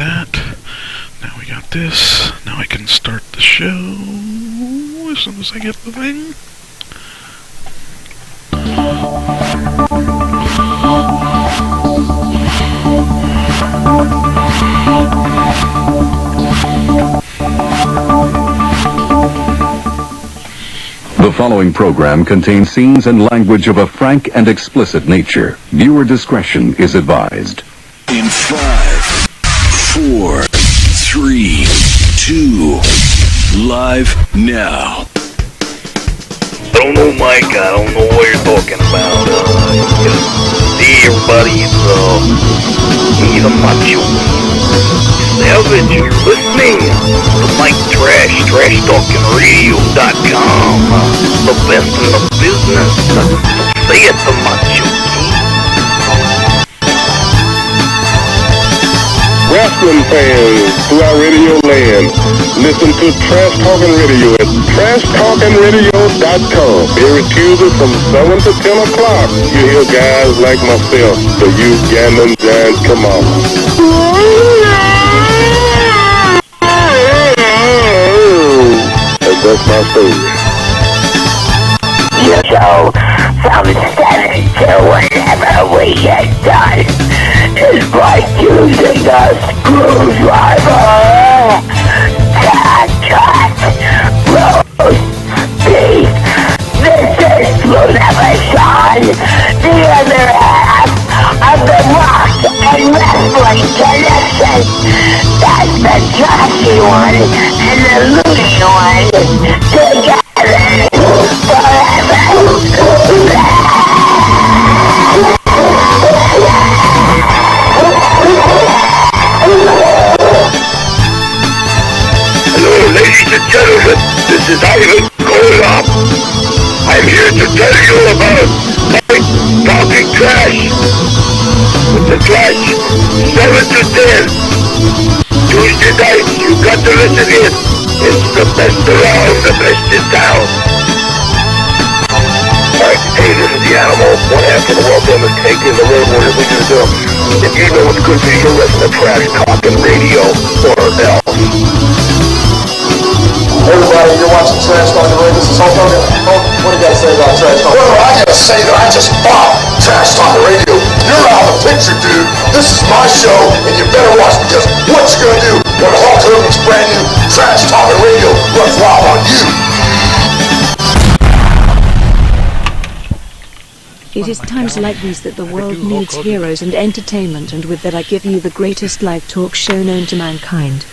that. Now we got this. Now I can start the show as soon as I get the thing. The following program contains scenes and language of a frank and explicit nature. Viewer discretion is advised. In 5, 4, 3, 2, live now. I don't know, Mike. I don't know what you're talking about. See, everybody, he's a macho. Savage, you're listening to Mike Trash, TrashTalkingRadio.com. The best in the business. Say it, the macho. Wrestling fans throughout Radio Land, listen to Trash Talking Radio at TrashTalkingRadio.com. Every Tuesday from 7 to 10 o'clock, you hear guys like myself, the Ugandan Giant. Come on. And that's my story. You know, from 7 to whenever we get done, is like using a screwdriver. Cut, roast, beef, this is Flutivation, the other half of the Rock and Wrestling Connection. That's the trashy one and the loony one together forever. Hello, ladies and gentlemen, this is Ivan Koloff. I'm here to tell you about Mike Talking Trash. With the trash, 7 to 10. Tuesday nights, you got to listen in. It's the best around, the best in town. Alright, hey, this is the Animal. One half of the world is taking the road. What are we going to do? If you know what's good for you, listen to Trash Talking Radio or else. Everybody, you're watching Trash Talking Radio. This is Hulk Hogan. Hulk, what do you got to say about Trash Talking Radio? Well, I gotta say that I just bought Trash Talking Radio. You're out of the picture, dude. This is my show, and you better watch, because what you gonna do when Hulk Hogan's brand new Trash Talking Radio runs wild on you? It is times like these that the world needs heroes and entertainment, and with that I give you the greatest live talk show known to mankind.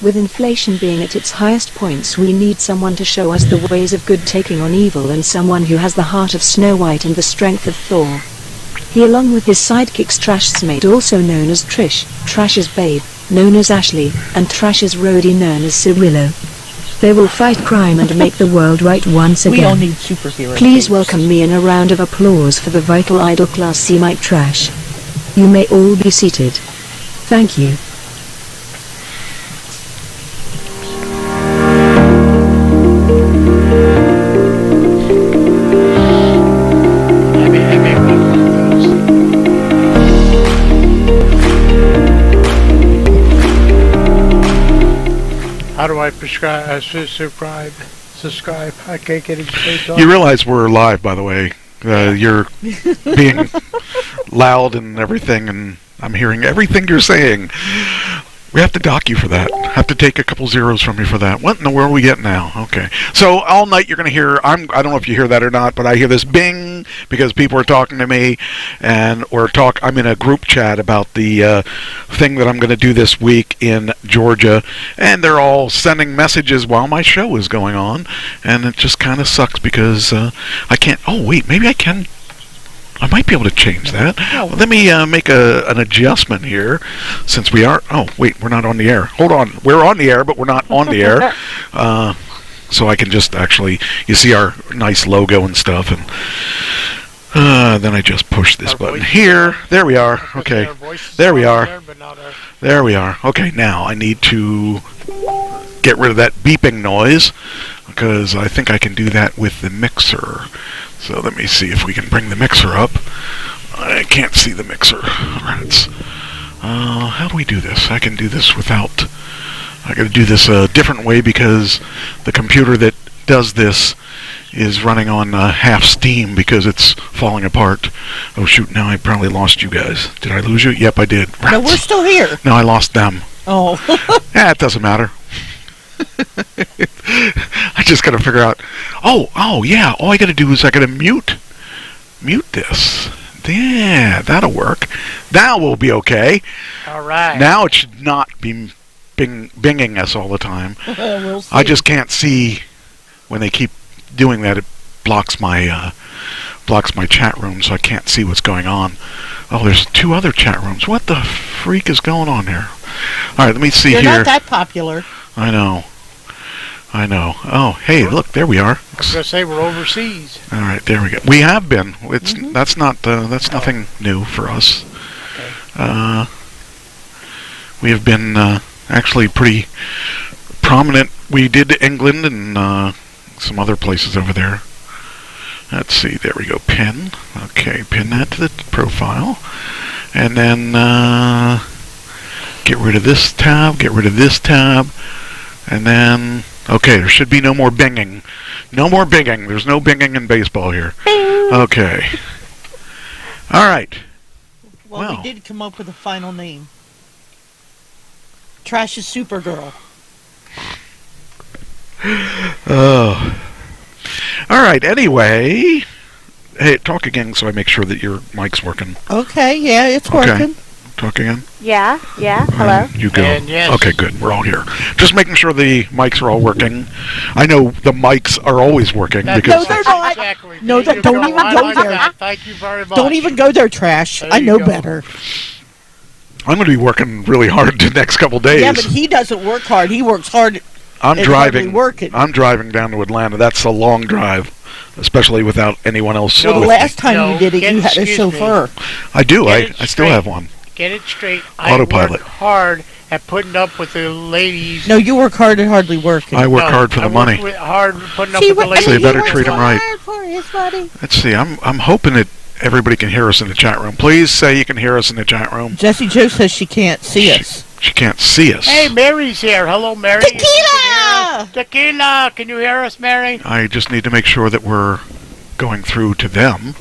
With inflation being at its highest points, we need someone to show us the ways of good taking on evil, and someone who has the heart of Snow White and the strength of Thor. He, along with his sidekicks Trash's mate, also known as Trish, Trash's babe, known as Ashley, and Trash's roadie known as Cirillo. They will fight crime and make the world right once again. We all need superheroes. Please welcome me in a round of applause for the vital idol class C Mike Trash. You may all be seated. Thank you. How do I subscribe? I can't get it straight on. You realize we're live, by the way. You're being loud and everything, and I'm hearing everything you're saying. We have to dock you for that. Have to take a couple zeros from you for that. What in the world are we getting now? Okay. So all night you're going to hear, I don't know if you hear that or not, but I hear this bing because people are talking to me, and I'm in a group chat about the thing that I'm going to do this week in Georgia, and they're all sending messages while my show is going on, and it just kind of sucks because I can't, oh wait, maybe I can. I might be able to change that. Let me make an adjustment here, since we are... Oh, wait, we're not on the air. Hold on. We're on the air, but we're not on the air. So I can just actually... You see our nice logo and stuff, and then I just push this button here. There we are. Okay. There we are. There we are. Okay, now I need to get rid of that beeping noise, because I think I can do that with the mixer. So let me see if we can bring the mixer up. I can't see the mixer. Rats. How do we do this? I can do this without... I gotta do this a different way because the computer that does this is running on half steam because it's falling apart. Oh shoot, now I probably lost you guys. Did I lose you? Yep, I did. No, we're still here. No, I lost them. Oh. Yeah, it doesn't matter. I just gotta figure out... Oh, yeah, all I gotta do is I gotta mute this. Yeah, that'll work. That will be okay. All right. Now it should not be binging us all the time. We'll see. I just can't see when they keep doing that. It blocks my chat room, so I can't see what's going on. Oh, there's 2 other chat rooms. What the freak is going on here? All right, let me see You're here. not that popular. I know. Oh, hey, look, there we are. I was gonna say we're overseas. All right, there we go. We have been. That's nothing new for us. Okay. We have been actually pretty prominent. We did England and some other places over there. Let's see. There we go. Pin. Okay, pin that to the profile, and then get rid of this tab. Get rid of this tab, and then. Okay, there should be no more binging. No more binging. There's no binging in baseball here. Okay. All right. Well, we did come up with a final name. Trash is Supergirl. Oh. All right, anyway. Hey, talk again so I make sure that your mic's working. Okay, yeah, it's working. Talk again. Yeah, hello. You go. And yes. Okay, good. We're all here. Just making sure the mics are all working. I know the mics are always working because No, they're not. Exactly. No, There you don't even I go like there. that. Thank you very much. Don't even go there, Trash. There I you know go. better. I'm going to be working really hard the next couple days. Yeah, but he doesn't work hard. He works hard. I'm and driving. hardly working. I'm driving down to Atlanta. That's a long drive, especially without anyone else. Well, the with last me. time you did it, you had a excuse me. chauffeur. I do. Get I it still straight. have one. Get it straight. Autopilot. I work hard at putting up with the ladies. No, you work hard and hardly working. I work hard for the money. Hard putting up See, with the ladies. So you better he treat works him right. hard for his money. Let's see. I'm hoping that everybody can hear us in the chat room. Please say you can hear us in the chat room. Jessie Jo says she can't see us. She can't see us. Hey, Mary's here. Hello, Mary. Tequila! Tequila! Can you hear us, Mary? I just need to make sure that we're going through to them.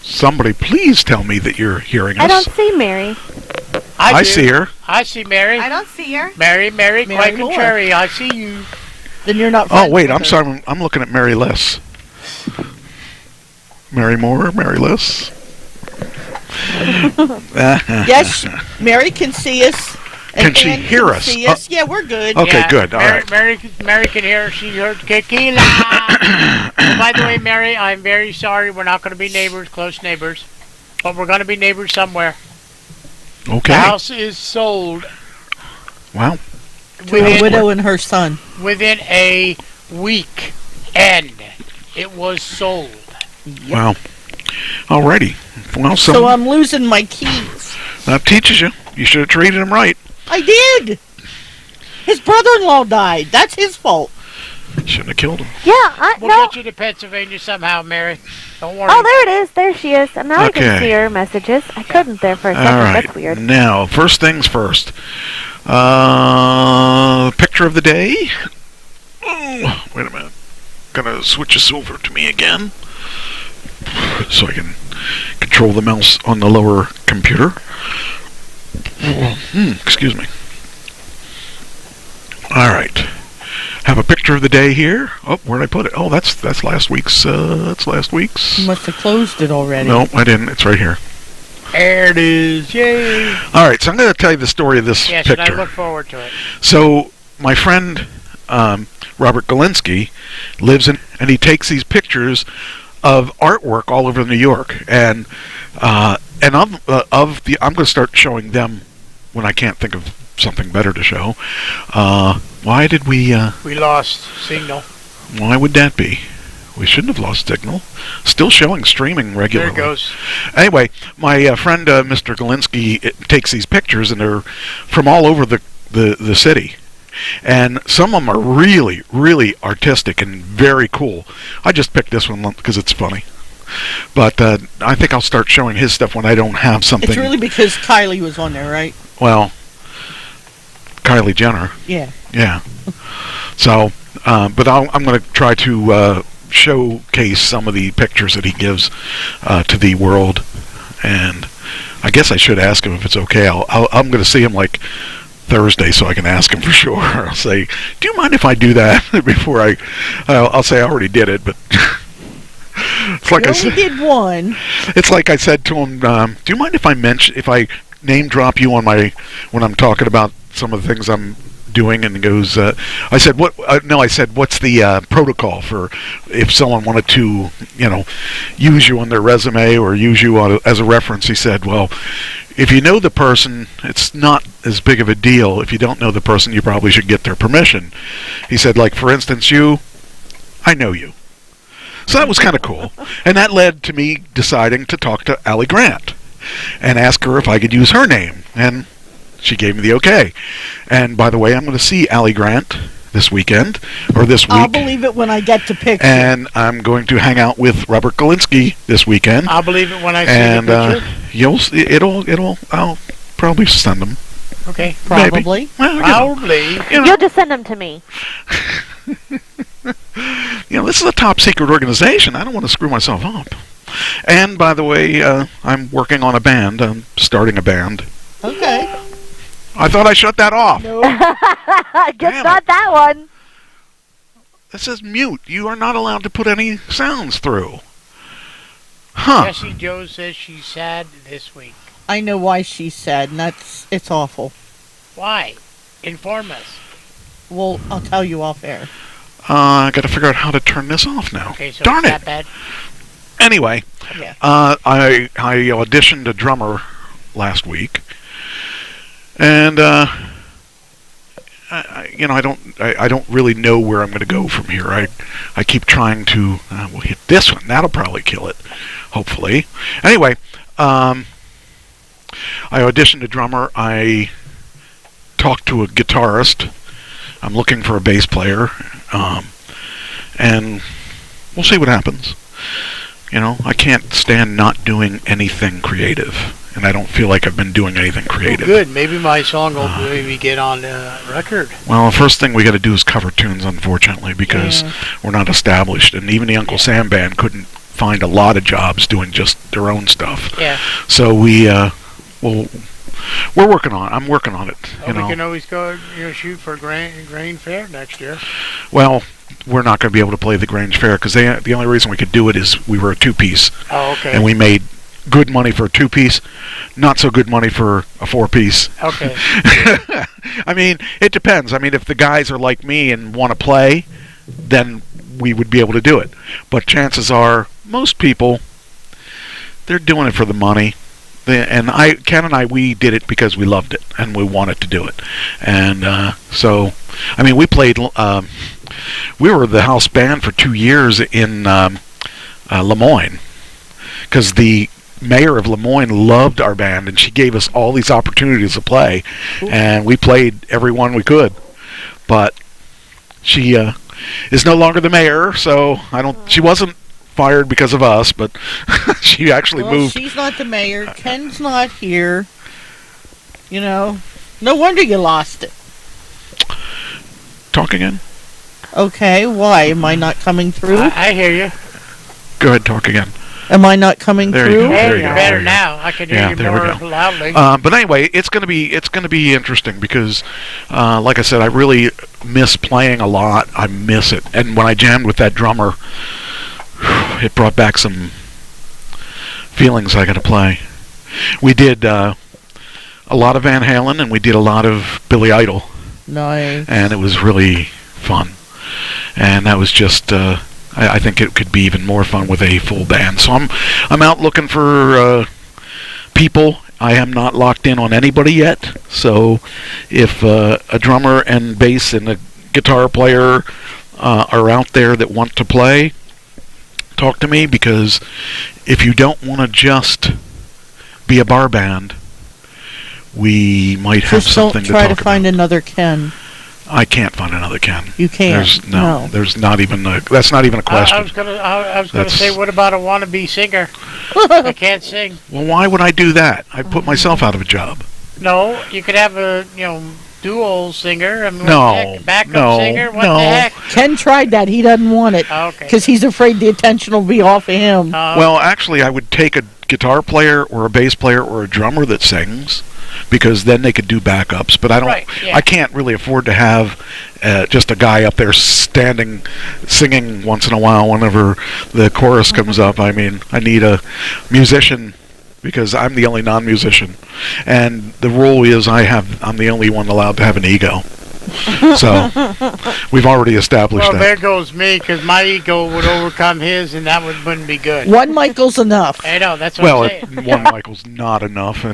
Somebody please tell me that you're hearing us. I don't see Mary. I do. see her. I see Mary. I don't see her. Mary, Mary quite Moore. contrary. I see you. Then you're not Oh, friends wait. with I'm her. sorry. I'm looking at Mary Liss. Mary Moore? Mary Liss? Yes, Mary can see us. Can and she Ann hear can us? See us. Yeah, we're good. Okay, Yeah, good. All right. Mary can hear her. She heard tequila. Oh, by the way, Mary, I'm very sorry. We're not going to be neighbors, close neighbors. But we're going to be neighbors somewhere. Okay. The house is sold. Wow. To a widow and her son. Within a week end, it was sold. Wow. Alrighty. Well, So I'm losing my keys. that teaches you. You should have treated him right. I did. His brother-in-law died. That's his fault. Shouldn't have killed him. Yeah, We'll no. get you to Pennsylvania somehow, Mary. Don't worry. Oh, there it is. There she is. And now I Okay. can see her messages. I couldn't there for a second. All right. That's weird. Now, first things first. Picture of the day. Oh, wait a minute. Gonna switch this over to me again, so I can control the mouse on the lower computer. Excuse me. All right. Have a picture of the day here. Oh, where'd I put it? Oh, that's last week's. That's last week's. You must have closed it already. No, I didn't. It's right here. There it is. Yay. All right, so I'm going to tell you the story of this Yes, picture. and I look forward to it. So my friend Robert Galinsky lives in, and he takes these pictures of artwork all over New York, and of the. I'm going to start showing them when I can't think of something better to show. Why did we? We lost signal. Why would that be? We shouldn't have lost signal. Still showing streaming regularly. There it goes. Anyway, my friend Mr. Galinsky takes these pictures, and they're from all over the city. And some of them are really, really artistic and very cool. I just picked this one because it's funny. But I think I'll start showing his stuff when I don't have something. It's really because Kylie was on there, right? Well, Kylie Jenner. Yeah. Yeah. So, but I'm going to try to showcase some of the pictures that he gives to the world, and I guess I should ask him if it's okay. I'm going to see him like Thursday, so I can ask him for sure. I'll say, "Do you mind if I do that?" Before I'll say I already did it, but it's like I only did one. It's like I said to him, "Do you mind if I name drop you on when I'm talking about some of the things I'm doing?" And he goes, I said, "What?" No, I said, "What's the protocol for if someone wanted to, use you on their resume or use you as a reference?" He said, "Well, if you know the person, it's not as big of a deal. If you don't know the person, you probably should get their permission." He said, like, for instance, I know you. So that was kind of cool. And that led to me deciding to talk to Allie Grant and ask her if I could use her name. And she gave me the okay. And by the way, I'm going to see Allie Grant this weekend, or this week. I'll believe it when I get to picture. And I'm going to hang out with Robert Galinsky this weekend. I'll believe it when I see the picture. I'll probably send them. Okay, probably. Well, probably. You'll just send them to me. This is a top secret organization. I don't want to screw myself up. And by the way, I'm working on a band. I'm starting a band. Okay. I thought I shut that off. No. Guess not that one. It says mute. You are not allowed to put any sounds through. Huh. Jessie Joe says she's sad this week. I know why she's sad, and it's awful. Why? Inform us. Well, I'll tell you off air. I got to figure out how to turn this off now. Okay, so darn it's it. that bad? Anyway, Yeah. I auditioned a drummer last week, and I don't really know where I'm going to go from here. I keep trying to we'll hit this one. That'll probably kill it, hopefully. Anyway, I auditioned a drummer. I talked to a guitarist. I'm looking for a bass player, and we'll see what happens. I can't stand not doing anything creative, and I don't feel like I've been doing anything creative. Good. Maybe my song will maybe get on record. Well, the first thing we got to do is cover tunes, unfortunately, because we're not established, and even the Uncle Sam band couldn't find a lot of jobs doing just their own stuff. Yeah. So we're working on it. I'm working on it. We can always go, shoot for Grain Fair next year. Well, we're not going to be able to play the Grange Fair because the only reason we could do it is we were a two-piece. Oh, okay. And we made good money for a two-piece, not so good money for a four-piece. Okay. I mean, it depends. I mean, if the guys are like me and want to play, then we would be able to do it. But chances are, most people, they're doing it for the money. And Ken and I, we did it because we loved it and we wanted to do it. And so, I mean, we played. We were the house band for 2 years in Lemoyne because the mayor of Lemoyne loved our band, and she gave us all these opportunities to play, and we played every one we could. But she is no longer the mayor, so she wasn't fired because of us, but she actually moved. She's not the mayor. Ken's not here. No wonder you lost it. Talk again. Okay, why? Am I not coming through? I hear you. Go ahead, talk again. Am I not coming there through? You go. There you go. Better now. I can hear you more loudly. But anyway, it's going to be interesting because, like I said, I really miss playing a lot. I miss it, and when I jammed with that drummer, it brought back some feelings I got to play. We did a lot of Van Halen, and we did a lot of Billy Idol. Nice. And it was really fun. And that was just, I think it could be even more fun with a full band. So I'm out looking for people. I am not locked in on anybody yet. So if a drummer and bass and a guitar player are out there that want to play, talk to me, because if you don't want to just be a bar band, we might have something to talk about. Just don't try to find another Ken. I can't find another Ken. You can't. There's not even that's not even a question. I was gonna say, what about a wannabe singer? I can't sing. Well, why would I do that? I put myself out of a job. No, you could have a dual singer. I mean, backup singer. What the heck? Ken tried that. He doesn't want it. Okay. Because he's afraid the attention will be off of him. Well, actually, I would take a guitar player or a bass player or a drummer that sings, because then they could do backups. But I don't. Right, yeah. I can't really afford to have just a guy up there singing once in a while whenever the chorus comes up. I mean, I need a musician, because I'm the only non-musician, and the rule is I'm the only one allowed to have an ego. So we've already established well, that. there goes me, because my ego would overcome his, and that wouldn't be good. One Michael's enough. I know, that's what I'm saying. One Michael's not enough.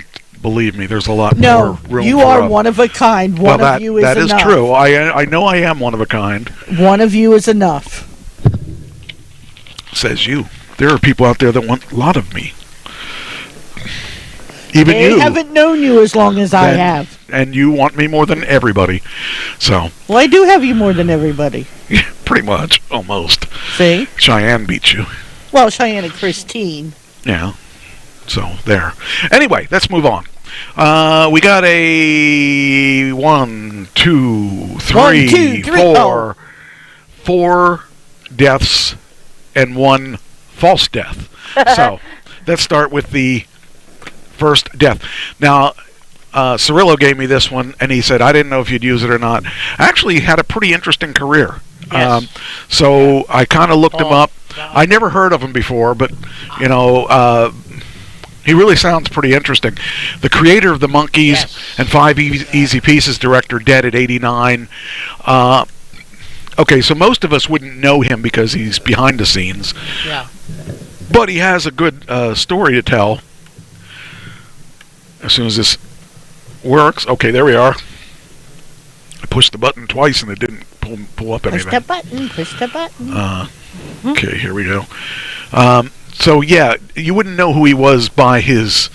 Believe me, there's a lot more room. No, you are one of a kind. One of you is enough. That is true. I know I am one of a kind. One of you is enough. Says you. There are people out there that want a lot of me. Even they you. haven't known you as long as I have. And you want me more than everybody. So. Well, I do have you more than everybody. Pretty much. Almost. See? Cheyenne beats you. Well, Cheyenne and Christine. Yeah. So, there. Anyway, let's move on. We got a 1, 2, 3, 4. 4 deaths and 1 false death. So, let's start with the first death. Now, Cirillo gave me this one, and he said, I didn't know if you'd use it or not. Actually, he had a pretty interesting career. Yes. So I kind of looked him up. I never heard of him before, but, he really sounds pretty interesting. The creator of the Monkees and 5 Easy Pieces director, dead at 89. Okay, so most of us wouldn't know him because he's behind the scenes. Yeah. But he has a good story to tell. As soon as this works, okay, there we are. I pushed the button twice and it didn't pull up anything. Push the button. Okay, here we go. So yeah, you wouldn't know who he was by his,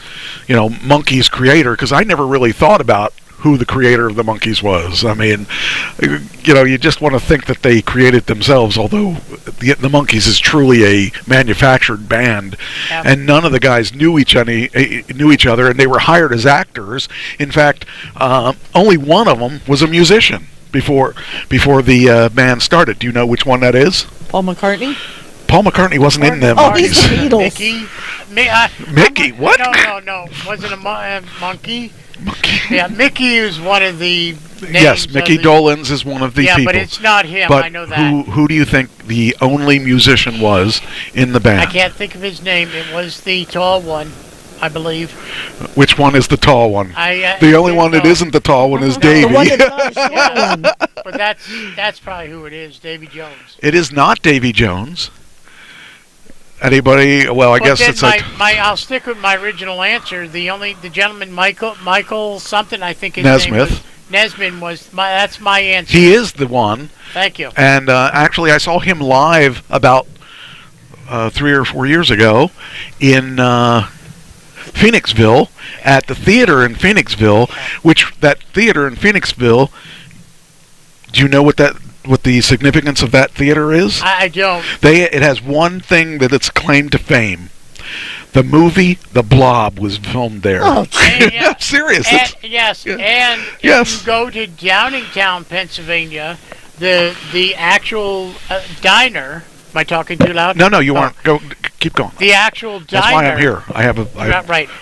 Monkees creator, because I never really thought about who the creator of the Monkees was. I mean, you just want to think that they created themselves, although the Monkees is truly a manufactured band, and none of the guys knew each other, and they were hired as actors. In fact, only one of them was a musician before the band started. Do you know which one that is? Paul McCartney? Paul McCartney wasn't in them. Oh, he's the Beatles. Mickey? What? No. Was it a monkey? Yeah, Mickey is one of the names. Yes, Mickey Dolenz is one of the people. Yeah, but it's not him. But I know that. Who do you think the only musician was in the band? I can't think of his name. It was the tall one, I believe. Which one is the tall one? The only one that isn't the tall one is Davy. The one that's not one. But that's probably who it is, Davy Jones. It is not Davy Jones. Anybody? Well, I guess it's I'll stick with my original answer. The gentleman Michael something, I think his name was Nesmith that's my answer. He is the one. Thank you. And actually, I saw him live about 3 or 4 years ago in Phoenixville at the theater in Phoenixville. That theater in Phoenixville. Do you know what the significance of that theater is? I don't. It has one thing that it's claimed to fame. The movie The Blob was filmed there. Oh, serious. Yes. And if you go to Downingtown, Pennsylvania, the actual diner. Am I talking too loud? No, you aren't. Keep going. The actual diner. That's why I'm here. I have a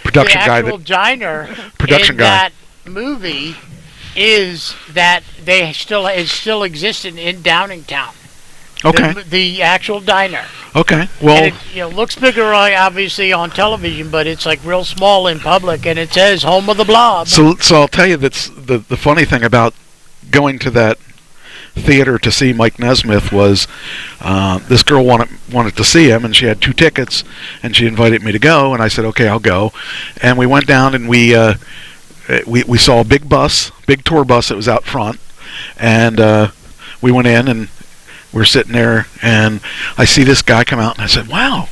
production guy. The actual diner production in that movie is that they still existing in Downingtown. Okay. The actual diner. Okay. Well, and it looks bigger, obviously, on television, but it's like real small in public, and it says "Home of the Blob." So I'll tell you that's the funny thing about going to that theater to see Mike Nesmith was this girl wanted to see him, and she had 2 tickets, and she invited me to go, and I said, okay, I'll go, and we went down and we saw a big tour bus that was out front, and we went in and we're sitting there, and I see this guy come out, and I said, wow,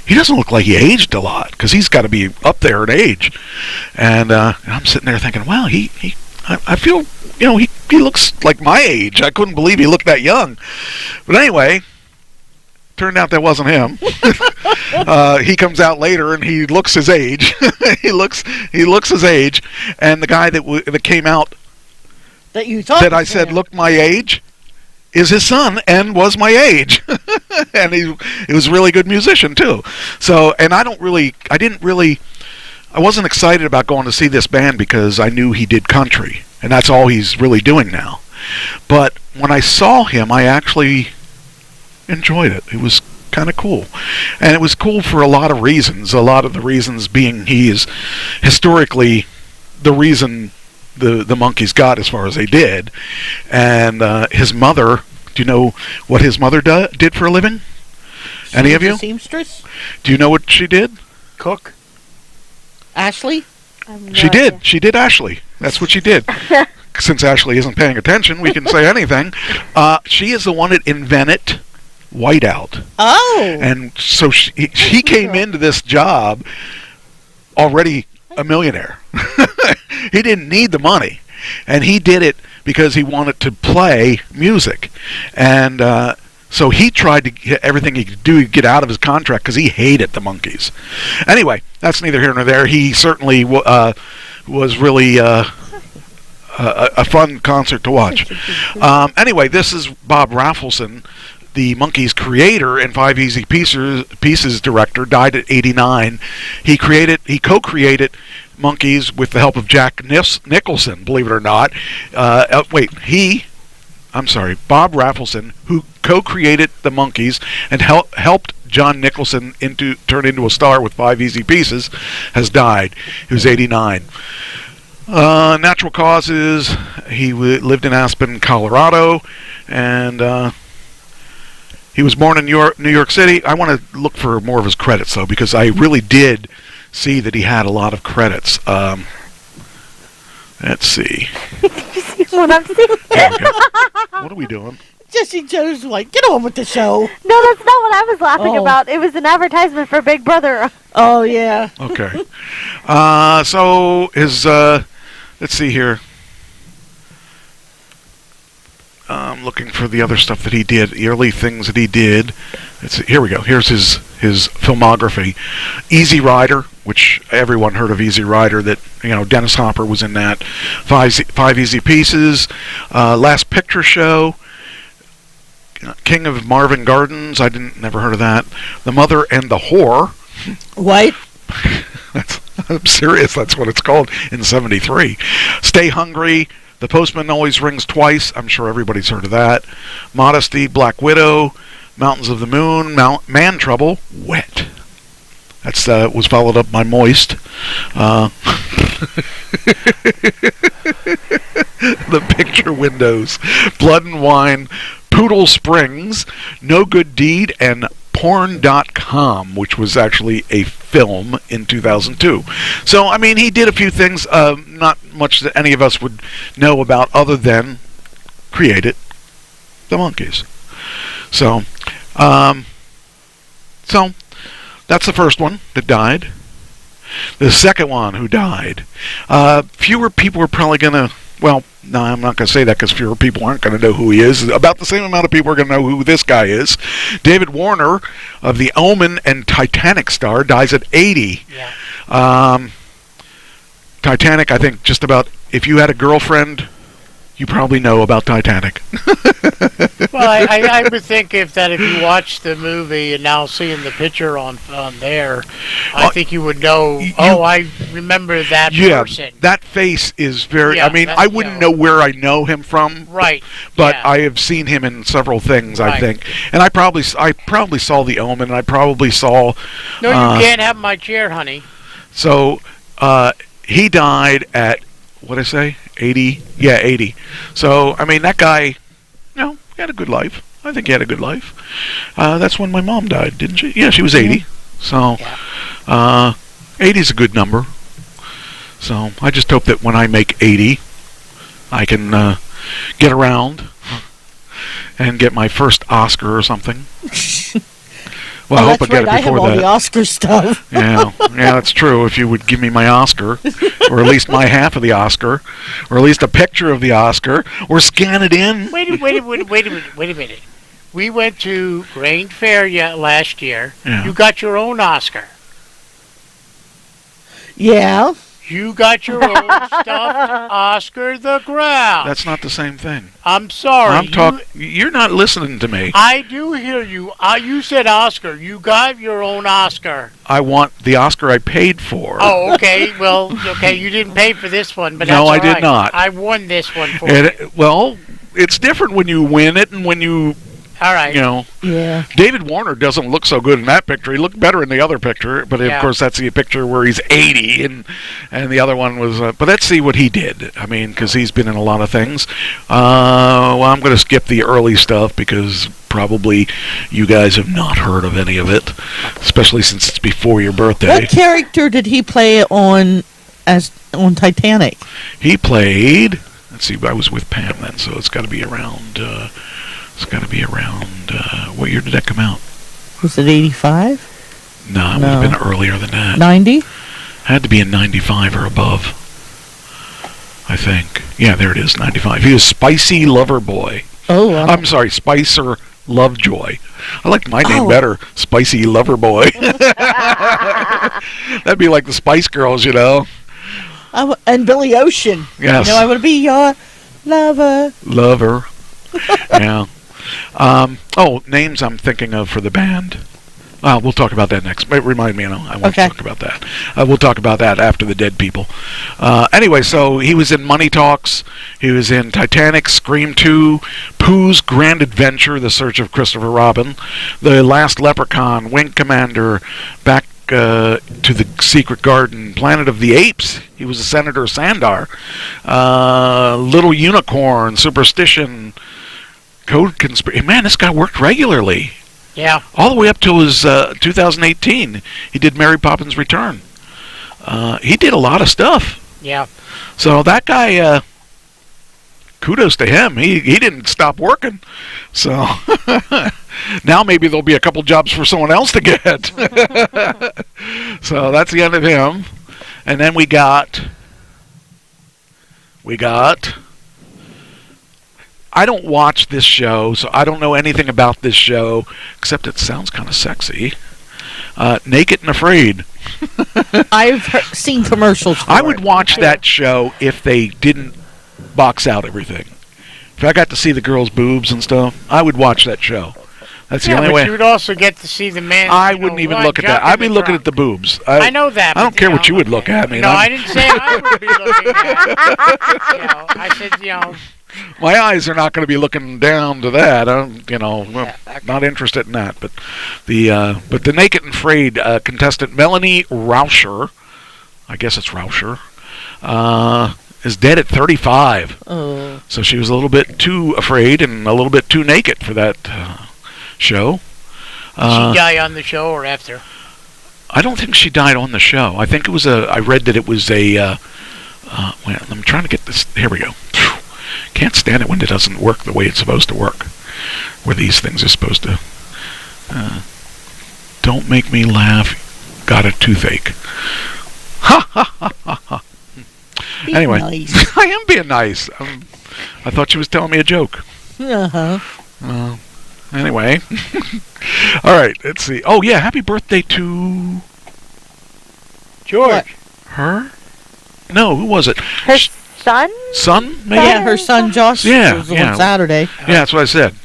he doesn't look like he aged a lot, because he's got to be up there in age. And I'm sitting there thinking, wow, he I feel, he looks like my age. I couldn't believe he looked that young. But anyway, turned out that wasn't him. He comes out later and he looks his age. he looks his age. And the guy that came out that you thought that I said looked my age is his son and was my age. And he was a really good musician too. So, and I wasn't excited about going to see this band because I knew he did country, and that's all he's really doing now. But when I saw him, I actually enjoyed it. It was kind of cool. And it was cool for a lot of reasons. A lot of the reasons being he is historically the reason the Monkees got as far as they did. And his mother, do you know what his mother did for a living? Any of you? A seamstress? Do you know what she did? Cook. Ashley? She did. She did Ashley. That's what she did. Since Ashley isn't paying attention, we can say anything. She is the one that invented whiteout. Oh. And so he came into this job already a millionaire. He didn't need the money. And he did it because he wanted to play music. And so he tried to get everything he could do to get out of his contract because he hated the Monkees. Anyway, that's neither here nor there. He certainly was really a fun concert to watch. Anyway, this is Bob Rafelson, the Monkees creator and Five Easy Pieces director, died at 89. He co-created Monkees with the help of Jack Nicholson, believe it or not. Bob Rafelson, who co-created the Monkees and helped John Nicholson turn into a star with Five Easy Pieces, has died. He was 89. Natural causes. He lived in Aspen, Colorado, and he was born in New York City. I want to look for more of his credits, though, because I really did see that he had a lot of credits. Let's see. What I'm seeing? What are we doing? Jesse Joe's like, get on with the show. No, that's not what I was laughing about. It was an advertisement for Big Brother. Oh, yeah. Okay. So his, let's see here. I'm looking for the other stuff that he did, the early things that he did. Here we go. Here's his filmography. Easy Rider, which everyone heard of Easy Rider, that, Dennis Hopper was in that. Five Easy Pieces, Last Picture Show, King of Marvin Gardens, never heard of that. The Mother and the Whore. What? I'm serious, that's what it's called, in 73. Stay Hungry, The Postman Always Rings Twice, I'm sure everybody's heard of that. Modesty, Black Widow, Mountains of the Moon, Man Trouble, Wet. That's was followed up by Moist. The Picture Windows, Blood and Wine, Poodle Springs, No Good Deed, and Porn.com, which was actually a film in 2002. So, I mean, he did a few things, not much that any of us would know about other than created the Monkees. So that's the first one that died. The second one who died, fewer people are probably going to, well, no, I'm not going to say that because fewer people aren't going to know who he is. About the same amount of people are going to know who this guy is. David Warner of The Omen and Titanic star dies at 80. Yeah. Titanic, I think just about, if you had a girlfriend, you probably know about Titanic. Well, I would think if you watch the movie and now seeing the picture on there, I think you would know, I remember that person. Yeah, that face is very, I wouldn't know where I know him from. Right. But I have seen him in several things, I think. And I probably saw The Omen, and I probably saw... No, you can't have my chair, honey. So, he died at, what did I say? 80? Yeah, 80. So, I mean, that guy, he had a good life. I think he had a good life. That's when my mom died, didn't she? Yeah, she was 80. So, 80 is a good number. So, I just hope that when I make 80, I can get around and get my first Oscar or something. Well, I hope that's I get right. it I have before all the that. Oscar stuff. Yeah, that's true. If you would give me my Oscar, or at least my half of the Oscar, or at least a picture of the Oscar, or scan it in. Wait a minute. We went to Grain Fair last year. Yeah. You got your own Oscar. Yeah. You got your own stuffed Oscar the Grouch. That's not the same thing. I'm sorry. You're not listening to me. I do hear you. You said Oscar. You got your own Oscar. I want the Oscar I paid for. Oh, okay. Well, okay. You didn't pay for this one, but No, that's I all did right. not. I won this one for you. Well, it's different when you win it and when you. All right. Yeah. David Warner doesn't look so good in that picture. He looked better in the other picture, but of course that's the picture where he's 80, and the other one was. But let's see what he did. I mean, because he's been in a lot of things. Well, I'm going to skip the early stuff because probably you guys have not heard of any of it, especially since it's before your birthday. What character did he play on Titanic? He played. Let's see. I was with Pam then, so it's got to be around. What year did that come out? Was it 85? No, it would have been earlier than that. 90? Had to be in 95 or above, I think. Yeah, there it is, 95. He was Spicy Lover Boy. Oh, I'm sorry, Spicer Lovejoy. I like my name better, Spicy Lover Boy. That'd be like the Spice Girls, you know. And Billy Ocean. Yes. I want to be your lover. Lover. Yeah. Names I'm thinking of for the band. We'll talk about that next. Remind me, I want to talk about that. We'll talk about that after the Dead People. Anyway, so he was in Money Talks. He was in Titanic, Scream 2, Pooh's Grand Adventure, The Search of Christopher Robin, The Last Leprechaun, Wing Commander, Back to the Secret Garden, Planet of the Apes. He was a Senator Sandar. Little Unicorn, Superstition, Code Conspiracy. Man, this guy worked regularly. Yeah. All the way up till his 2018. He did Mary Poppins Return. He did a lot of stuff. Yeah. So that guy, kudos to him. He didn't stop working. So now maybe there'll be a couple jobs for someone else to get. So that's the end of him. And then we got I don't watch this show, so I don't know anything about this show, except it sounds kind of sexy. Naked and Afraid. I've seen commercials for I would watch that show if they didn't box out everything. If I got to see the girls' boobs and stuff, I would watch that show. That's the only way. You would also get to see the man. I wouldn't even look at that. I'd be looking at the boobs. I know that. I don't care what you would look at. I didn't say I would be looking at. I said, my eyes are not going to be looking down to that. Not interested in that. But the Naked and Afraid contestant Melanie Rauscher, I guess it's Rauscher, is dead at 35. Oh. So she was a little bit too afraid and a little bit too naked for that show. Did she die on the show or after? I don't think she died on the show. I think it was I read that it was a. Wait, I'm trying to get this. Here we go. Can't stand it when it doesn't work the way it's supposed to work. Where these things are supposed to. Don't make me laugh. Got a toothache. Ha ha ha ha ha. Anyway, nice. I am being nice. I thought she was telling me a joke. Uh-huh. Anyway. All right, let's see. Oh, yeah, happy birthday to... George. What? Her? No, who was it? Her son? Son, maybe? Yeah, her son Josh was on Saturday. Yeah, that's what I said.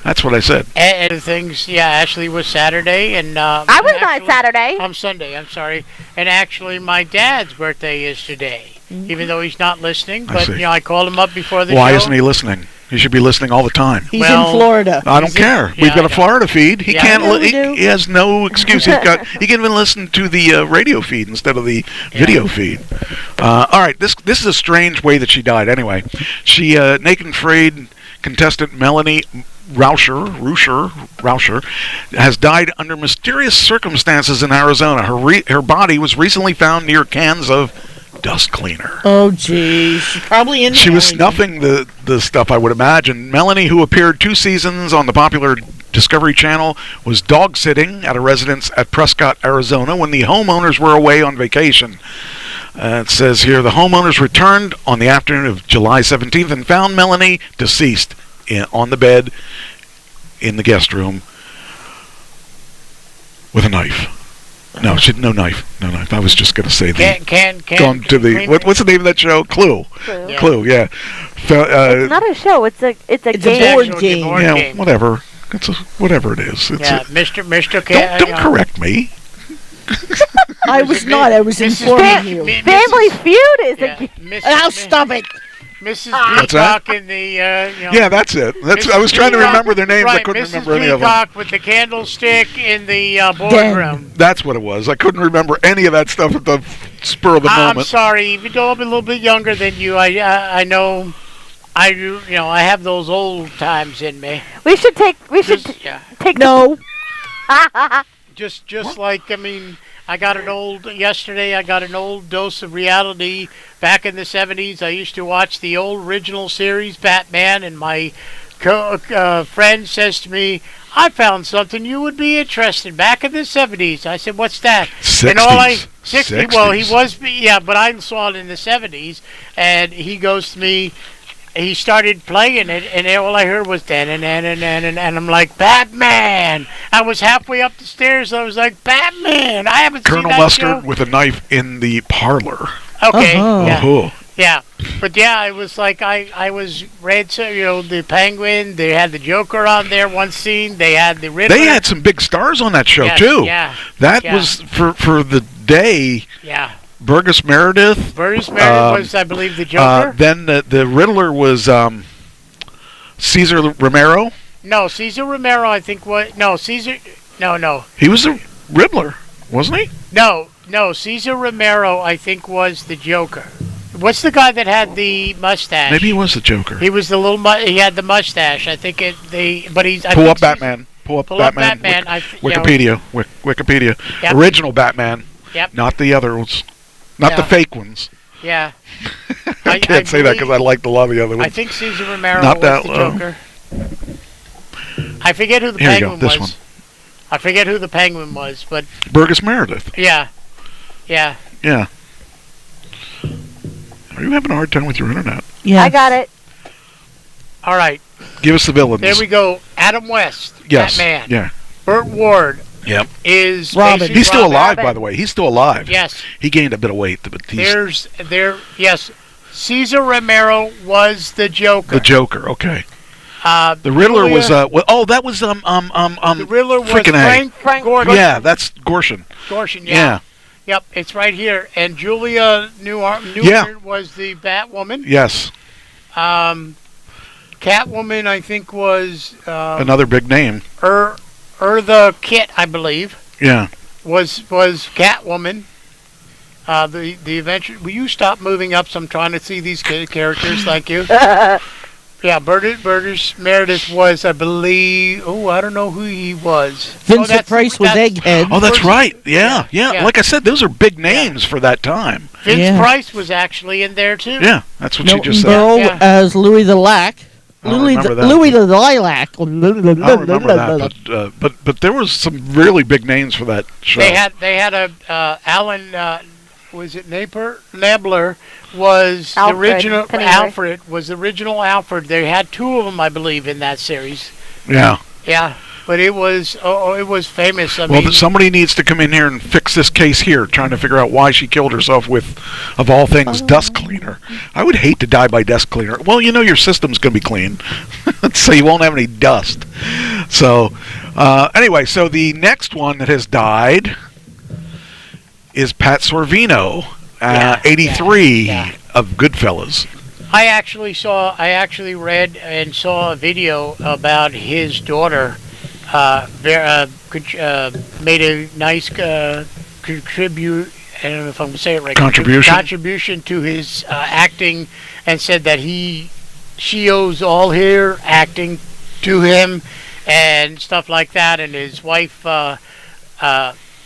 That's what I said. And things, Ashley was Saturday, and I was not Saturday. I'm Sunday. I'm sorry. And actually, my dad's birthday is today, even though he's not listening. But I called him up before the show. Why isn't he listening? He should be listening all the time. He's in Florida. I don't care. We've got a Florida feed. He can't. Yeah, He has no excuse. He can even listen to the radio feed instead of the video feed. All right. This is a strange way that she died. Anyway, she Naked and Afraid contestant Melanie Rauscher has died under mysterious circumstances in Arizona. Her body was recently found near cans of dust cleaner. Oh, geez. Probably in. She was snuffing the stuff, I would imagine. Melanie, who appeared 2 seasons on the popular Discovery Channel was dog sitting at a residence at Prescott, Arizona, when the homeowners were away on vacation. It says here the homeowners returned on the afternoon of July 17th and found Melanie deceased on the bed in the guest room with a knife. No, no knife. I was just going to say gone to the what's the name of that show? Clue. Yeah. Clue. Yeah. It's not a show. It's a game. A board game. Yeah, whatever. Whatever it is. Mr. Don't correct me. I was not. I was informing you. Family Feud is a game. Now stop it. Mrs. What's that? Peacock in the Yeah, that's it. I was trying to remember their names. Right, I couldn't Mrs. remember any of them. Peacock with the candlestick in the boardroom. That's what it was. I couldn't remember any of that stuff at the spur of the moment. I'm sorry, even though I'm a little bit younger than you, I know, I have those old times in me. We should take no. Just like, I got an old dose of reality back in the 70s. I used to watch the old original series, Batman, and my friend says to me, I found something you would be interested in back in the 70s. I said, what's that? 60s. And 60, well, he was, but I saw it in the 70s, and he goes to me, he started playing it, and all I heard was and I'm like, Batman! I was halfway up the stairs, I was like, Batman! I haven't seen Colonel that Mustard show. with a knife in the parlor. Okay, Uh-huh. yeah. But yeah, it was like I was read, the Penguin, they had the Joker on there one scene, they had the Riddler. They had some big stars on that show, Yes, too. yeah. That Yeah. was, for the day, Yeah. Burgess Meredith. Was, I believe, the Joker. Then the Riddler was Cesar Romero. No, Cesar Romero, I think, no. He was the Riddler, wasn't he? No, Cesar Romero, I think, was the Joker. What's the guy that had the mustache? Maybe he was the Joker. He was the he had the mustache. I think but he's. Pull up Batman. Batman. Wikipedia. Wikipedia. Yep. Original Batman. Yep. Not the other ones. Not the fake ones. Yeah. I can't say that because I liked a lot of the other ones. I think Cesar Romero Not was that the low. Joker. I forget who the Here you go, Penguin this was. one. I forget who the Penguin was, but Burgess Meredith. yeah. Yeah. Are you having a hard time with your internet? Yeah. I got it. All right. Give us the villains. There we go. Adam West. Yes. Batman. Yeah. Burt Ward. Yep. Is Robin. basically He's still Robin. alive, by the way. He's still alive. Yes. He gained a bit of weight, but he's Yes. Cesar Romero was the Joker. the Joker. Okay. The Riddler was that was The Riddler was frickin' Frank Gordon. Yeah, that's Gorshin. Gorshin, Yeah. Yep, it's right here. And Julia Newmar Yeah. was the Batwoman. Yes. Catwoman, I think, was Another big name. Eartha Kitt, I believe, Yeah. was Catwoman. The adventure. Will you stop moving up? So I'm trying to see these characters. Thank you. Yeah, Burgess Meredith was, I believe. Oh, I don't know who he was. Vincent Price was Egghead. Oh, that's right. Yeah. Yeah. Like I said, those are big names for that time. Vince Price was actually in there too. Yeah, that's what Milton she just said. Berle Yeah. as Louis the Lack. I don't Louis remember the, that. Louis the Lilac. I don't remember that, but there was some really big names for that show. They had a Alan. Was it Nabler? Was Alfred, the original Pennyworth. Alfred? Was the original Alfred? They had two of them, I believe, in that series. Yeah. Yeah, but it was it was famous. I Well, mean, somebody needs to come in here and fix this case here, trying to figure out why she killed herself with, of all things, dust cleaner. I would hate to die by dust cleaner. Well, your system's going to be clean, so you won't have any dust. So, anyway, so the next one that has died is Pat Sorvino, 83 of Goodfellas. I actually read and saw a video about his daughter. Made a nice contribute. I don't know if I'm going to say it right. Contribution to his acting, and said that she owes all her acting to him, and stuff like that. And his wife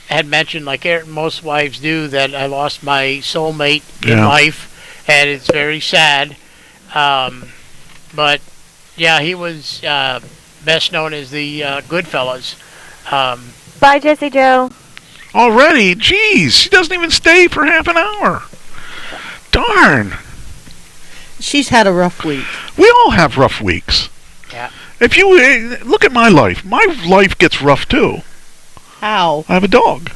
had mentioned, like most wives do, that I lost my soulmate in life, and it's very sad. But yeah, he was best known as the Goodfellas. Bye, Jesse Joe. Already? Jeez, she doesn't even stay for half an hour. Darn. She's had a rough week. We all have rough weeks. Yeah. If you look at my life gets rough too. How? I have a dog.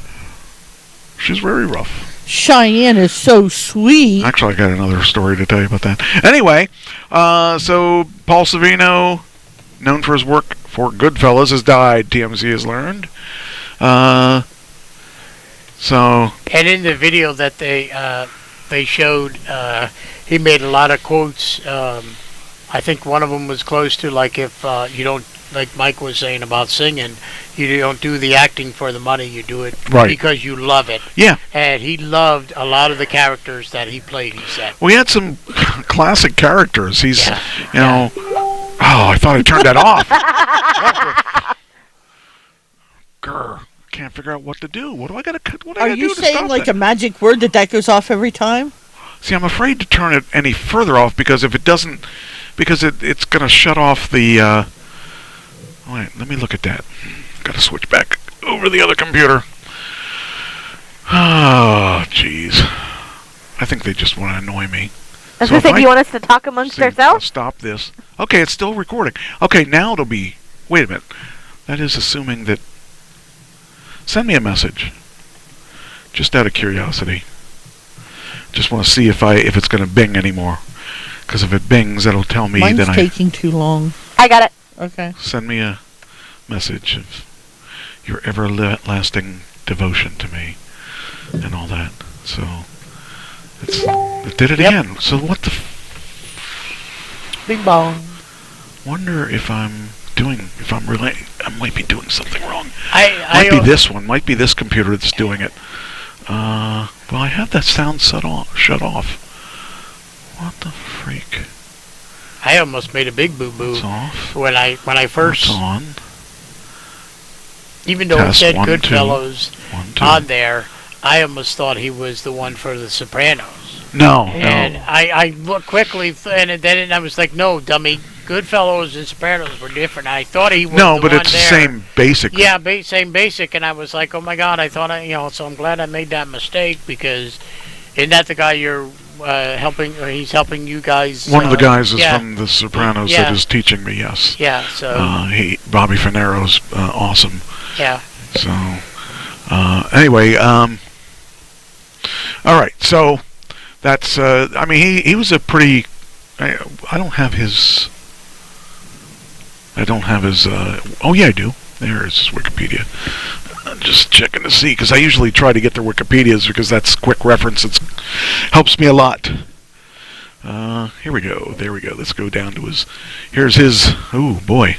She's very rough. Cheyenne is so sweet. Actually, I got another story to tell you about that. Anyway, so Paul Sorvino, known for his work for Goodfellas, has died, TMZ has learned. And in the video that they showed, he made a lot of quotes. I think one of them was close to, like, if you don't, like Mike was saying about singing, you don't do the acting for the money, you do it because you love it. Yeah. And he loved a lot of the characters that he played, he said. We had some classic characters. He's, you know, oh, I thought I turned that off. Grr. Can't figure out what to do. What do I got to do? Are you saying like a magic word that goes off every time? See, I'm afraid to turn it any further off because if it doesn't, because it's going to shut off the. Wait, let me look at that. Got to switch back over the other computer. Oh, jeez. I think they just want to annoy me. I was going to say, do you want us to talk amongst ourselves? Stop this. Okay, it's still recording. Okay, now it'll be. Wait a minute. That is assuming that. Send me a message. Just out of curiosity. Just want to see if it's going to bing anymore. Because if it bings, that'll tell me Mine's that taking too long. I got it. Okay. Send me a message of your everlasting devotion to me and all that. So it did it again. So what the? Bing bong. Wonder if I might be doing something wrong. Might be this one. Might be this computer that's doing it. Well, I have that sound shut off. What the freak? I almost made a big boo-boo It's off. when I first. It's on. Even though Test, it said 1, 2, Goodfellas 1, 2. on there, I almost thought he was the one for The Sopranos. No. And I looked quickly, and then I was like, no, dummy. Goodfellas and Sopranos were different. I thought he was the but one it's there. the same basic. Yeah, same basic. And I was like, oh my God, I thought so I'm glad I made that mistake because isn't that the guy you're helping? Or he's helping you guys. One of the guys is from The Sopranos that is teaching me. Yes. Yeah. So. Bobby Fanero's awesome. Yeah. So. Anyway. All right. So. That's. I mean, he was a pretty. I don't have his. Oh yeah, I do. There's his Wikipedia. Just checking to see because I usually try to get their Wikipedias because that's quick reference. It helps me a lot. Here we go. There we go. Let's go down to his. Here's his. Oh boy,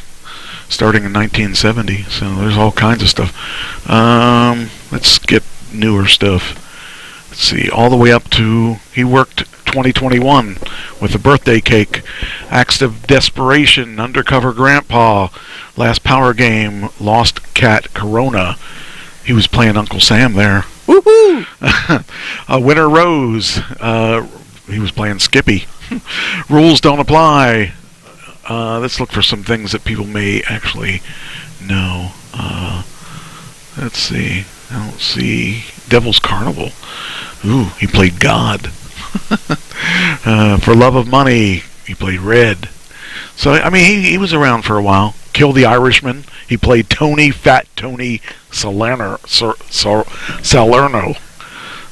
starting in 1970. So there's all kinds of stuff. Let's get newer stuff. Let's see, all the way up to he worked 2021 with The Birthday Cake, Acts of Desperation, Undercover Grandpa, Last Power Game, Lost Cat, Corona. He was playing Uncle Sam there. Woohoo! Winter Rose. He was playing Skippy. Rules Don't Apply. Let's look for some things that people may actually know. Let's see. I don't see Devil's Carnival. Ooh, he played God. For Love of Money, he played Red. So, I mean, he was around for a while. Kill the Irishman. He played Fat Tony Salerno.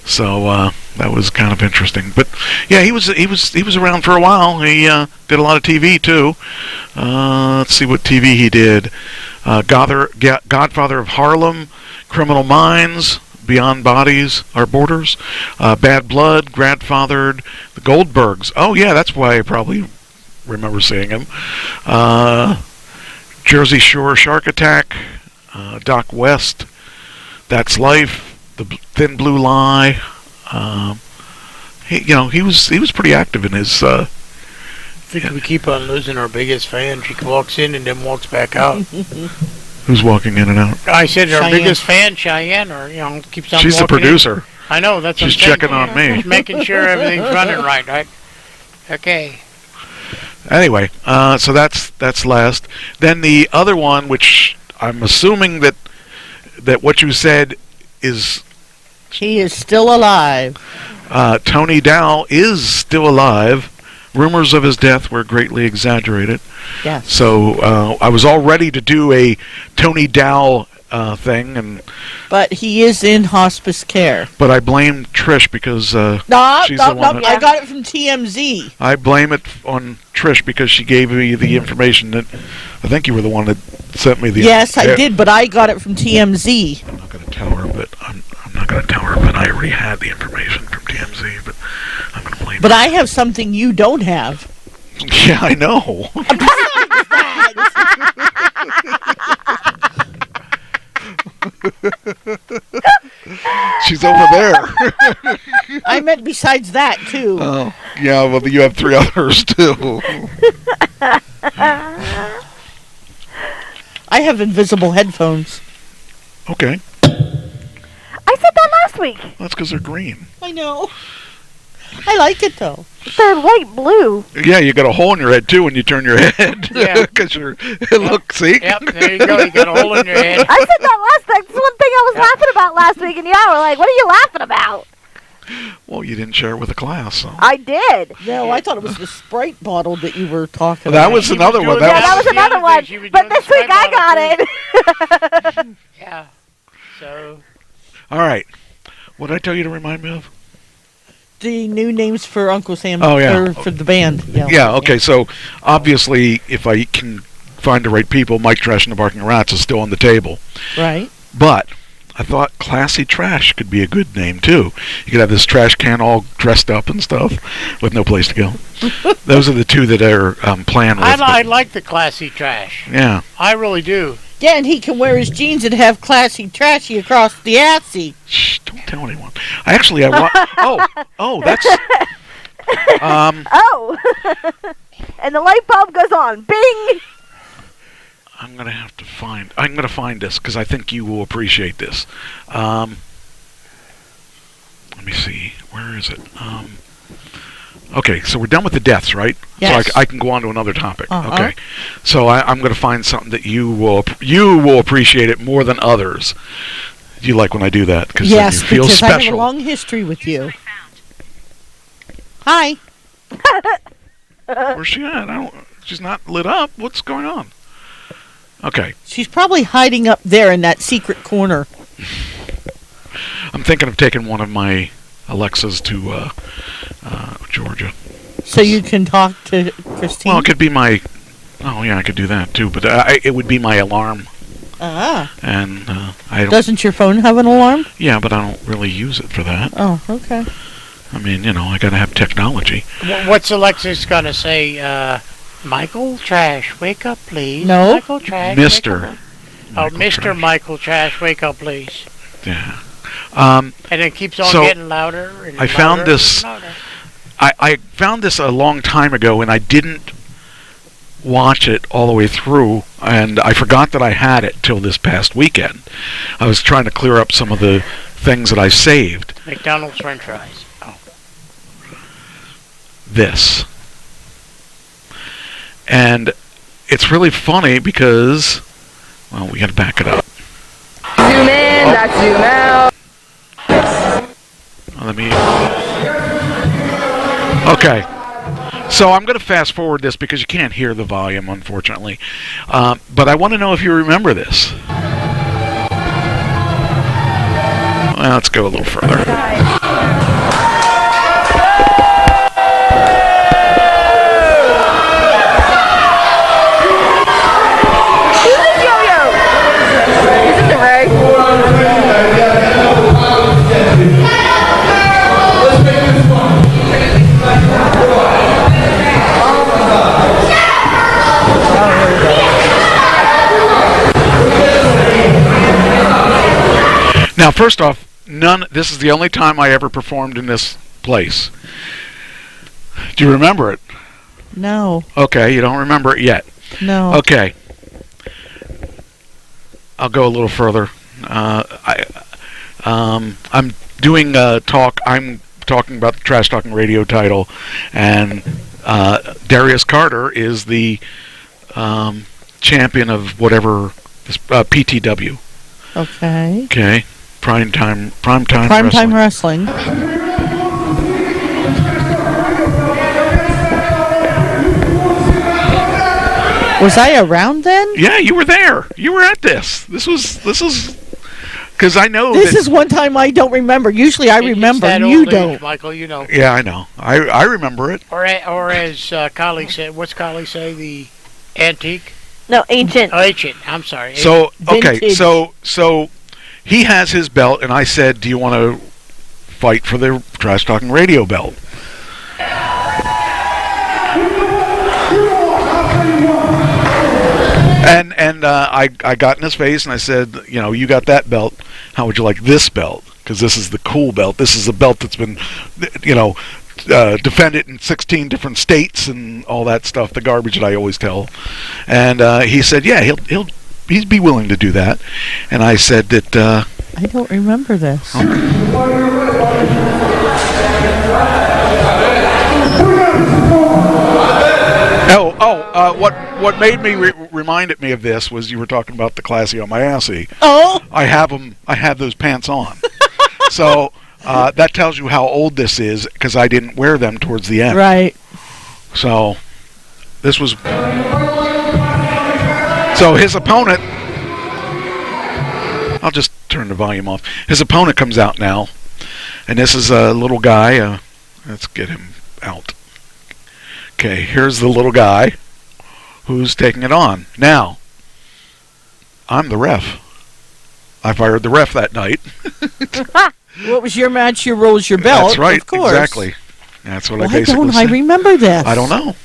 So that was kind of interesting. But yeah, he was around for a while. He did a lot of TV too. Let's see what TV he did. Godfather of Harlem, Criminal Minds, Beyond Bodies, Our Borders, Bad Blood, Grandfathered, The Goldbergs. Oh yeah, that's why I probably remember seeing him. Jersey Shore Shark Attack, Doc West, That's Life, The Thin Blue Lie. He was pretty active in his. I think we keep on losing our biggest fan. She walks in and then walks back out. Who's walking in and out? I said our biggest fan, Cheyenne, keeps on. She's the producer. In. I know that's. She's checking on me. She's making sure everything's running right. Okay. Anyway, so that's last. Then the other one, which I'm assuming that what you said is he is still alive. Tony Dow is still alive. Rumors of his death were greatly exaggerated. Yes. So I was all ready to do a Tony Dow thing, but he is in hospice care. But I blame Trish because she's the one. I got it from TMZ. I blame it on Trish because she gave me the information that I think you were the one that sent me the. Yes, I did, but I got it from TMZ. I'm not going to tell her, but I'm not going to tell her. But I already had the information from TMZ, but I'm going to blame. But I have something you don't have. Yeah, I know. She's over there. I meant besides that too. Oh, yeah. Well, you have 3 others too. I have invisible headphones. Okay. I said that last week. That's because they're green. I know. I like it though. They're light blue. Yeah, you got a hole in your head too when you turn your head. Yeah. Because look, see? Yep, there you go. You got a hole in your head. I said that last week. That's one thing I was laughing about last week, and y'all were like, what are you laughing about? Well, you didn't share it with the class, so. I did. No, I thought it was the Sprite bottle that you were talking That about. was another one. That was another one. But this week I got it. Yeah. So. All right. What did I tell you to remind me of? The new names for Uncle Sam. Oh, yeah. Or for the band. Yeah, okay. So, obviously, if I can find the right people, Mike Trash and the Barking Rats is still on the table. Right. But I thought Classy Trash could be a good name, too. You could have this trash can all dressed up and stuff with no place to go. Those are the two that are planned with. I like the Classy Trash. Yeah. I really do. Yeah, and he can wear his jeans and have Classy Trashy across the assy. Shh, don't tell anyone. That's... Oh. And the light bulb goes on. Bing! I'm going to find this because I think you will appreciate this. Let me see. Where is it? Okay, so we're done with the deaths, right? Yes. So I can go on to another topic. Uh-huh. Okay. So I'm going to find something that you will appreciate it more than others. Do you like when I do that? Yes, you feel because special. I have a long history with you. Hi. Where's she at? She's not lit up. What's going on? Okay. She's probably hiding up there in that secret corner. I'm thinking of taking one of my Alexas to Georgia. So you can talk to Christine? Well, it could be my... Oh, yeah, I could do that, too. But it would be my alarm. Ah. And I don't... Doesn't your phone have an alarm? Yeah, but I don't really use it for that. Oh, okay. I mean, I got to have technology. What's Alexis going to say? Michael Trash, wake up, please. No. Michael Trash. Mr. Mr. Michael Trash, wake up, please. Yeah. And it keeps on getting louder and I found louder this. and louder. I found this a long time ago, and I didn't watch it all the way through, and I forgot that I had it till this past weekend. I was trying to clear up some of the things that I saved. McDonald's French fries. Oh. This. And it's really funny because, well, we got to back it up. Zoom in, that's zoom out. Let me... Okay. So I'm going to fast forward this because you can't hear the volume, unfortunately. But I want to know if you remember this. Well, let's go a little further. Now, first off, this is the only time I ever performed in this place. Do you remember it? No. Okay, you don't remember it yet. No. Okay. I'll go a little further. I'm doing a talk. I'm talking about the Trash Talking Radio title, and Darius Carter is the champion of whatever this, PTW. Okay. Okay. Primetime Wrestling. Was I around then? Yeah, you were there. You were at this. This is because I know this is one time I don't remember. Usually I remember, and you don't. Age, Michael, you know. Yeah, I know. I remember it. Or as Collie said, what's Collie say? The antique? No, ancient. Oh, ancient. I'm sorry. So okay, Vintage. so he has his belt, and I said, "Do you want to fight for the Trash Talking Radio belt?" And I got in his face and I said, you know, you got that belt. How would you like this belt? Because this is the cool belt. This is a belt that's been, you know, defended in 16 different states and all that stuff. The garbage that I always tell. And he said, yeah, he'd be willing to do that. And I said that. I don't remember this. What made me reminded me of this was you were talking about the Classy on my assy. Oh, I have those pants on. So that tells you how old this is because I didn't wear them towards the end. Right. So this was. So his opponent. I'll just turn the volume off. His opponent comes out now, and this is a little guy. Let's get him out. Okay, here's the little guy who's taking it on. Now, I'm the ref. I fired the ref that night. What was your match? You rose your belt. That's right, of course. exactly. That's what I Why basically don't said. I remember this? I don't know.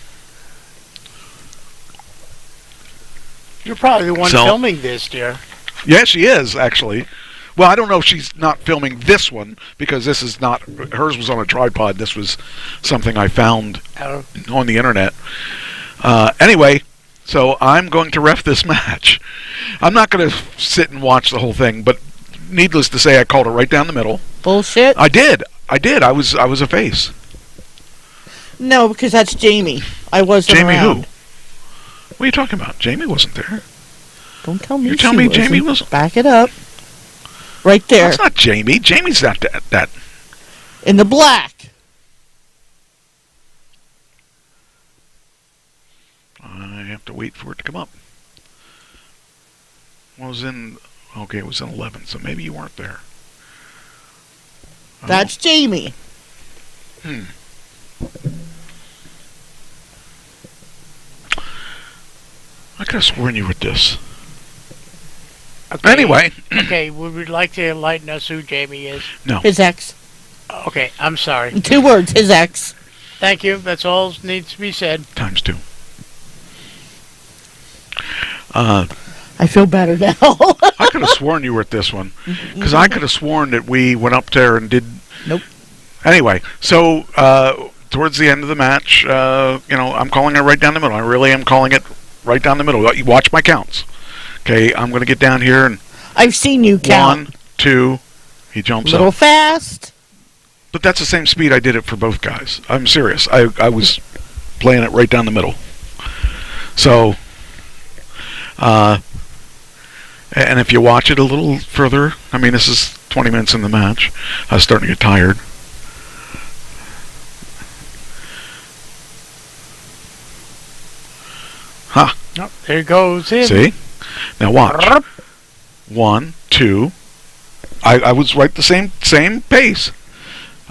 You're probably the one filming this, dear. Yeah, she is, actually. Well, I don't know if she's not filming this one, because this is not... Hers was on a tripod. This was something I found on the internet. Anyway, so I'm going to ref this match. I'm not going to sit and watch the whole thing, but needless to say, I called it right down the middle. Bullshit? I did. I was a face. No, because that's Jamie. I wasn't Jamie around. who? What are you talking about? Jamie wasn't there. Don't tell me You're telling me wasn't. Jamie wasn't? Back it up. Right there. That's not Jamie. Jamie's not that. In the black. I have to wait for it to come up. It was in 11, so maybe you weren't there. That's Jamie. I could have sworn you were this. Okay. Anyway. Okay, would we like to enlighten us who Jamie is? No. His ex. Okay, I'm sorry. 2 words, his ex. Thank you. That's all needs to be said. Times 2. I feel better now. I could have sworn you were at this one. Because I could have sworn that we went up there and did... Nope. Anyway, so towards the end of the match, you know, I'm calling it right down the middle. I really am calling it right down the middle. You watch my counts. Okay, I'm going to get down here and... I've seen you count. 1, 2, he jumps up. A little fast. But that's the same speed I did it for both guys. I'm serious. I was playing it right down the middle. So, and if you watch it a little further, I mean, this is 20 minutes in the match. I was starting to get tired. Huh. Oh, there goes him. See? Now watch. 1, 2. I was right the same pace.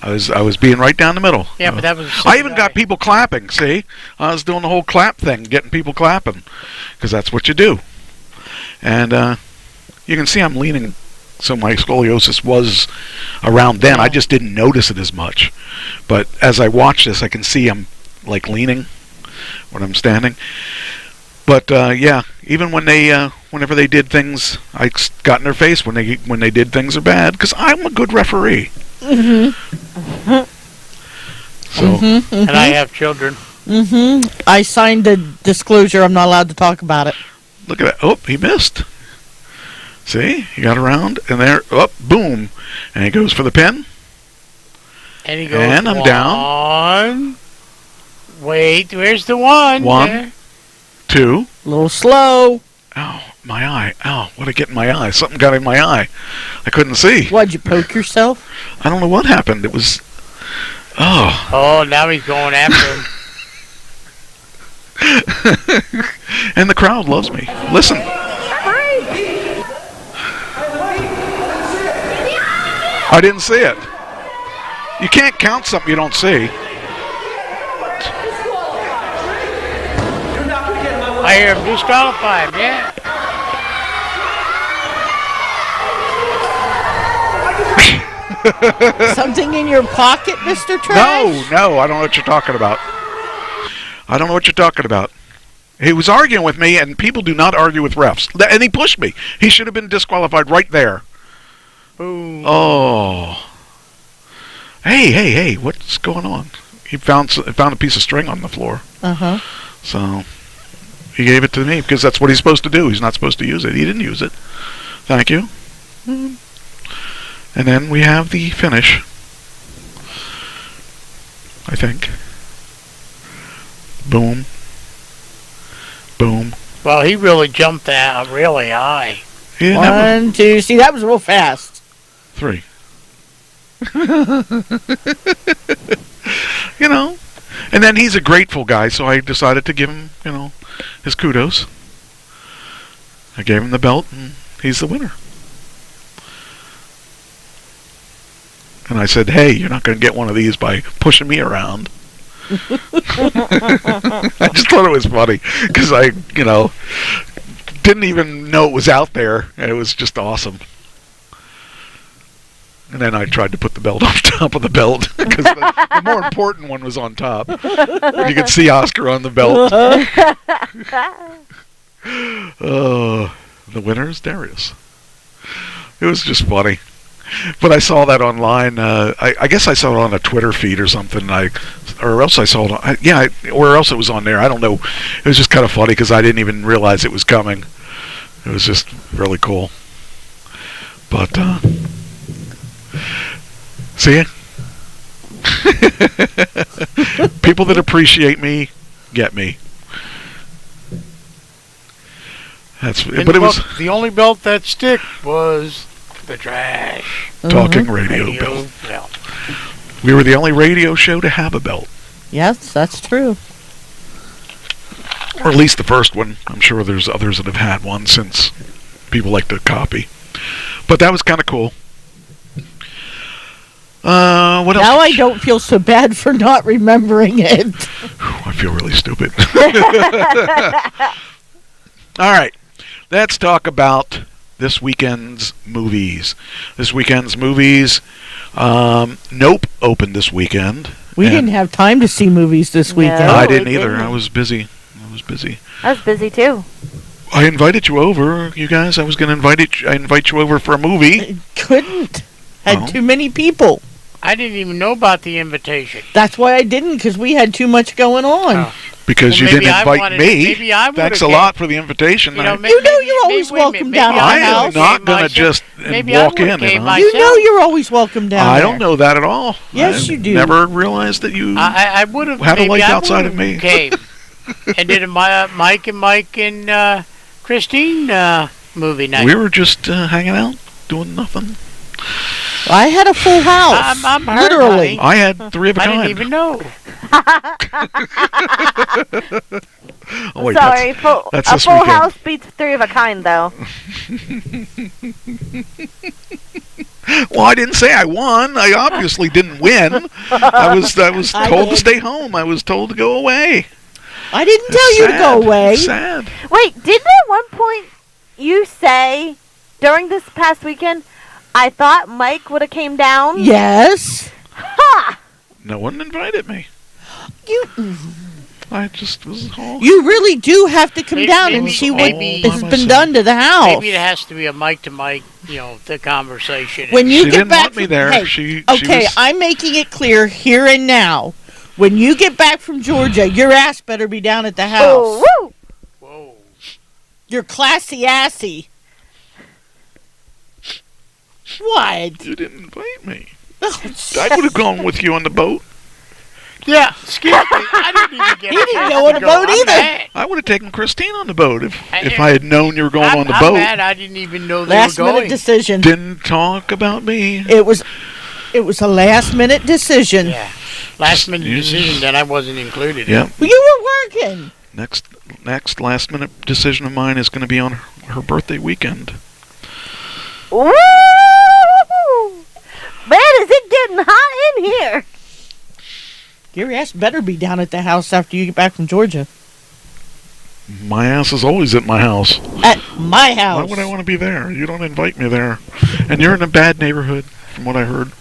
I was being right down the middle. Yeah, but that was... I even got people clapping, see? I was doing the whole clap thing, getting people clapping. Because that's what you do. And you can see I'm leaning, so my scoliosis was around then. I just didn't notice it as much. But as I watch this, I can see I'm like leaning when I'm standing. But yeah, even when they, whenever they did things, I got in their face when they did things are bad, because I'm a good referee. So, and I have children. I signed a disclosure. I'm not allowed to talk about it. Look at that. Oh, he missed. See, he got around, and there, boom, and he goes for the pin. And he goes. And I'm down. Wait, where's the one? One, There. two. A little slow. Ow, my eye. Ow, what did I get in my eye? Something got in my eye. I couldn't see. What'd you poke yourself? I don't know what happened. It was... Oh. Oh, now he's going after him. And the crowd loves me. Listen. I didn't see it. You can't count something you don't see. I hear him disqualified, yeah. Something in your pocket, Mr. Trash? No, I don't know what you're talking about. I don't know what you're talking about. He was arguing with me, and people do not argue with refs. And he pushed me. He should have been disqualified right there. Boom. Oh. Hey, what's going on? He found a piece of string on the floor. Uh-huh. So he gave it to me because that's what he's supposed to do. He's not supposed to use it. He didn't use it. Thank you. Mm-hmm. And then we have the finish. I think. Boom. Boom. Well, he really jumped out really high. One, two. See, that was real fast. 3. You know. And then he's a grateful guy, so I decided to give him, his kudos. I gave him the belt, and he's the winner. And I said, hey, you're not going to get one of these by pushing me around. I just thought it was funny because I, didn't even know it was out there, and it was just awesome. And then I tried to put the belt on top of the belt because the more important one was on top. And you could see Oscar on the belt. The winner is Darius. It was just funny. But I saw that online. I guess I saw it on a Twitter feed or something. Or else I saw it. Or else it was on there. I don't know. It was just kind of funny because I didn't even realize it was coming. It was just really cool. But see ya. People that appreciate me get me. But it was the only belt that stick was the Trash Talking radio belt. We were the only radio show to have a belt. Yes, that's true. Or at least the first one. I'm sure there's others that have had one since people like to copy. But that was kind of cool. What else? Now I don't feel so bad for not remembering it. I feel really stupid. All right. Let's talk about this weekend's movies. Nope opened this weekend. We didn't have time to see movies this weekend. I didn't either. I was busy. I was busy too. I invited you over, you guys. I was going to invite you over for a movie. Couldn't. Had too many people. I didn't even know about the invitation. That's why I didn't, because we had too much going on. Because you didn't invite me. Thanks a lot for the invitation. You know you're always welcome down I am not going to just walk in. You know you're always welcome down I don't know that at all. Yes, you do. Never realized that you I would have had a life outside of me. Came and did a Mike and Christine movie night. We were just hanging out, doing nothing. I had a full house. I'm literally. I had 3 of a kind. I didn't even know. Oh, wait, sorry, that's a this full weekend. house beats 3 of a kind, though. Well, I didn't say I won. I obviously didn't win. I was told to stay home. I was told to go away. I didn't tell you to go away. Sad. Wait, didn't at one point you say during this past weekend, I thought Mike would have came down? Yes. Ha! No one invited me. I just was home. You really do have to come down and see what has been done to the house. Maybe it has to be a mic to mic, the conversation. When you she get didn't back want me there. Hey, she okay, was... I'm making it clear here and now. When you get back from Georgia, your ass better be down at the house. Oh, woo! Whoa. You're classy assy. What? You didn't invite me. I would have gone with you on the boat. Yeah, excuse me. I didn't even get. He didn't go on a boat either. I would have taken Christine on the boat if I had known you were going on the I'm boat. mad. I didn't even know they Last were going. minute decision. Didn't talk about me. It was a last minute decision. Yeah, last minute decision that I wasn't included. Yeah. Well, you were working. Next last minute decision of mine is going to be on her birthday weekend. Woo! Man, is it getting hot in here? Your ass better be down at the house after you get back from Georgia. My ass is always at my house. At my house. Why would I want to be there? You don't invite me there. And you're in a bad neighborhood, from what I heard.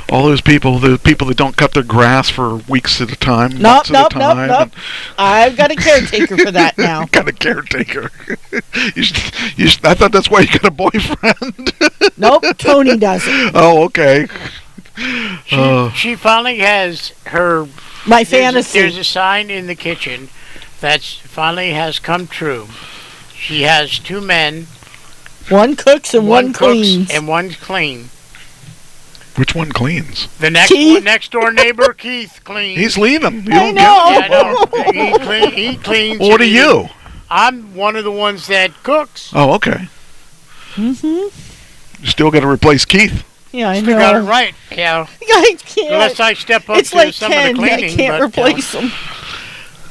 All those people, the people that don't cut their grass for weeks at a time, months at a time. Nope. I've got a caretaker for that now. Got a caretaker. I thought that's why you got a boyfriend. Nope, Tony does it. Oh, okay. She finally has her... My fantasy. There's a sign in the kitchen that finally has come true. She has 2 men. One cooks and one cleans. And one's clean. Which one cleans? The next door neighbor, Keith, cleans. He's leaving. You I don't know. get Yeah, I know. He cleans. What are you? I'm one of the ones that cooks. Oh, okay. Mm-hmm. You still got to replace Keith. Yeah, I You know. got it right. Yeah. I can't. Unless I step up It's to like some Ken. of the cleaning. I can't replace him.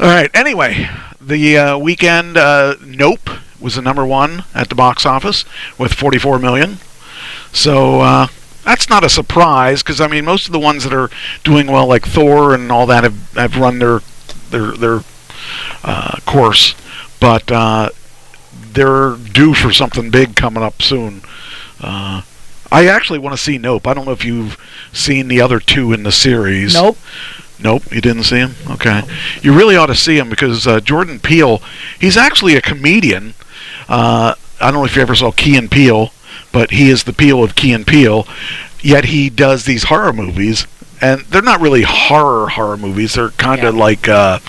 All right. Anyway, the weekend Nope was the #1 at the box office with 44 million. So that's not a surprise because I mean most of the ones that are doing well, like Thor and all that, have run their course, but they're due for something big coming up soon. I actually want to see Nope. I don't know if you've seen the other 2 in the series. Nope. Nope, you didn't see him? Okay. You really ought to see him because Jordan Peele, he's actually a comedian. I don't know if you ever saw Key and Peele, but he is the Peele of Key and Peele. Yet he does these horror movies, and they're not really horror movies. They're kind of like, I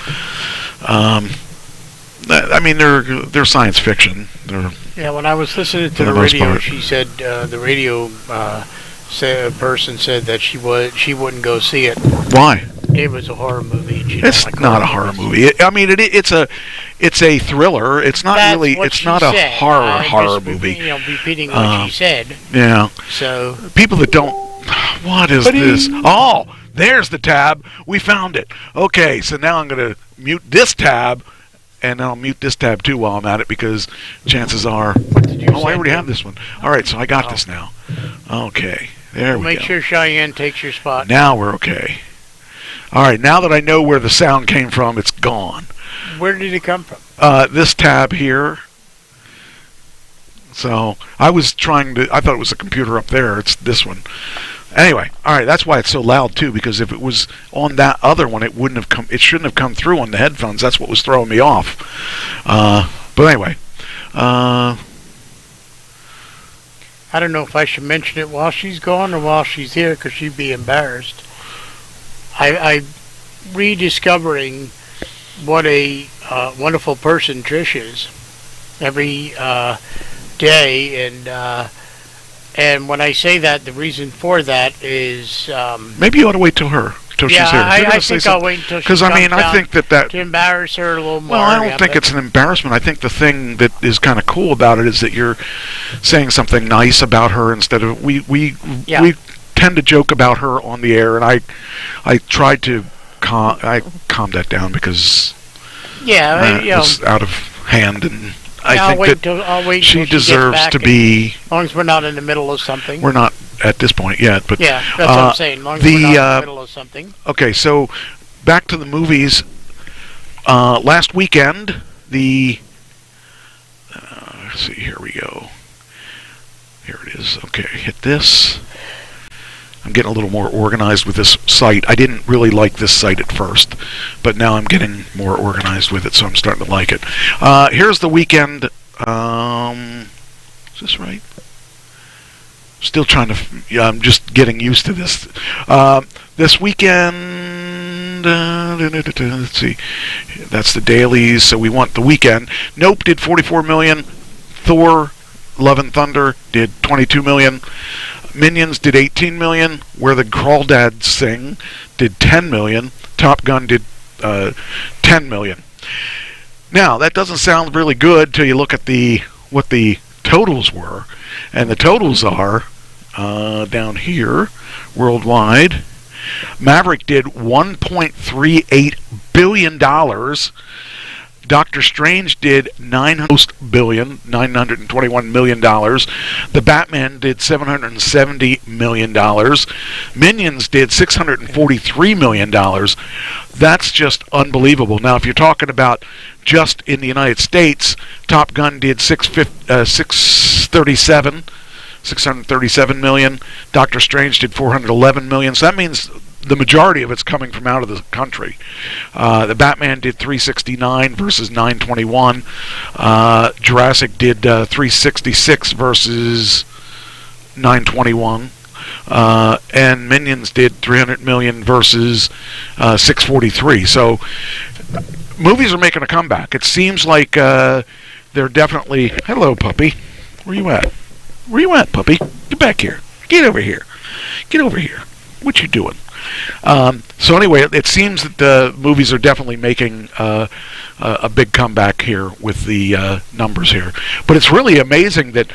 mean, they're science fiction. Yeah, when I was listening to the radio, she said the radio person said that she wouldn't go see it. Why? It was a horror movie. And It's not a horror movie. I mean, it's a thriller. It's not really. It's not a horror movie. You know, repeating what she said. Yeah. So people that don't. What is this? Oh, there's the tab. We found it. Okay, so now I'm going to mute this tab, and then I'll mute this tab too while I'm at it because chances are. What did you say? I already have this one. All right, so I got this now. Okay, there we go. Make sure Cheyenne takes your spot. Now we're okay. All right, now that I know where the sound came from, it's gone. Where did it come from? This tab here. So I was I thought it was a computer up there. It's this one. Anyway, all right, that's why it's so loud too, because if it was on that other one, it wouldn't have come. It shouldn't have come through on the headphones. That's what was throwing me off. But anyway, I don't know if I should mention it while she's gone or while she's here, because she'd be embarrassed. I rediscovering what a wonderful person Trish is every day, and when I say that, the reason for that is maybe you ought to wait till she's here. I think I'll wait until she comes because I mean I think that to embarrass her a little more. Well, I don't think it's an embarrassment. I think the thing that is kind of cool about it is that you're saying something nice about her instead of we tend to joke about her on the air, and I tried to calm that down because it's out of hand, and I think I'll wait she deserves to be. As long as we're not in the middle of something. We're not at this point yet, but yeah, that's what I'm saying. As long as we're not in the middle of something. Okay, so back to the movies. Last weekend, let's see. Here we go. Here it is. Okay, hit this. I'm getting a little more organized with this site. I didn't really like this site at first, but now I'm getting more organized with it, so I'm starting to like it. Here's the weekend. Is this right? Still trying to... Yeah, I'm just getting used to this. This weekend... let's see. That's the dailies, so we want the weekend. Nope did 44 million. Thor, Love and Thunder did 22 million. Minions did 18 million. Where the Crawdads Sing did 10 million. Top Gun did 10 million. Now, that doesn't sound really good till you look at what the totals were. And the totals are down here, worldwide. Maverick did $1.38 billion. Doctor Strange did $921 million. The Batman did $770 million. Minions did $643 million. That's just unbelievable. Now, if you're talking about just in the United States, Top Gun did $637 million. Doctor Strange did $411 million. So that means the majority of it's coming from out of the country. The Batman did $369 versus $921. Jurassic did $366 versus $921. And Minions did $300 million versus $643. So movies are making a comeback. It seems like they're definitely... Hello, puppy. Where you at? Where you at, puppy? Get back here. Get over here. Get over here. What you doing? So anyway, it seems that the movies are definitely making a big comeback here with the numbers here. But it's really amazing that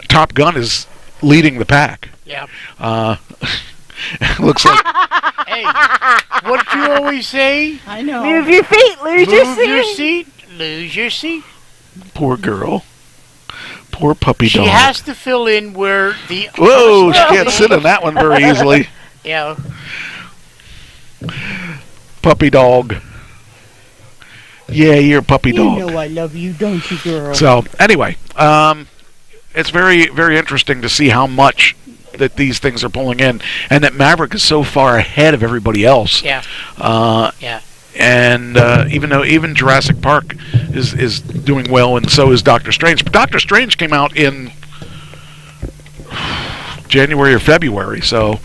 Top Gun is leading the pack. Yeah. Looks like... Hey, what do you always say? I know. Move your feet, lose your seat. Move your seat, lose your seat. Poor girl. Poor puppy dog. She has to fill in where the... Whoa, she can't sit on that one very easily. Yeah. Puppy dog. Yeah, you're a puppy dog. You know I love you, don't you, girl? So, anyway, it's very, very interesting to see how much that these things are pulling in, and that Maverick is so far ahead of everybody else. Yeah. Yeah. And even Jurassic Park is doing well, and so is Doctor Strange. But Doctor Strange came out in January or February, so...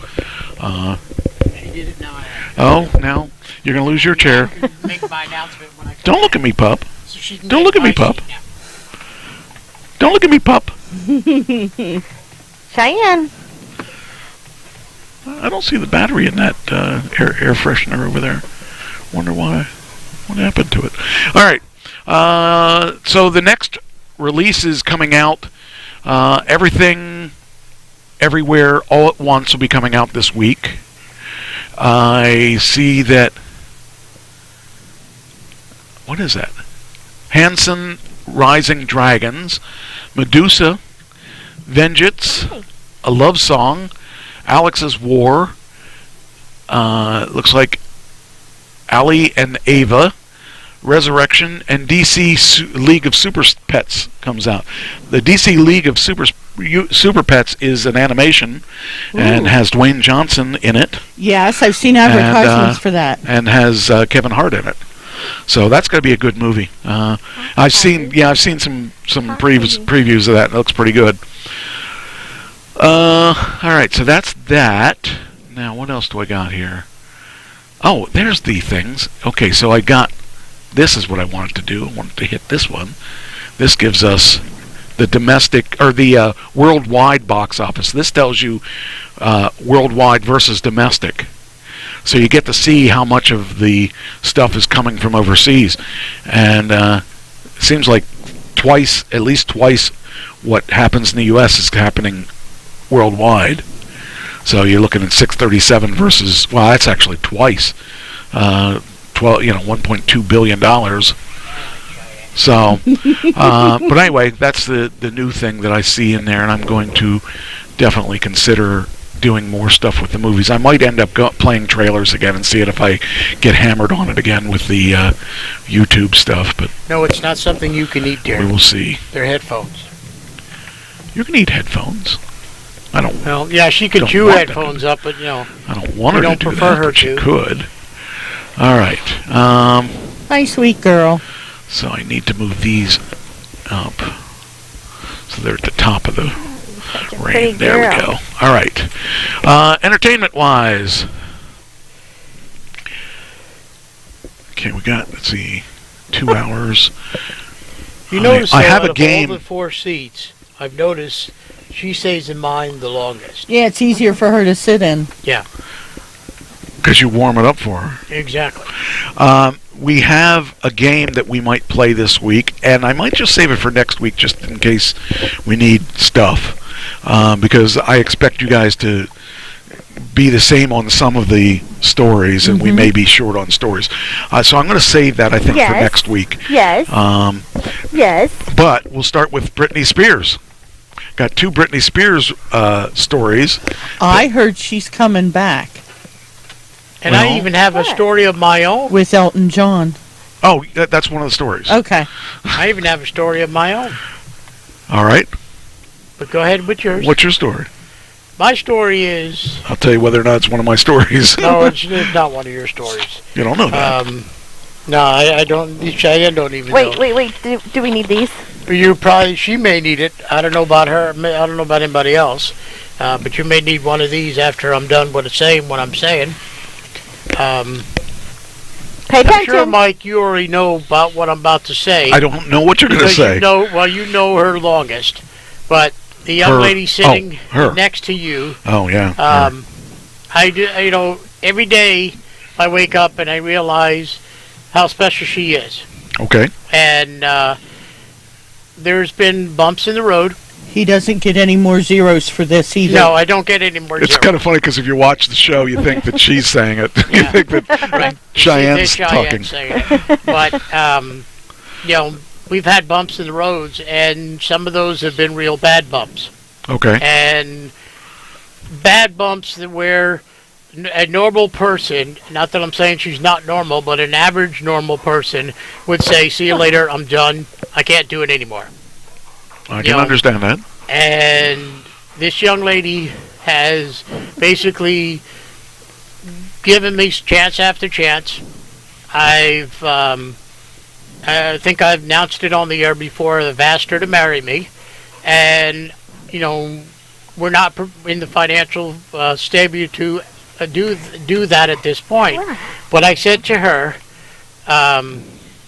Oh, now you're going to lose your chair. Make my announcement when I Don't look at me, pup. So Don't look at me, pup. Don't look at me, pup. Cheyenne. I don't see the battery in that air freshener over there. Wonder why. What happened to it? All right. So the next release is coming out. Everything, Everywhere, All at Once will be coming out this week. I see that... What is that? Hanson Rising Dragons, Medusa, Vengeance, A Love Song, Alex's War, looks like Ali and Ava, Resurrection, and DC League of Super Pets comes out. The DC League of Super Pets is an animation and has Dwayne Johnson in it. Yes, I've seen advertisements for that. And has Kevin Hart in it. So that's going to be a good movie. I've seen some previews of that. It looks pretty good. All right, so that's that. Now, what else do I got here? Oh, there's the things. Okay, so I got... This is what I wanted to do. I wanted to hit this one. This gives us the domestic, or the worldwide box office. This tells you worldwide versus domestic. So you get to see how much of the stuff is coming from overseas. And it seems like at least twice what happens in the U.S. is happening worldwide. So you're looking at 637 versus, well, that's actually twice. $1.2 billion. So, but anyway, that's the new thing that I see in there, and I'm going to definitely consider doing more stuff with the movies. I might end up playing trailers again and seeing if I get hammered on it again with the YouTube stuff. But no, it's not something you can eat, dear. We will see. They're headphones. You can eat headphones. I don't. Well, yeah, she could chew headphones up, but I don't want her to do that. But she could. All right. Hi, sweet girl. So I need to move these up. So they're at the top of the range. There we go. All right. Entertainment-wise. Okay, we got, let's see, 2 hours. You notice I have a game. All the 4 seats, I've noticed she stays in mine the longest. Yeah, it's easier for her to sit in. Yeah. Because you warm it up for her. Exactly. We have a game that we might play this week, and I might just save it for next week just in case we need stuff. Because I expect you guys to be the same on some of the stories, and we may be short on stories. So I'm going to save that, I think, for next week. Yes. Yes. But we'll start with Britney Spears. Got 2 Britney Spears stories. I heard she's coming back. And I even have a story of my own. With Elton John. Oh, that's one of the stories. Okay. I even have a story of my own. All right. But go ahead with yours. What's your story? My story is... I'll tell you whether or not it's one of my stories. No, it's not one of your stories. You don't know that. No, I don't. Cheyenne don't even know. Wait. Do we need these? She may need it. I don't know about her. I don't know about anybody else. But you may need one of these after I'm done with what I'm saying. Pay attention. I'm sure, Mike, you already know about what I'm about to say. I don't know what you're going to say. You know her longest. But the young lady sitting next to you. Oh, yeah. I do. Every day I wake up and I realize how special she is. Okay. And there's been bumps in the road. He doesn't get any more zeros for this either. No, I don't get any more zeros. It's kind of funny because if you watch the show, you think that she's saying it. You think that Cheyenne's talking. Saying it. But, we've had bumps in the roads, and some of those have been real bad bumps. Okay. And bad bumps where a normal person, not that I'm saying she's not normal, but an average normal person would say, see you later, I'm done, I can't do it anymore. I can understand that. And this young lady has basically given me chance after chance. I think I've announced it on the air before. I've asked her to marry me, and we're not in the financial stability to do that at this point. But I said to her,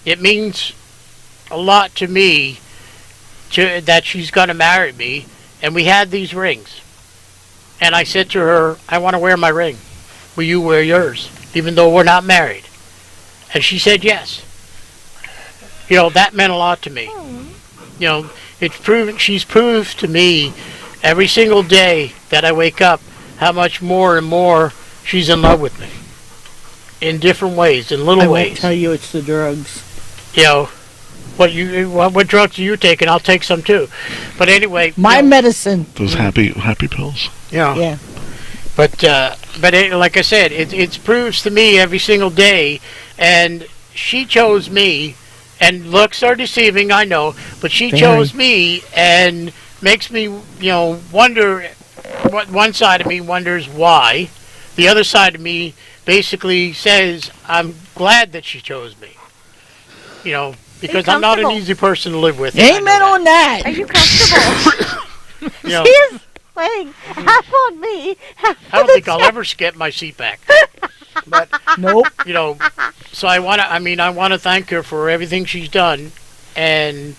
it means a lot to me that she's going to marry me, and we had these rings. And I said to her, I want to wear my ring. Will you wear yours, even though we're not married? And she said yes. That meant a lot to me. She's proved to me every single day that I wake up how much more and more she's in love with me. In different ways, in little ways. I won't tell you it's the drugs. What drugs are you taking? I'll take some too. But anyway, my medicine. Those happy pills. Yeah. But like I said, it proves to me every single day, and she chose me. And looks are deceiving, I know, but she chose me, and makes me, wonder. One side of me wonders why. The other side of me basically says I'm glad that she chose me. Because I'm not an easy person to live with. Amen on that. Are you comfortable? She is playing half on me. I don't think I'll ever get my seat back. But nope. So I want to thank her for everything she's done, and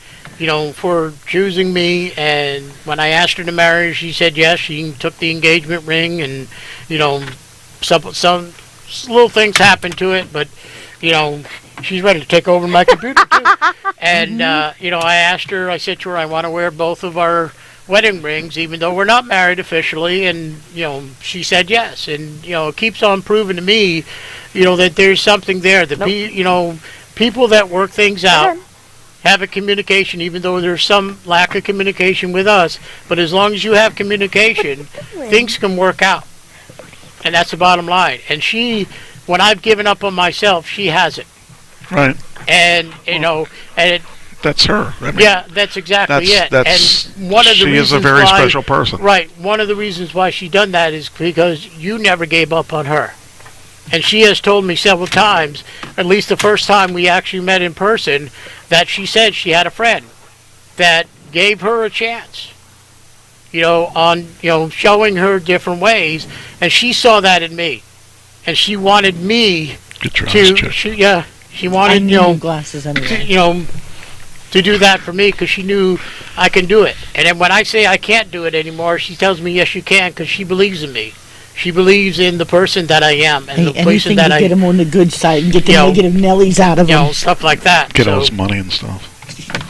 for choosing me. And when I asked her to marry, she said yes. She took the engagement ring, and some little things happened to it, but she's ready to take over my computer too. And I asked her. I said to her, I want to wear both of our wedding rings, even though we're not married officially. And she said yes. And it keeps on proving to me, that there's something there. That people that work things out have a communication, even though there's some lack of communication with us. But as long as you have communication, things can work out. And that's the bottom line. And when I've given up on myself, she has it. Right. And that's her. That's exactly it. And one of the reasons she is a very special person. Right. One of the reasons why she done that is because you never gave up on her. And she has told me several times, at least the first time we actually met in person, that she said she had a friend that gave her a chance. On showing her different ways, and she saw that in me, and she wanted me to. She wanted glasses anyway. to do that for me because she knew I can do it. And then when I say I can't do it anymore, she tells me yes, you can, because she believes in me. She believes in the person that I am and the person anything that to I get him on the good side and get the negative Nellies out of him. Stuff like that. Get all his money and stuff.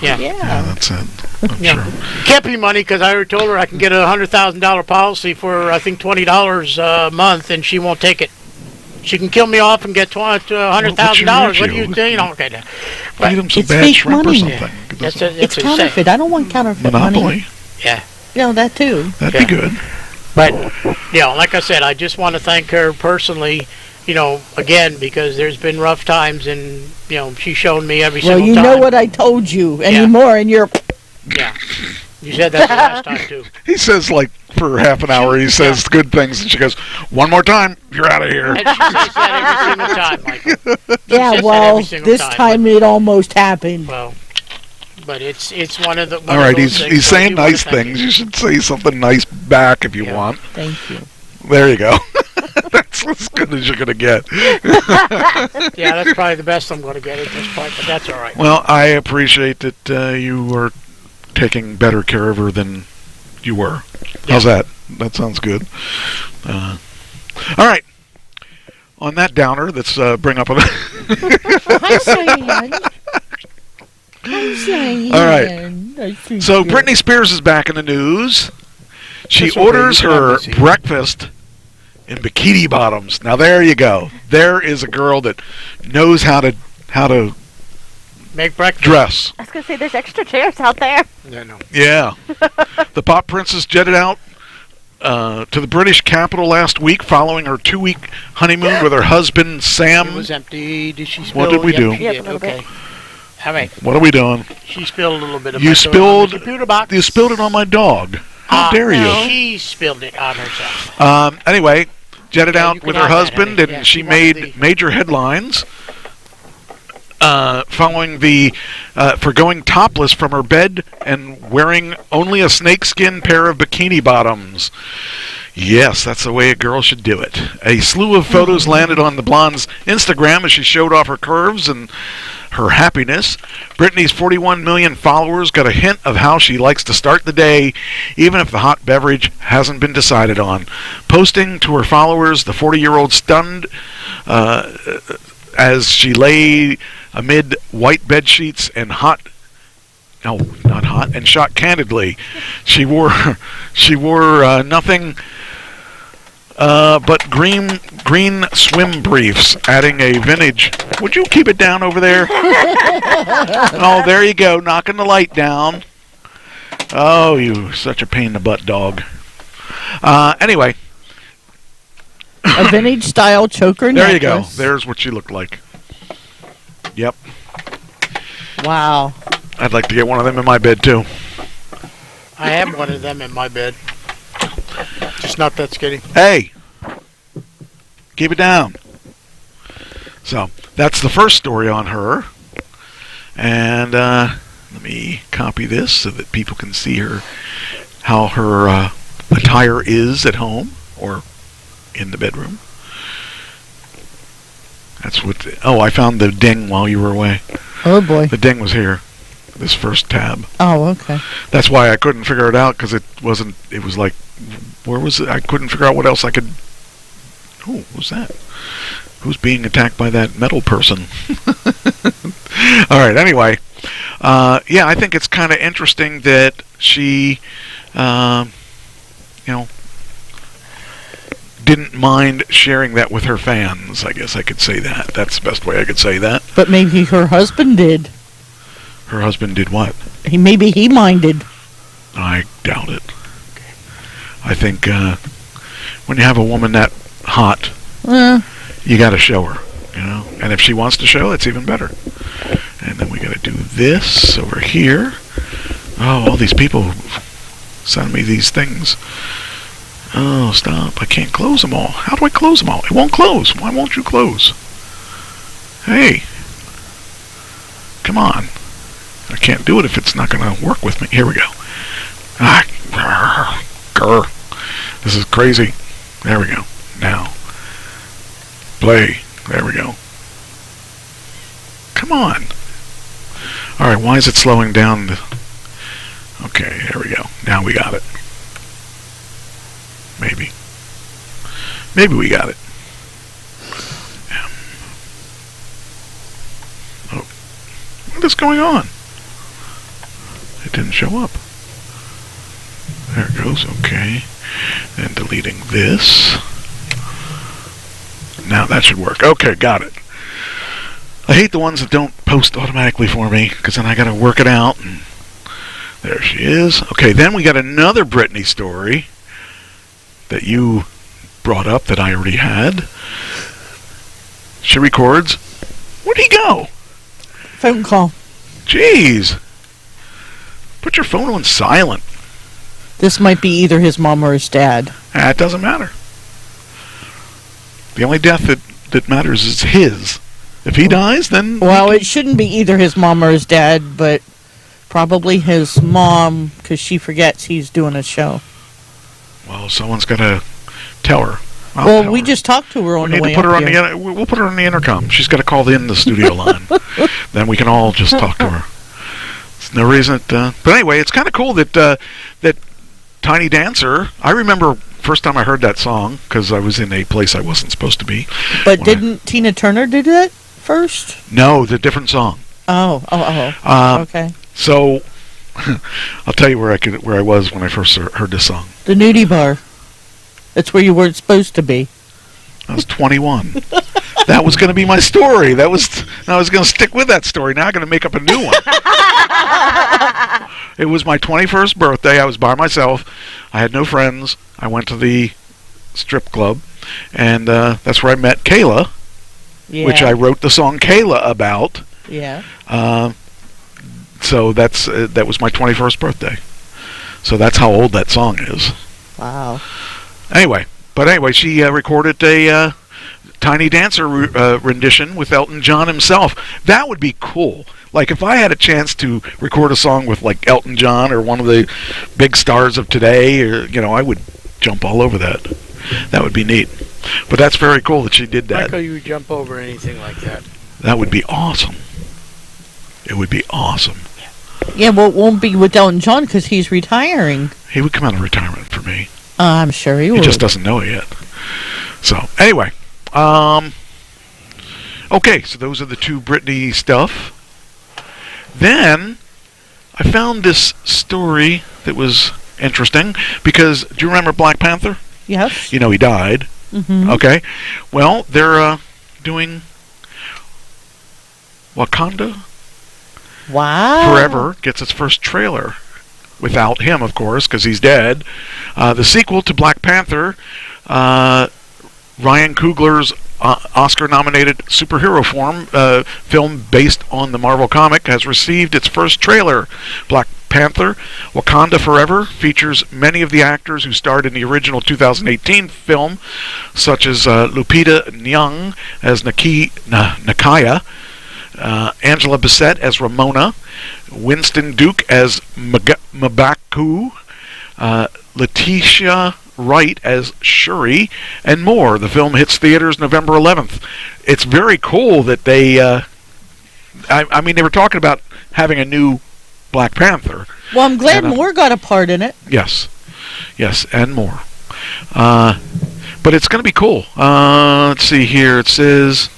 Yeah. Yeah, that's it. I'm sure. Can't be money because I already told her I can get a $100,000 policy for I think $20 a month, and she won't take it. She can kill me off and get $100,000. What do you think? Okay, feed him some it's bad fake shrimp money. or something. It's counterfeit. I don't want counterfeit Monopoly. money. Yeah. That too. That'd be good. But, like I said, I just want to thank her personally, again, because there's been rough times, and, she's shown me every single time. Well, you know what I told you anymore, and you're... Yeah. You said that the last time, too. He says, like, for half an hour, he says good things, and she goes, one more time, you're out of here. And she says that every single time, Michael. Yeah, well, this time it almost happened. Well... But it's one of the. All right, he's saying nice things. You should say something nice back if you want. Thank you. There you go. That's as good as you're gonna get. Yeah, that's probably the best I'm gonna get at this point, but that's all right. Well, I appreciate that you are taking better care of her than you were. How's that? That sounds good. All right. On that downer, let's bring up a. Hi, Cheyenne. All right. So Britney Spears is back in the news. She orders her breakfast in bikini bottoms. Now there you go. There is a girl that knows how to make breakfast. Dress. I was gonna say there's extra chairs out there. Yeah. The pop princess jetted out to the British capital last week following her 2-week honeymoon with her husband Sam. It was empty. Did she spill? What did we do? Okay. All right. What are we doing? She spilled a little bit of you my spilled on the computer box. You spilled it on my dog. How dare you? She spilled it on herself. Anyway, jetted out with her husband, that, and she made major headlines following for going topless from her bed and wearing only a snakeskin pair of bikini bottoms. Yes, that's the way a girl should do it. A slew of photos landed on the blonde's Instagram as she showed off her curves and her happiness. Britney's 41 million followers got a hint of how she likes to start the day, even if the hot beverage hasn't been decided on. Posting to her followers, the 40-year-old stunned as she lay amid white bed sheets and and shot candidly. She wore nothing but green swim briefs, adding a vintage. Would you keep it down over there? Oh, there you go, knocking the light down. Oh, you such a pain in the butt dog. Anyway. A vintage style choker necklace. There you go. There's what she looked like. Yep. Wow. I'd like to get one of them in my bed too. I have one of them in my bed. Just not that skinny. Hey, keep it down. So that's the first story on her. And let me copy this so that people can see how her attire is at home or in the bedroom. That's what. I found the ding while you were away. Oh boy. The ding was here. This first tab. Oh, okay. That's why I couldn't figure it out, because it was like, where was it? I couldn't figure out what else I could. Oh, what was that? Who's being attacked by that metal person? All right. Anyway, I think it's kind of interesting that she, didn't mind sharing that with her fans. I guess I could say that. That's the best way I could say that. But maybe her husband did. Her husband did what? Maybe he minded. I doubt it. I think when you have a woman that hot, you got to show her, And if she wants to show, it's even better. And then we got to do this over here. Oh, all these people send me these things. Oh, stop. I can't close them all. How do I close them all? It won't close. Why won't you close? Hey. Come on. I can't do it if it's not going to work with me. Here we go. Grr. This is crazy. There we go. Now. Play. There we go. Come on. All right, why is it slowing down? Okay, there we go. Now we got it. Maybe. Maybe we got it. Oh, what is going on? It didn't show up. There it goes. Okay. And deleting this. Now that should work. Okay, got it. I hate the ones that don't post automatically for me, because then I got to work it out. And there she is. Okay, then we got another Britney story that you brought up that I already had. She records. Where'd he go? Phone call. Jeez. Put your phone on silent. This might be either his mom or his dad. It doesn't matter. The only death that matters is his. If he dies, then... Well, it shouldn't be either his mom or his dad, but probably his mom, because she forgets he's doing a show. Well, someone's got to tell her. Well, we just talked to her on the way up here. We'll put her on the intercom. She's got to call in the studio line. Then we can all just talk to her. There's no reason... but anyway, it's kind of cool that Tiny Dancer... I remember first time I heard that song, because I was in a place I wasn't supposed to be. But didn't Tina Turner do that first? No, the different song. Okay. So, I'll tell you where I was when I first heard this song. The nudie bar. That's where you weren't supposed to be. I was 21. That was going to be my story. I was going to stick with that story. Now I'm going to make up a new one. It was my 21st birthday. I was by myself. I had no friends. I went to the strip club, and that's where I met Kayla, which I wrote the song Kayla about. Yeah. So that was my 21st birthday. So that's how old that song is. Wow. Anyway, she recorded a Tiny Dancer rendition with Elton John himself. That would be cool. Like, if I had a chance to record a song with, like, Elton John or one of the big stars of today, or, I would jump all over that. That would be neat. But that's very cool that she did that. Michael, you would jump over anything like that. That would be awesome. It would be awesome. Yeah, well, it won't be with Elton John because he's retiring. He would come out of retirement for me. I'm sure he would. He just doesn't know it yet. So, anyway. Okay, so those are the two Britney stuff. Then, I found this story that was interesting, because, do you remember Black Panther? Yes. He died. Mm-hmm. Okay. Well, they're doing Wakanda Forever gets its first trailer. Without him, of course, because he's dead. The sequel to Black Panther, Ryan Coogler's Oscar-nominated superhero film based on the Marvel comic, has received its first trailer. Black Panther, Wakanda Forever features many of the actors who starred in the original 2018 film, such as Lupita Nyong'o as Nakia, Angela Bassett as Ramona, Winston Duke as M'Baku, Letitia Wright as Shuri, and more. The film hits theaters November 11th. It's very cool that they... I mean, they were talking about having a new Black Panther. Well, I'm glad Moore got a part in it. Yes, and more. But it's going to be cool. Let's see here. It says...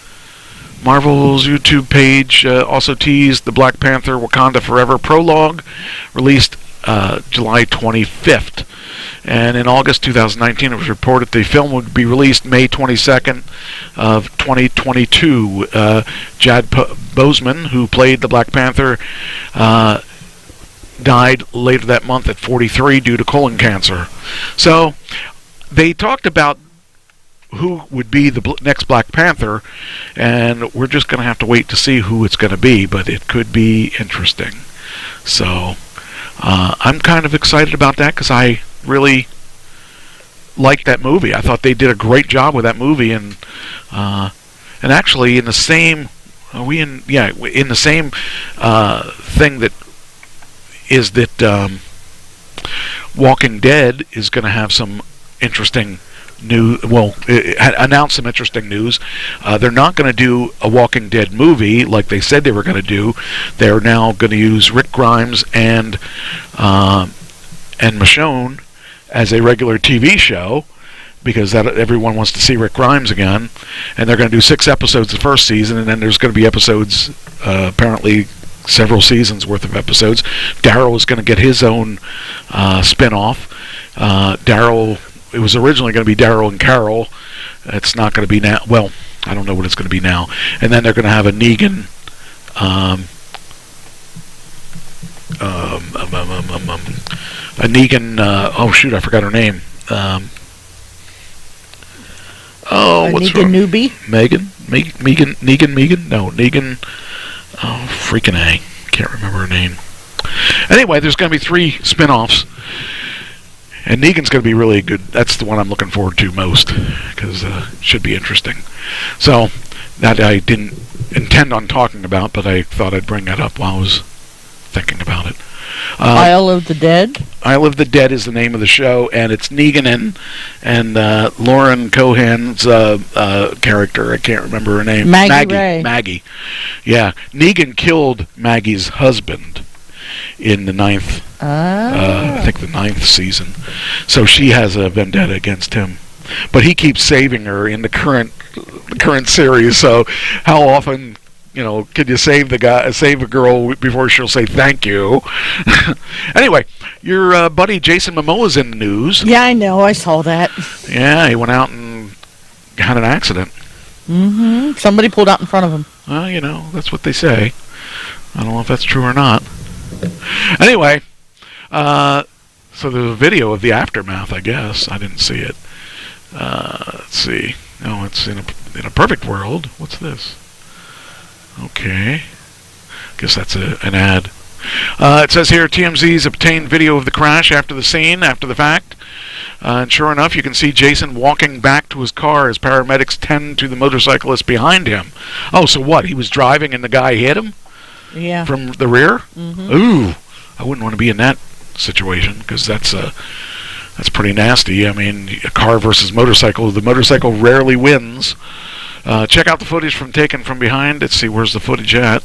Marvel's YouTube page also teased the Black Panther Wakanda Forever prologue, released July 25th. And in August 2019, it was reported the film would be released May 22nd of 2022. Chad Boseman, who played the Black Panther, died later that month at 43 due to colon cancer. So they talked about who would be the next Black Panther, and we're just going to have to wait to see who it's going to be, but it could be interesting. So I'm kind of excited about that, because I really liked that movie. I thought they did a great job with that movie, and actually in the same in the same thing that is that Walking Dead is going to have some interesting announced some interesting news. They're not going to do a Walking Dead movie like they said they were going to do. They're now going to use Rick Grimes and Michonne as a regular TV show, because everyone wants to see Rick Grimes again. And they're going to do 6 episodes the first season, and then there's going to be episodes, apparently several seasons worth of episodes. Daryl is going to get his own spin-off. It was originally going to be Daryl and Carol. It's not going to be now. Well, I don't know what it's going to be now. And then they're going to have a Negan. Oh shoot, I forgot her name. What's Negan newbie? Negan? No, Negan. Oh, freaking A. Can't remember her name. Anyway, there's going to be 3 spin-offs. And Negan's going to be really good. That's the one I'm looking forward to most, because it should be interesting. So, that I didn't intend on talking about, but I thought I'd bring that up while I was thinking about it. Isle of the Dead? Isle of the Dead is the name of the show, and it's Negan and Lauren Cohan's character. I can't remember her name. Maggie. Yeah. Negan killed Maggie's husband in the 9th, I think the 9th season. So she has a vendetta against him. But he keeps saving her in the current series, so how often... can you save a girl before she'll say thank you? Anyway, your buddy Jason Momoa's in the news. Yeah, I know. I saw that. Yeah, he went out and had an accident. Mm-hmm. Somebody pulled out in front of him. Well, that's what they say. I don't know if that's true or not. Anyway, so there's a video of the aftermath, I guess. I didn't see it. Let's see. Oh, it's in a perfect world. What's this? Okay. Guess that's an ad. It says here, TMZ's obtained video of the crash after the fact. And sure enough, you can see Jason walking back to his car as paramedics tend to the motorcyclist behind him. Oh, so what? He was driving and the guy hit him? Yeah. From the rear? Mm-hmm. Ooh. I wouldn't want to be in that situation, because that's pretty nasty. I mean, a car versus motorcycle. The motorcycle rarely wins. Check out the footage taken from behind. Let's see, where's the footage at?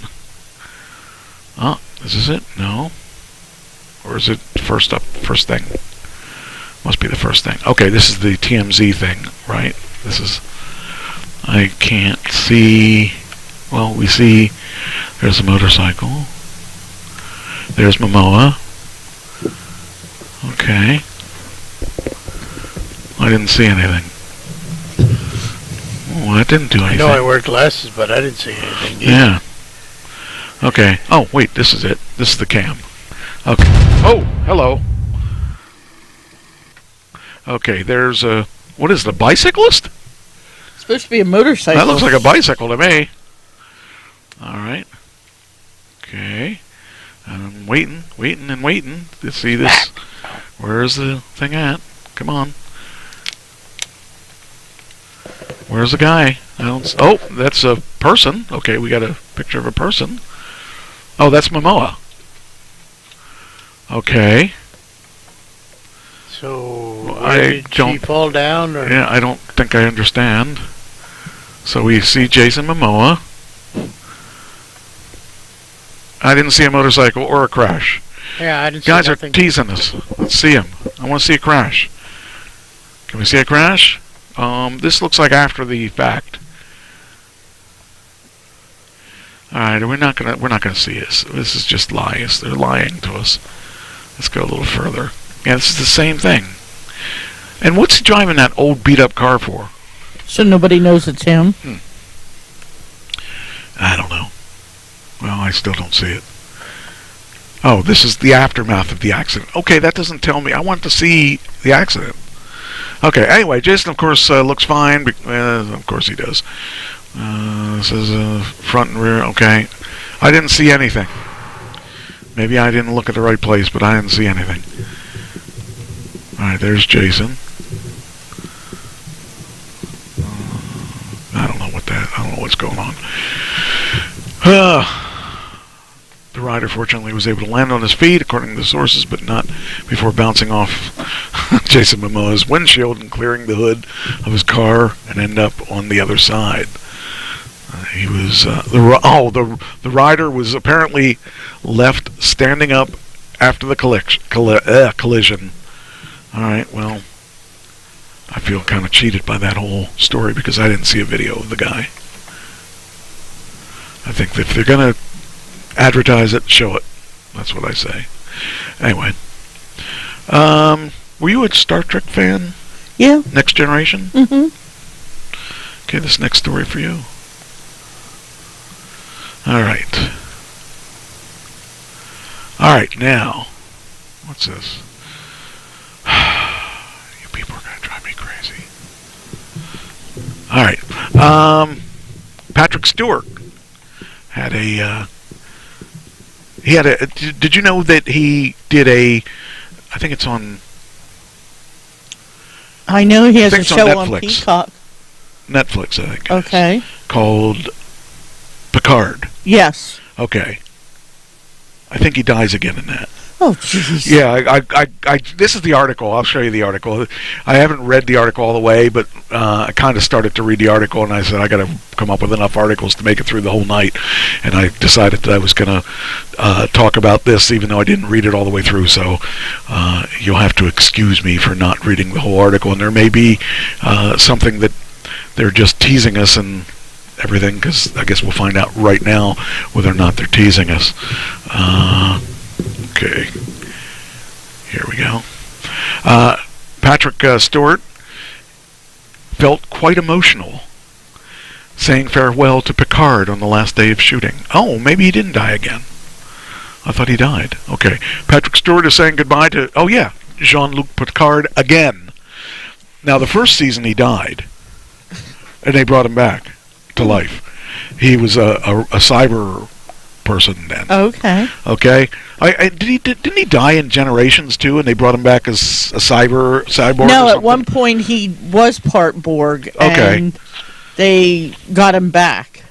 Oh, is this it? No. Or is it first thing? Must be the first thing. Okay, this is the TMZ thing, right? I can't see. Well, we see there's a motorcycle. There's Momoa. Okay. I didn't see anything. Oh, that didn't do anything. I know I wear glasses, but I didn't see anything either. Yeah. Okay. Oh, wait, this is it. This is the cam. Okay. Oh, hello. Okay, there's a... What is it, a bicyclist? It's supposed to be a motorcycle. That looks like a bicycle to me. All right. Okay. I'm waiting to see this. Where's the thing at? Come on. Where's the guy? Oh, that's a person. Okay, we got a picture of a person. Oh, that's Momoa. Okay. So, did she fall down? Or? Yeah, I don't think I understand. So we see Jason Momoa. I didn't see a motorcycle or a crash. Yeah, I didn't Guys see are teasing us. Let's see him. I want to see a crash. Can we see a crash? This looks like after the fact. All right, we're not gonna see this. This is just lies. They're lying to us. Let's go a little further. Yeah, this is the same thing. And what's he driving that old beat-up car for? So nobody knows it's him. I don't know. Well, I still don't see it. Oh, this is the aftermath of the accident. Okay, that doesn't tell me. I want to see the accident. Okay, anyway, Jason, of course, looks fine. Of course he does. This is front and rear. Okay. I didn't see anything. Maybe I didn't look at the right place, but I didn't see anything. Alright, there's Jason. I don't know what's going on. The Ryder fortunately was able to land on his feet, according to the sources, but not before bouncing off Jason Momoa's windshield and clearing the hood of his car and end up on the other side. He was the rider was apparently left standing up after the collision. All right, well, I feel kind of cheated by that whole story because I didn't see a video of the guy. I think if they're gonna advertise it, show it. That's what I say. Anyway, were you a Star Trek fan? Yeah. Next Generation? Mm-hmm. Okay, this next story for you. All right, now, what's this? You people are going to drive me crazy. All right, Patrick Stewart had did you know that he did I think it's on... I know he has a show on on Peacock. Netflix, I think. Okay. Called Picard. Yes. Okay. I think he dies again in that. Oh, jeez. Yeah, I this is the article. I'll show you the article. I haven't read the article all the way, but I kind of started to read the article, and I said I got to come up with enough articles to make it through the whole night. And I decided that I was going to talk about this, even though I didn't read it all the way through. So you'll have to excuse me for not reading the whole article. And there may be something that they're just teasing us and everything, because I guess we'll find out right now whether or not they're teasing us. Okay, here we go. Patrick Stewart felt quite emotional saying farewell to Picard on the last day of shooting. Oh, maybe he didn't die again. I thought he died. Okay, Patrick Stewart is saying goodbye to, Jean-Luc Picard again. Now, the first season he died, and they brought him back to life. He was a cyber person then. Okay. Okay. Didn't he die in Generations too, and they brought him back as a cyborg? No, at one point he was part Borg, okay, and they got him back.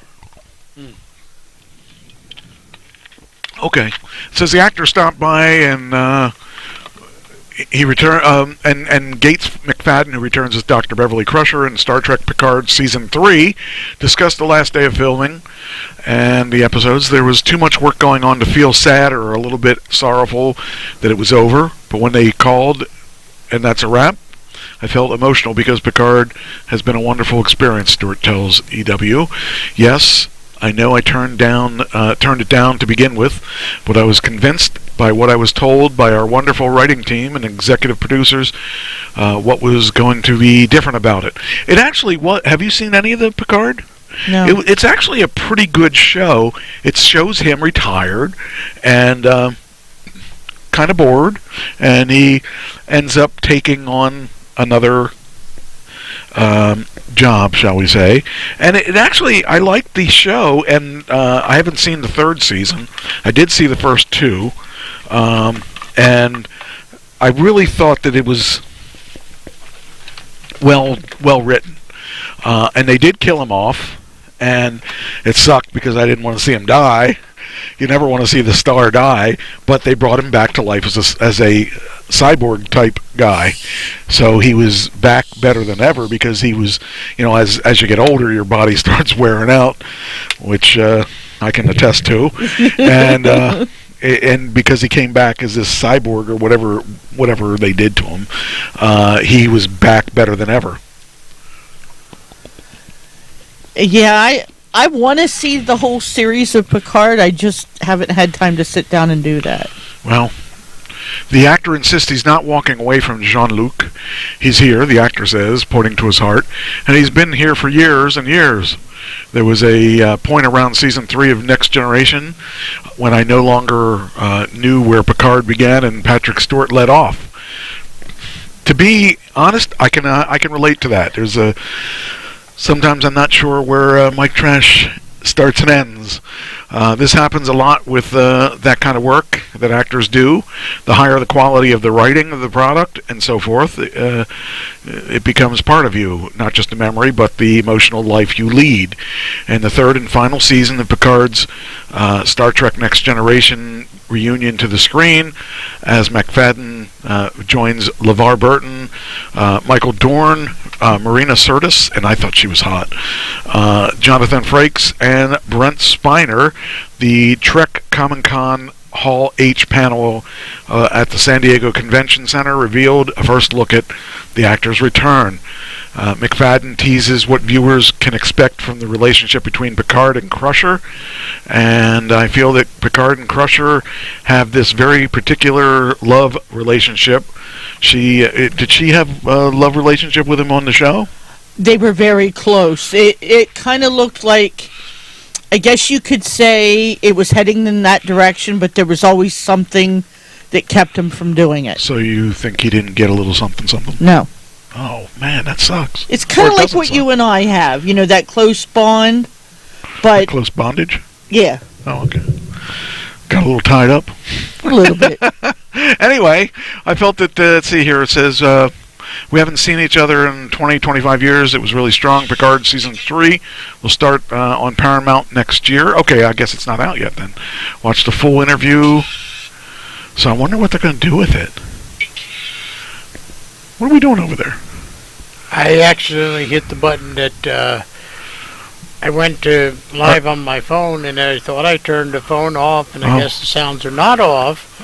Okay. It says the actor stopped by and he returned, and Gates McFadden, who returns as Dr. Beverly Crusher in Star Trek Picard Season 3, discussed the last day of filming and the episodes. There was too much work going on to feel sad or a little bit sorrowful that it was over, but when they called and that's a wrap, I felt emotional because Picard has been a wonderful experience, Stewart tells EW. Yes, I know I turned it down to begin with, but I was convinced by what I was told by our wonderful writing team and executive producers what was going to be different about it. It actually, have you seen any of the Picard? No. It's actually a pretty good show. It shows him retired and kind of bored, and he ends up taking on another job, shall we say. And it actually, I liked the show, and I haven't seen the third season. I did see the first two, and I really thought that it was well written. And they did kill him off, and it sucked because I didn't want to see him die. You never want to see the star die, but they brought him back to life as a cyborg type guy. So he was back better than ever because he was, as you get older, your body starts wearing out, which I can attest to, and because he came back as this cyborg or whatever they did to him, he was back better than ever. Yeah, I want to see the whole series of Picard. I just haven't had time to sit down and do that. Well, the actor insists he's not walking away from Jean-Luc. He's here, the actor says, pointing to his heart, and he's been here for years and years. There was a point around Season 3 of Next Generation when I no longer knew where Picard began and Patrick Stewart led off. To be honest, I can relate to that. Sometimes I'm not sure where Mike Trash starts and ends. This happens a lot with that kind of work that actors do. The higher the quality of the writing of the product and so forth, it becomes part of you, not just a memory, but the emotional life you lead. And the third and final season of Picard's Star Trek Next Generation reunion to the screen, as McFadden joins LeVar Burton, Michael Dorn, Marina Sirtis, and I thought she was hot, Jonathan Frakes, and Brent Spiner. The Trek Comic Con Hall H panel at the San Diego Convention Center revealed a first look at the actor's return. McFadden teases what viewers can expect from the relationship between Picard and Crusher, and I feel that Picard and Crusher have this very particular love relationship. Did she have a love relationship with him on the show? They were very close. It kind of looked like, I guess you could say it was heading in that direction, but there was always something that kept him from doing it. So you think he didn't get a little something? No. Oh, man, that sucks. It's kind of like what you and I have, that close bond, but... Close bondage? Yeah. Oh, okay. Got a little tied up? A little bit. Anyway, I felt that, let's see here, it says, we haven't seen each other in 20, 25 years. It was really strong. Picard Season 3 will start on Paramount next year. Okay, I guess it's not out yet then. Watch the full interview. So I wonder what they're going to do with it. What are we doing over there? I accidentally hit the button that I went to live on my phone, and I thought I turned the phone off, and I guess the sounds are not off,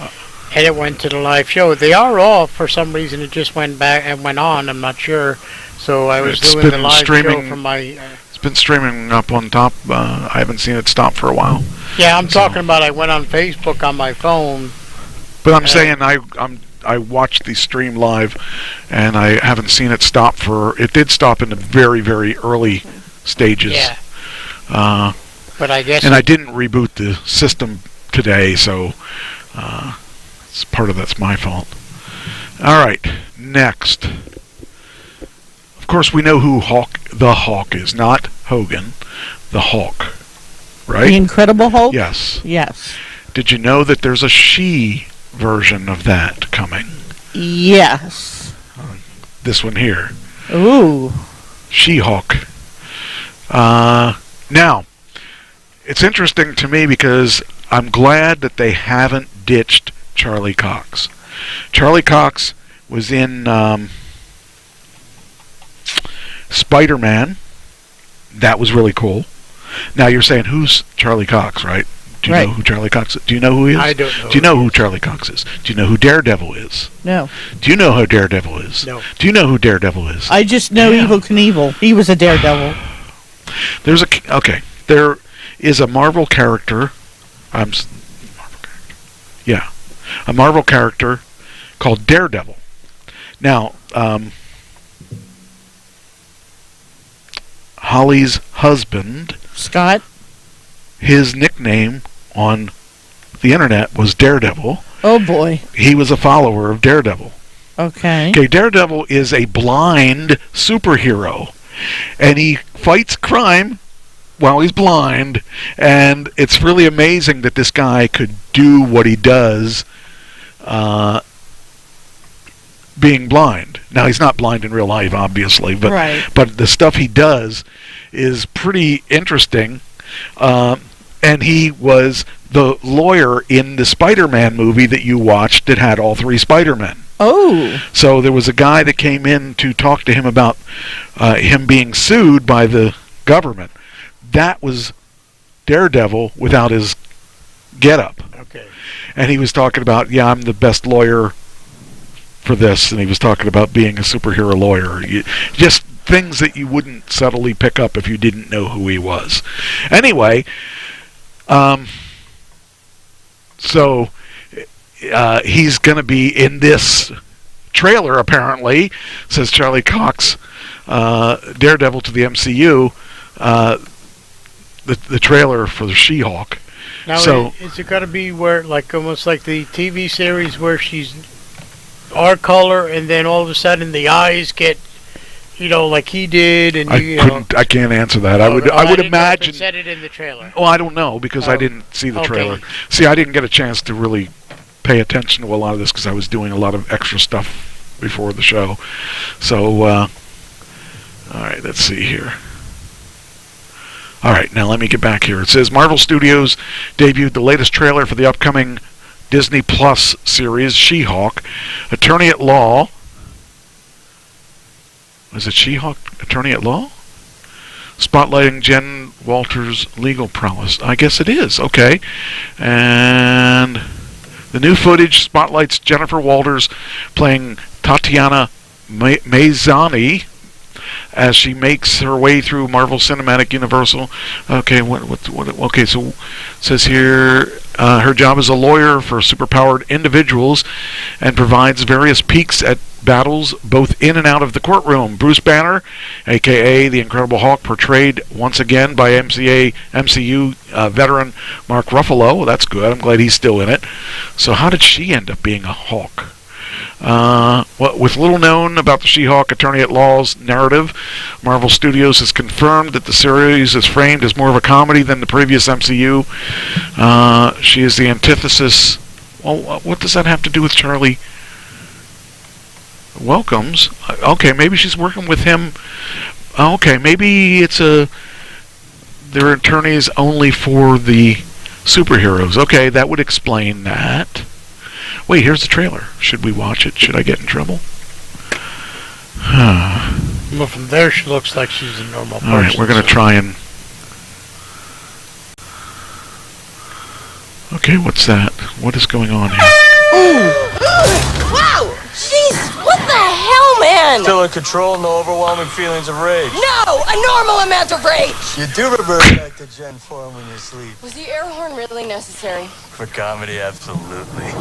and it went to the live show. They are off for some reason. It just went back and went on. I'm not sure. So I was doing the live show from my... It's been streaming up on top. I haven't seen it stop for a while. Yeah, I'm talking about I went on Facebook on my phone. But I'm saying I watched the stream live, and I haven't seen it stop it did stop in the very, very early stages. Yeah. But I guess... And I didn't reboot the system today, so it's part of that's my fault. All right, next. Of course, we know who the Hawk is, not Hogan. The Hawk, right? The Incredible Hulk? Yes. Yes. Did you know that there's a she version of that coming? Yes. This one here. Ooh. She-Hulk. Now, it's interesting to me because I'm glad that they haven't ditched Charlie Cox. Charlie Cox was in Spider-Man. That was really cool. Now you're saying, who's Charlie Cox, right? Do you know who Charlie Cox is? Do you know who he is? I don't know. Do you know who Charlie Cox is? Do you know who Daredevil is? No. Do you know who Daredevil is? No. Do you know who Daredevil is? I just know Evel Knievel. He was a Daredevil. There is a Marvel character. A Marvel character called Daredevil. Now, Holly's husband, Scott, his nickname on the internet was Daredevil. Oh boy. He was a follower of Daredevil. Okay. Okay, Daredevil is a blind superhero, and he fights crime while he's blind, and it's really amazing that this guy could do what he does being blind. Now, he's not blind in real life, obviously, but the stuff he does is pretty interesting. And he was the lawyer in the Spider-Man movie that you watched that had all three Spider-Men. Oh. So there was a guy that came in to talk to him about him being sued by the government. That was Daredevil without his getup. Okay. And he was talking about, I'm the best lawyer for this, and he was talking about being a superhero lawyer. Just things that you wouldn't subtly pick up if you didn't know who he was. Anyway, so he's going to be in this trailer, apparently, says Charlie Cox, Daredevil to the MCU, the trailer for the She-Hulk. Now, is it going to be where, like, almost like the TV series where she's our color, and then all of a sudden the eyes get, like he did, and I can't answer that. I would imagine. Said it in the trailer. Well, I don't know because I didn't see the trailer. See, I didn't get a chance to really pay attention to a lot of this because I was doing a lot of extra stuff before the show. So, all right, let's see here. All right, now let me get back here. It says Marvel Studios debuted the latest trailer for the upcoming Disney Plus series, She-Hulk, Attorney at Law. Is it She-Hulk, Attorney at Law? Spotlighting Jen Walters' legal prowess. I guess it is. Okay. And the new footage spotlights Jennifer Walters playing Tatiana Maslany as she makes her way through Marvel Cinematic Universal. Okay, okay, so it says here her job as a lawyer for superpowered individuals and provides various peeks at battles both in and out of the courtroom. Bruce Banner, a.k.a. the Incredible Hulk, portrayed once again by MCU veteran Mark Ruffalo. Well, that's good. I'm glad he's still in it. So how did she end up being a Hulk? With little known about the She-Hulk Attorney at Law's narrative, Marvel Studios has confirmed that the series is framed as more of a comedy than the previous MCU. She is the antithesis. Well, what does that have to do with Charlie Welcomes? Okay, maybe she's working with him. Okay, maybe they're attorneys only for the superheroes. Okay, that would explain that. Wait, here's the trailer. Should we watch it? Should I get in trouble? Well, from there, she looks like she's a normal person. All right, we're going to try and... Okay, what's that? What is going on here? Wow! Jeez, what the hell, man? Still in control, no overwhelming feelings of rage. No, a normal amount of rage! You do revert back to Gen 4 when you sleep. Was the air horn really necessary? For comedy, absolutely.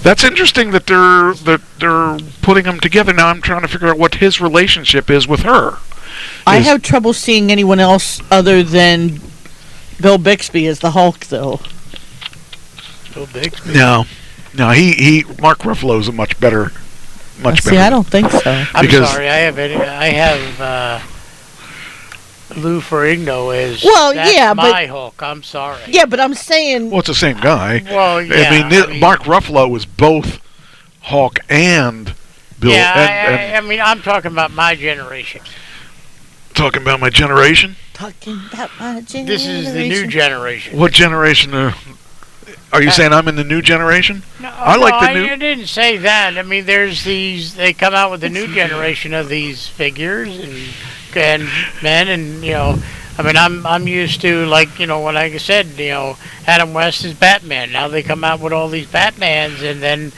That's interesting that they're putting them together. Now I'm trying to figure out what his relationship is with her. I have trouble seeing anyone else other than Bill Bixby as the Hulk, though. Bill Bixby? No, Mark Ruffalo is a much better. See, I don't think so. I'm sorry, I have Lou Ferrigno is my Hulk. I'm sorry. Yeah, but I'm saying... Well, it's the same guy. Well, yeah. I mean Mark Ruffalo was both Hulk and Bill. Yeah, I mean, I'm talking about my generation. Talking about my generation? Talking about my generation. This is the new generation. What generation are you saying I'm in the new generation? No, I didn't say that. I mean, they come out with a new generation of these figures and men, and I mean, I'm used to, like, when I said, Adam West is Batman. Now they come out with all these Batmans, and then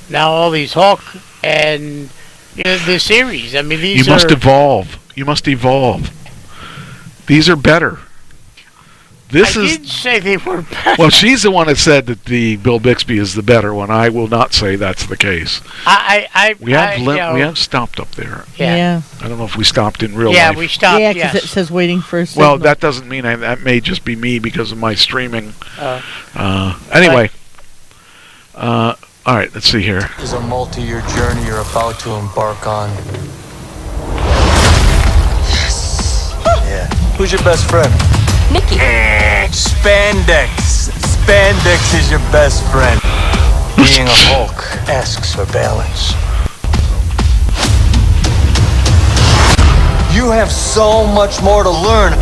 now all these Hulk and the series. I mean, these must evolve. You must evolve. These are better. I didn't say they were better. Well, she's the one that said that the Bill Bixby is the better one. I will not say that's the case. We have stopped up there. Yeah. I don't know if we stopped in real life. Yeah, we stopped. Yeah, because it says waiting for a signal. Well, that doesn't mean that may just be me because of my streaming. Anyway. All right, let's see here. This is a multi-year journey you're about to embark on. Yes. Yeah. Who's your best friend? Nikki. Spandex. Spandex is your best friend. Being a Hulk asks for balance. You have so much more to learn.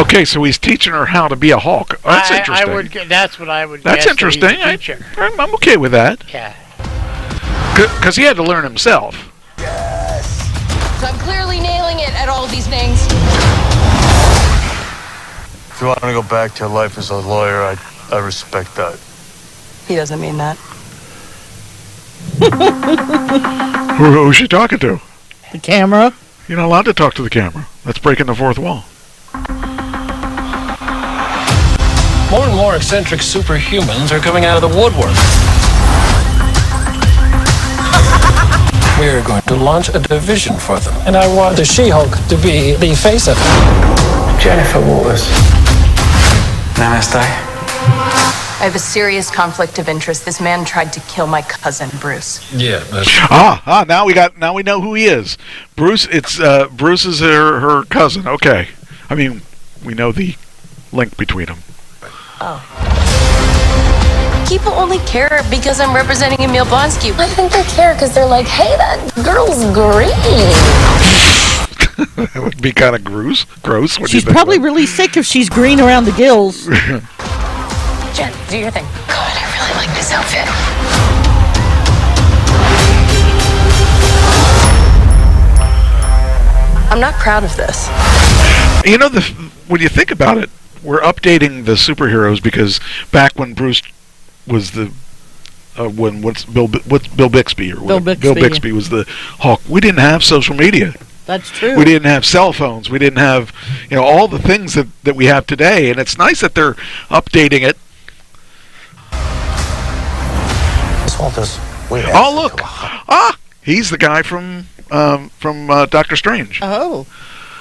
Okay, so he's teaching her how to be a Hulk. That's interesting. That's what I would. That's guess interesting. I'm okay with that. Yeah. Because he had to learn himself. Yes. So I'm clearly nailing it at all of these things. If you want to go back to your life as a lawyer, I respect that. He doesn't mean that. Who's she talking to? The camera. You're not allowed to talk to the camera. That's breaking the fourth wall. More and more eccentric superhumans are coming out of the woodwork. We are going to launch a division for them. And I want the She-Hulk to be the face of it. Jennifer Walters. Namaste. I have a serious conflict of interest. This man tried to kill my cousin, Bruce. Yeah, that's Now we know who he is. Bruce. It's Bruce is her cousin. Okay. I mean, we know the link between them. Oh. People only care because I'm representing Emil Blonsky. I think they care because they're like, hey, that girl's green. That would be kind of gross. She's probably really sick if she's green around the gills. Jen, do your thing. God, I really like this outfit. I'm not proud of this. You know, when you think about it, we're updating the superheroes because back when Bruce was the what's Bill Bixby or whatever, Bill Bixby was the Hulk. We didn't have social media. That's true. We didn't have cell phones. We didn't have, all the things that we have today. And it's nice that they're updating it. Oh, look! He's the guy from Doctor Strange. Oh.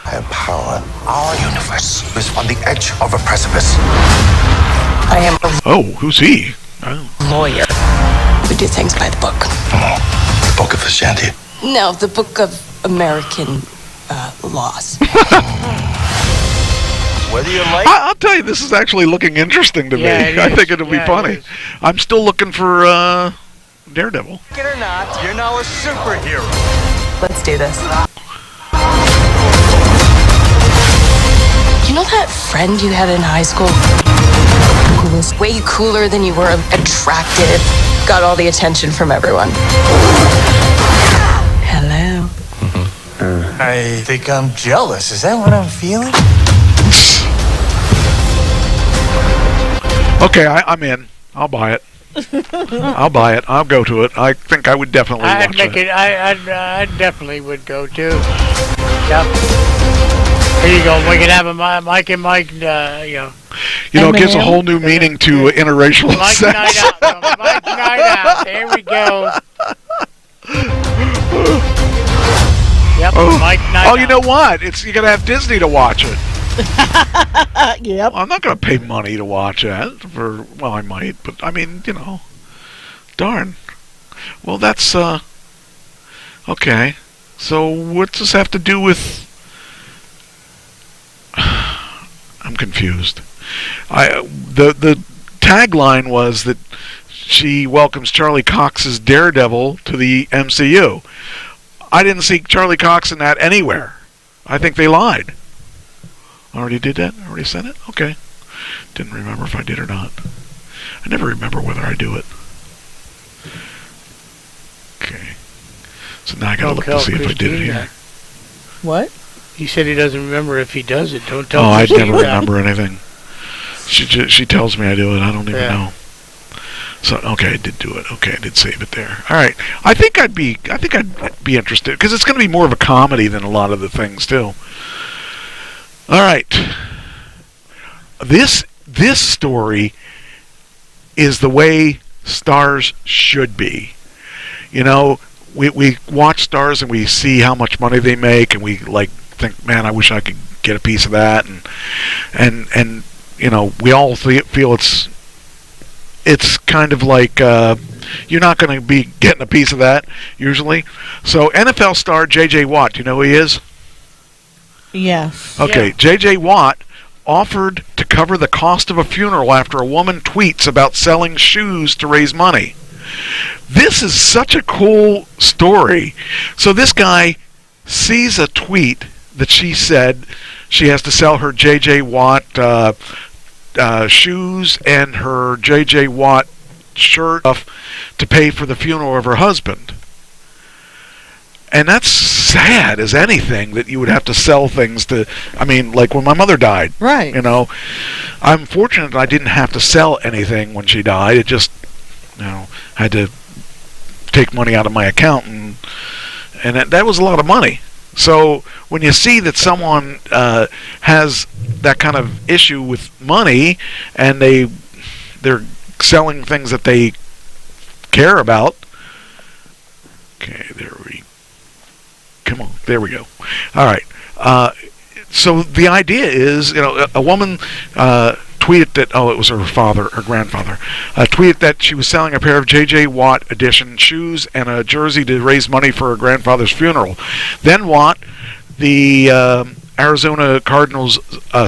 I empower our universe who is on the edge of a precipice. I am a who's he? Oh. lawyer. We do things by the book. The Book of Ashanti. No, the Book of American laws. Whether you like... I'll tell you, this is actually looking interesting to me. I think it'll be funny. I'm still looking for Daredevil. Like it or not, you're now a superhero. Let's do this. You know that friend you had in high school? Who was way cooler than you were, attractive, got all the attention from everyone. Hello. I think I'm jealous. Is that what I'm feeling? Okay, I'm in. I'll buy it. I'll buy it. I'll go to it. I think I would definitely watch it. I definitely would go too. Yep. Here you go. We can have a Mike and Mike. It gives a whole new meaning to interracial Mike sex. night out. Mike night out. There we go. Yep. Mike night out. You know what? You're gonna have Disney to watch it. Yep. I'm not gonna pay money to watch that. I might, but I mean, darn. Well, that's okay. So what's this have to do with? I'm confused. The tagline was that she welcomes Charlie Cox's Daredevil to the MCU. I didn't see Charlie Cox in that anywhere. I think they lied. Already did that? Already sent it? Okay. Didn't remember if I did or not. I never remember whether I do it. Okay. So now I gotta look to see if I did it here. What? He said he doesn't remember if he does it. Don't tell Oh, I Christine never that. remember anything. She tells me I do it. I don't even know. So okay, I did do it. Okay, I did save it there. All right. I think I'd be interested because it's going to be more of a comedy than a lot of the things too. All right. This story is the way stars should be. We watch stars and we see how much money they make, and we think, man, I wish I could get a piece of that, and we all feel it's kind of like you're not going to be getting a piece of that usually. So NFL star J.J. Watt, do you know who he is? Yes. Okay, Yeah. J.J. Watt offered to cover the cost of a funeral after a woman tweets about selling shoes to raise money. This is such a cool story. So this guy sees a tweet that she said she has to sell her J.J. Watt shoes and her J.J. Watt shirt to pay for the funeral of her husband. And that's sad as anything that you would have to sell things to. I mean, like when my mother died. Right. I'm fortunate I didn't have to sell anything when she died. It just, had to take money out of my account, and that was a lot of money. So when you see that someone has that kind of issue with money, and they're selling things that they care about. Okay, there we go. All right. So the idea is, a woman tweeted that, it was her grandfather, tweeted that she was selling a pair of J.J. Watt edition shoes and a jersey to raise money for her grandfather's funeral. Then Watt, the Arizona Cardinals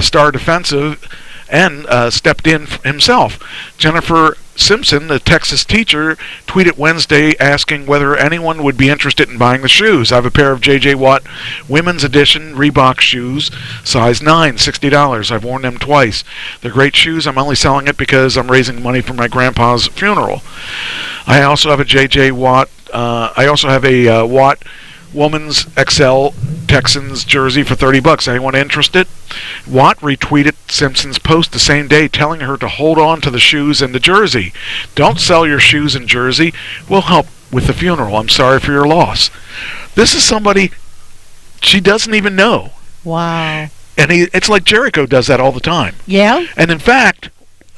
star defensive end, stepped in himself. Jennifer Simpson, the Texas teacher, tweeted Wednesday asking whether anyone would be interested in buying the shoes. I have a pair of J.J. Watt women's edition Reebok shoes, size 9, $60. I've worn them twice. They're great shoes. I'm only selling it because I'm raising money for my grandpa's funeral. I also have a J.J. Watt. I also have a Watt woman's XL Texans jersey for $30. Anyone interested? Watt retweeted Simpson's post the same day telling her to hold on to the shoes and the jersey. Don't sell your shoes and jersey. We'll help with the funeral. I'm sorry for your loss. This is somebody she doesn't even know. Wow. And it's like Jericho does that all the time. Yeah? And in fact,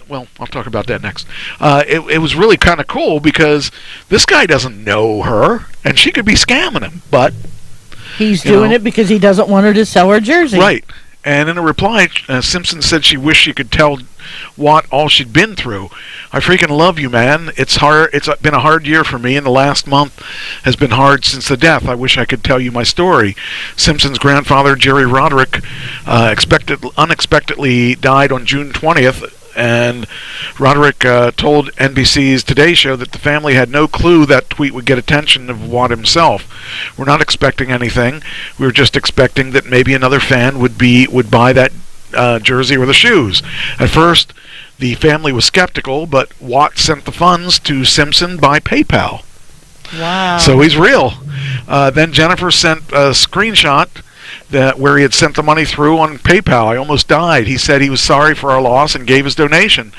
well, I'll talk about that next. It was really kind of cool because this guy doesn't know her, and she could be scamming him, but he's doing it because he doesn't want her to sell her jersey. Right. And in a reply, Simpson said she wished she could tell Watt all she'd been through. I freaking love you, man. It's hard. It's been a hard year for me, and the last month has been hard since the death. I wish I could tell you my story. Simpson's grandfather, Jerry Roderick, unexpectedly died on June 20th. And Roderick told NBC's Today Show that the family had no clue that tweet would get attention of Watt himself. We're not expecting anything. We were just expecting that maybe another fan would buy that jersey or the shoes. At first, the family was skeptical, but Watt sent the funds to Simpson by PayPal. Wow. So he's real. Then Jennifer sent a screenshot where he had sent the money through on PayPal. I almost died. He said he was sorry for our loss and gave his donation.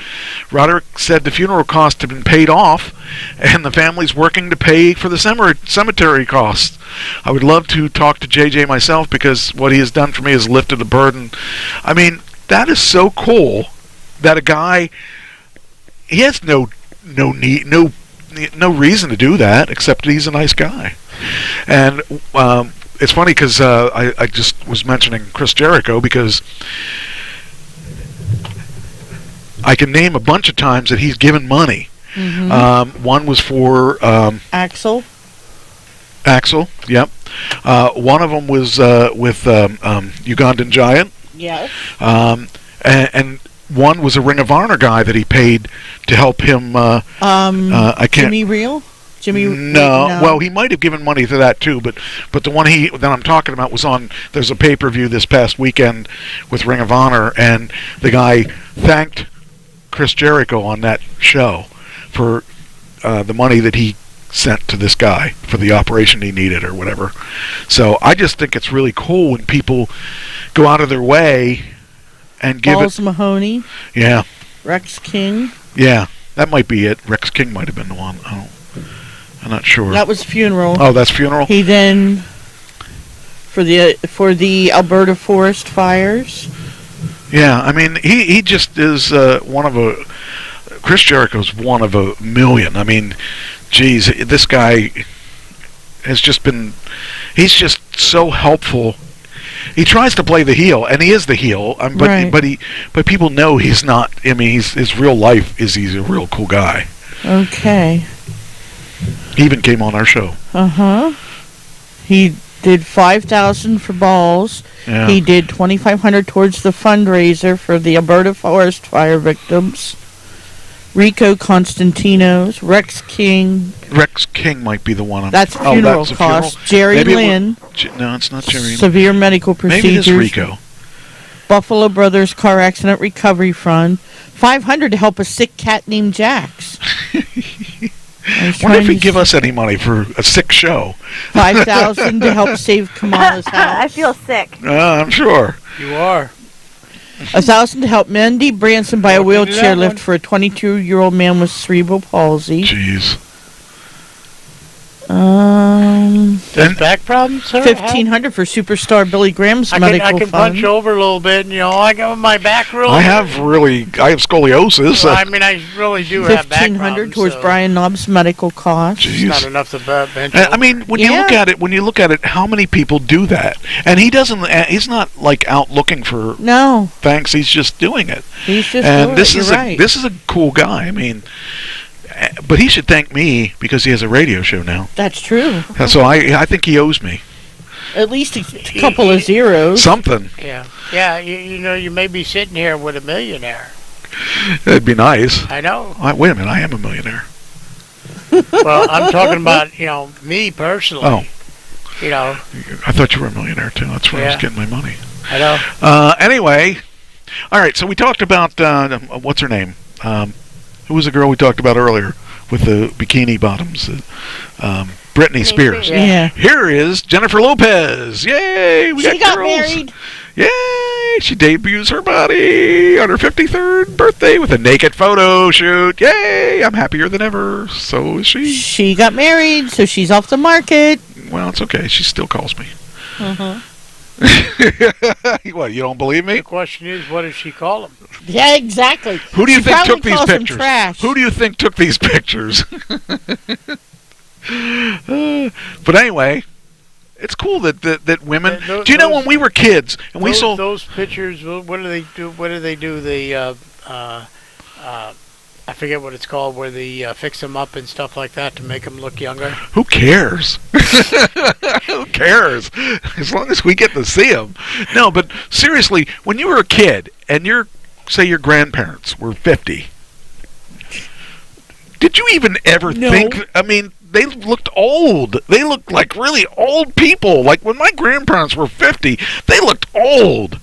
Roderick said the funeral costs had been paid off, and the family's working to pay for the cemetery costs. I would love to talk to JJ myself because what he has done for me has lifted the burden. I mean, that is so cool that a guy, he has no reason to do that except he's a nice guy. And it's funny because I just was mentioning Chris Jericho because I can name a bunch of times that he's given money. Mm-hmm. One was for Axel. Axel, yep. One of them was with Ugandan Giant. Yes. And one was a Ring of Honor guy that he paid to help him. I can't. Jimmy Real. No, well, he might have given money to that too, but the one that I'm talking about was on. There's a pay-per-view this past weekend with Ring of Honor, and the guy thanked Chris Jericho on that show for the money that he sent to this guy for the operation he needed or whatever. So I just think it's really cool when people go out of their way and give Balls Mahoney. Yeah. Rex King. Yeah, that might be it. Rex King might have been the one. I'm not sure. That was funeral. Oh, that's funeral? He then for the Alberta forest fires. Yeah, I mean he just is Chris Jericho's one of a million. I mean, geez, this guy has just been, he's just so helpful. He tries to play the heel, and he is the heel. Right. But people know he's not. I mean, his real life is he's a real cool guy. Okay. He even came on our show. He did $5,000 for balls. Yeah. He did $2,500 towards the fundraiser for the Alberta forest fire victims. Rico Constantinos, Rex King. Rex King might be the one. That's funeral cost. Jerry Lynn. No, it's not Jerry. Severe medical procedures. Maybe it is Rico. Buffalo Brothers Car Accident Recovery Fund. $500 to help a sick cat named Jax. Wonder if he'd give us any money for a sick show. $5,000 to help save Kamala's house. I feel sick. I'm sure. You are. $1,000 to help Mandy Branson buy a wheelchair lift for a 22-year-old man with cerebral palsy. Jeez. Does back problems, sir? 1,500 for superstar Billy Graham's medical I can fund. punch over a little bit, and, I got my back real. I have scoliosis. Well, I mean, I really do have back problems. 1,500 towards Brian Knobb's medical costs. It's not enough to bench. I mean, when you look at it, how many people do that? And he doesn't. He's not like out looking for thanks. He's just doing it. He's just and doing this it. is Right. this is a cool guy. I mean, but he should thank me because he has a radio show now. That's true. So I think he owes me at least a couple of zeros. Something. Yeah. You may be sitting here with a millionaire. That'd be nice. I know. Wait a minute, I am a millionaire. Well, I'm talking about me personally. Oh. I thought you were a millionaire too. That's where I was getting my money. I know. Anyway, all right. So we talked about what's her name? Who was the girl we talked about earlier with the bikini bottoms? Britney Spears. Yeah. Here is Jennifer Lopez. Yay! She got girls. married. Yay! She debuts her body on her 53rd birthday with a naked photo shoot. Yay! I'm happier than ever. So is she. She got married, so she's off the market. Well, it's okay. She still calls me. Uh-huh. What, you don't believe me? The question is, what does she call him? Yeah, exactly. Who do you think took these calls him pictures? trash. Who do you think took these pictures? But anyway, it's cool that women. Do you know when we were kids and we saw those pictures? What do they do? What do they do? I forget what it's called, where they fix them up and stuff like that to make them look younger. Who cares? Who cares? As long as we get to see them. No, but seriously, when you were a kid and your grandparents were 50, did you even ever think? I mean, they looked old. They looked like really old people. Like when my grandparents were 50, they looked old.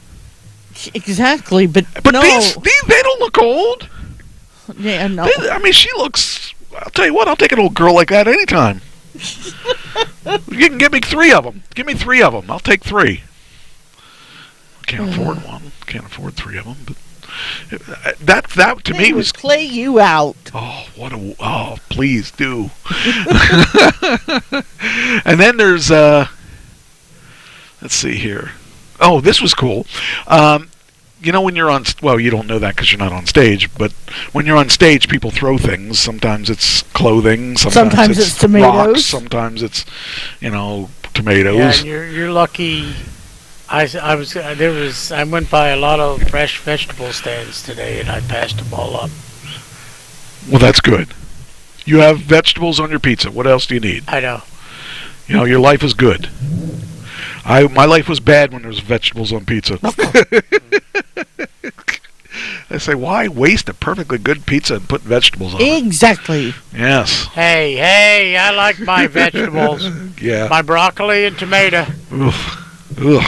Exactly, but no. these they don't look old. Yeah, no. I mean, she looks. I'll tell you what. I'll take an old girl like that anytime. You can give me 3 of them. Give me 3 of them. I'll take 3. I can't afford one. Can't afford 3 of them. But that to me was play you out. Oh, please do. And then there's let's see here. Oh, this was cool. When you're on, well, you don't know that because you're not on stage, but when you're on stage, people throw things. Sometimes it's clothing, sometimes it's tomatoes, rocks, sometimes it's, tomatoes. Yeah, and you're lucky. I went by a lot of fresh vegetable stands today, and I passed them all up. Well, that's good. You have vegetables on your pizza. What else do you need? I know. Your life is good. My life was bad when there was vegetables on pizza. I say, why waste a perfectly good pizza and put vegetables on it? Exactly. Yes. Hey, I like my vegetables. Yeah. My broccoli and tomato. Ugh.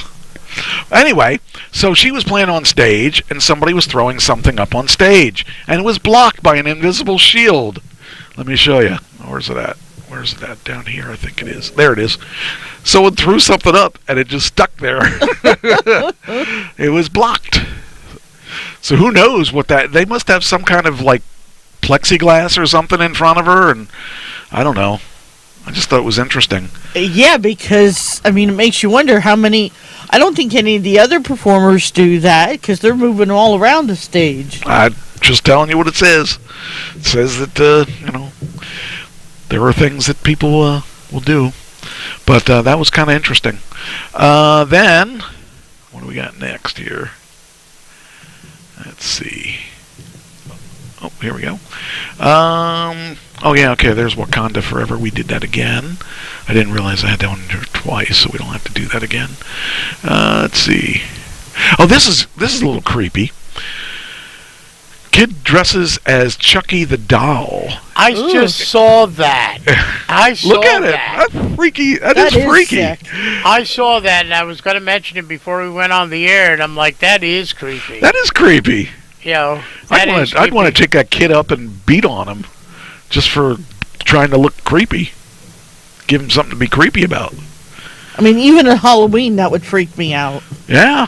Anyway, so she was playing on stage, and somebody was throwing something up on stage, and it was blocked by an invisible shield. Let me show you. Where's it at? Where's it at? Down here, I think it is. There it is. Someone threw something up, and it just stuck there. It was blocked. So who knows what that... They must have some kind of, plexiglass or something in front of her, and I don't know. I just thought it was interesting. Yeah, because, it makes you wonder how many... I don't think any of the other performers do that, because they're moving all around the stage. I'm just telling you what it says. It says that, there are things that people will do. But that was kind of interesting. Then, what do we got next here? Let's see. Oh, here we go. Okay, there's Wakanda Forever. We did that again. I didn't realize I had that one here twice, so we don't have to do that again. Let's see. Oh, this is a little creepy. Kid dresses as Chucky the doll. I just saw that. Look at it. That's freaky. That is freaky. Sick. I saw that, and I was going to mention it before we went on the air, and I'm like, that is creepy. That is creepy. I'd want to take that kid up and beat on him just for trying to look creepy. Give him something to be creepy about. Even at Halloween, that would freak me out. Yeah.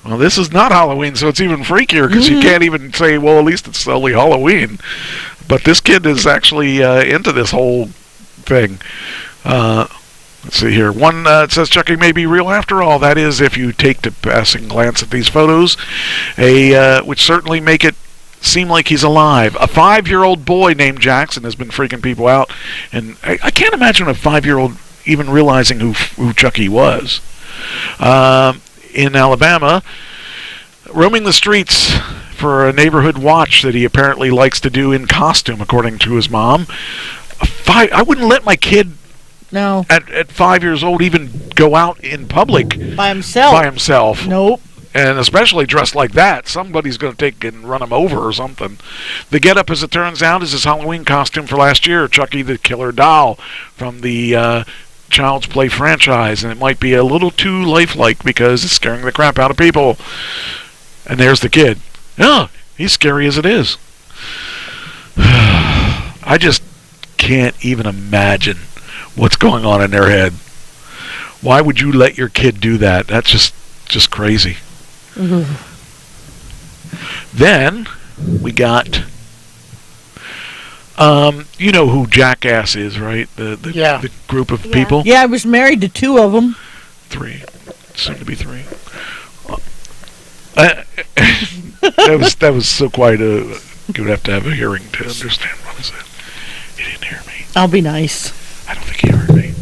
Well, this is not Halloween, so it's even freakier because you can't even say, well, at least it's only Halloween. But this kid is actually into this whole thing. Let's see here. One it says Chucky may be real after all. That is, if you take to passing glance at these photos, which certainly make it seem like he's alive. A 5-year-old boy named Jackson has been freaking people out, and I can't imagine a 5-year-old even realizing who Chucky was. In Alabama, roaming the streets for a neighborhood watch that he apparently likes to do in costume, according to his mom. I wouldn't let my kid at 5 years old even go out in public by himself. Nope. And especially dressed like that. Somebody's going to take and run him over or something. The get-up, as it turns out, is his Halloween costume for last year, Chucky the Killer Doll from the Child's Play franchise. And it might be a little too lifelike because it's scaring the crap out of people. And there's the kid. Yeah, he's scary as it is. I just can't even imagine what's going on in their head. Why would you let your kid do that? That's just crazy. Mm-hmm. Then we got, you know who Jackass is, right? The group of people. Yeah, I was married to 2 of them. 3, soon to be 3. That was so quite a. You would have to have a hearing to understand what I said. He didn't hear me. I'll be nice. I don't think he heard me.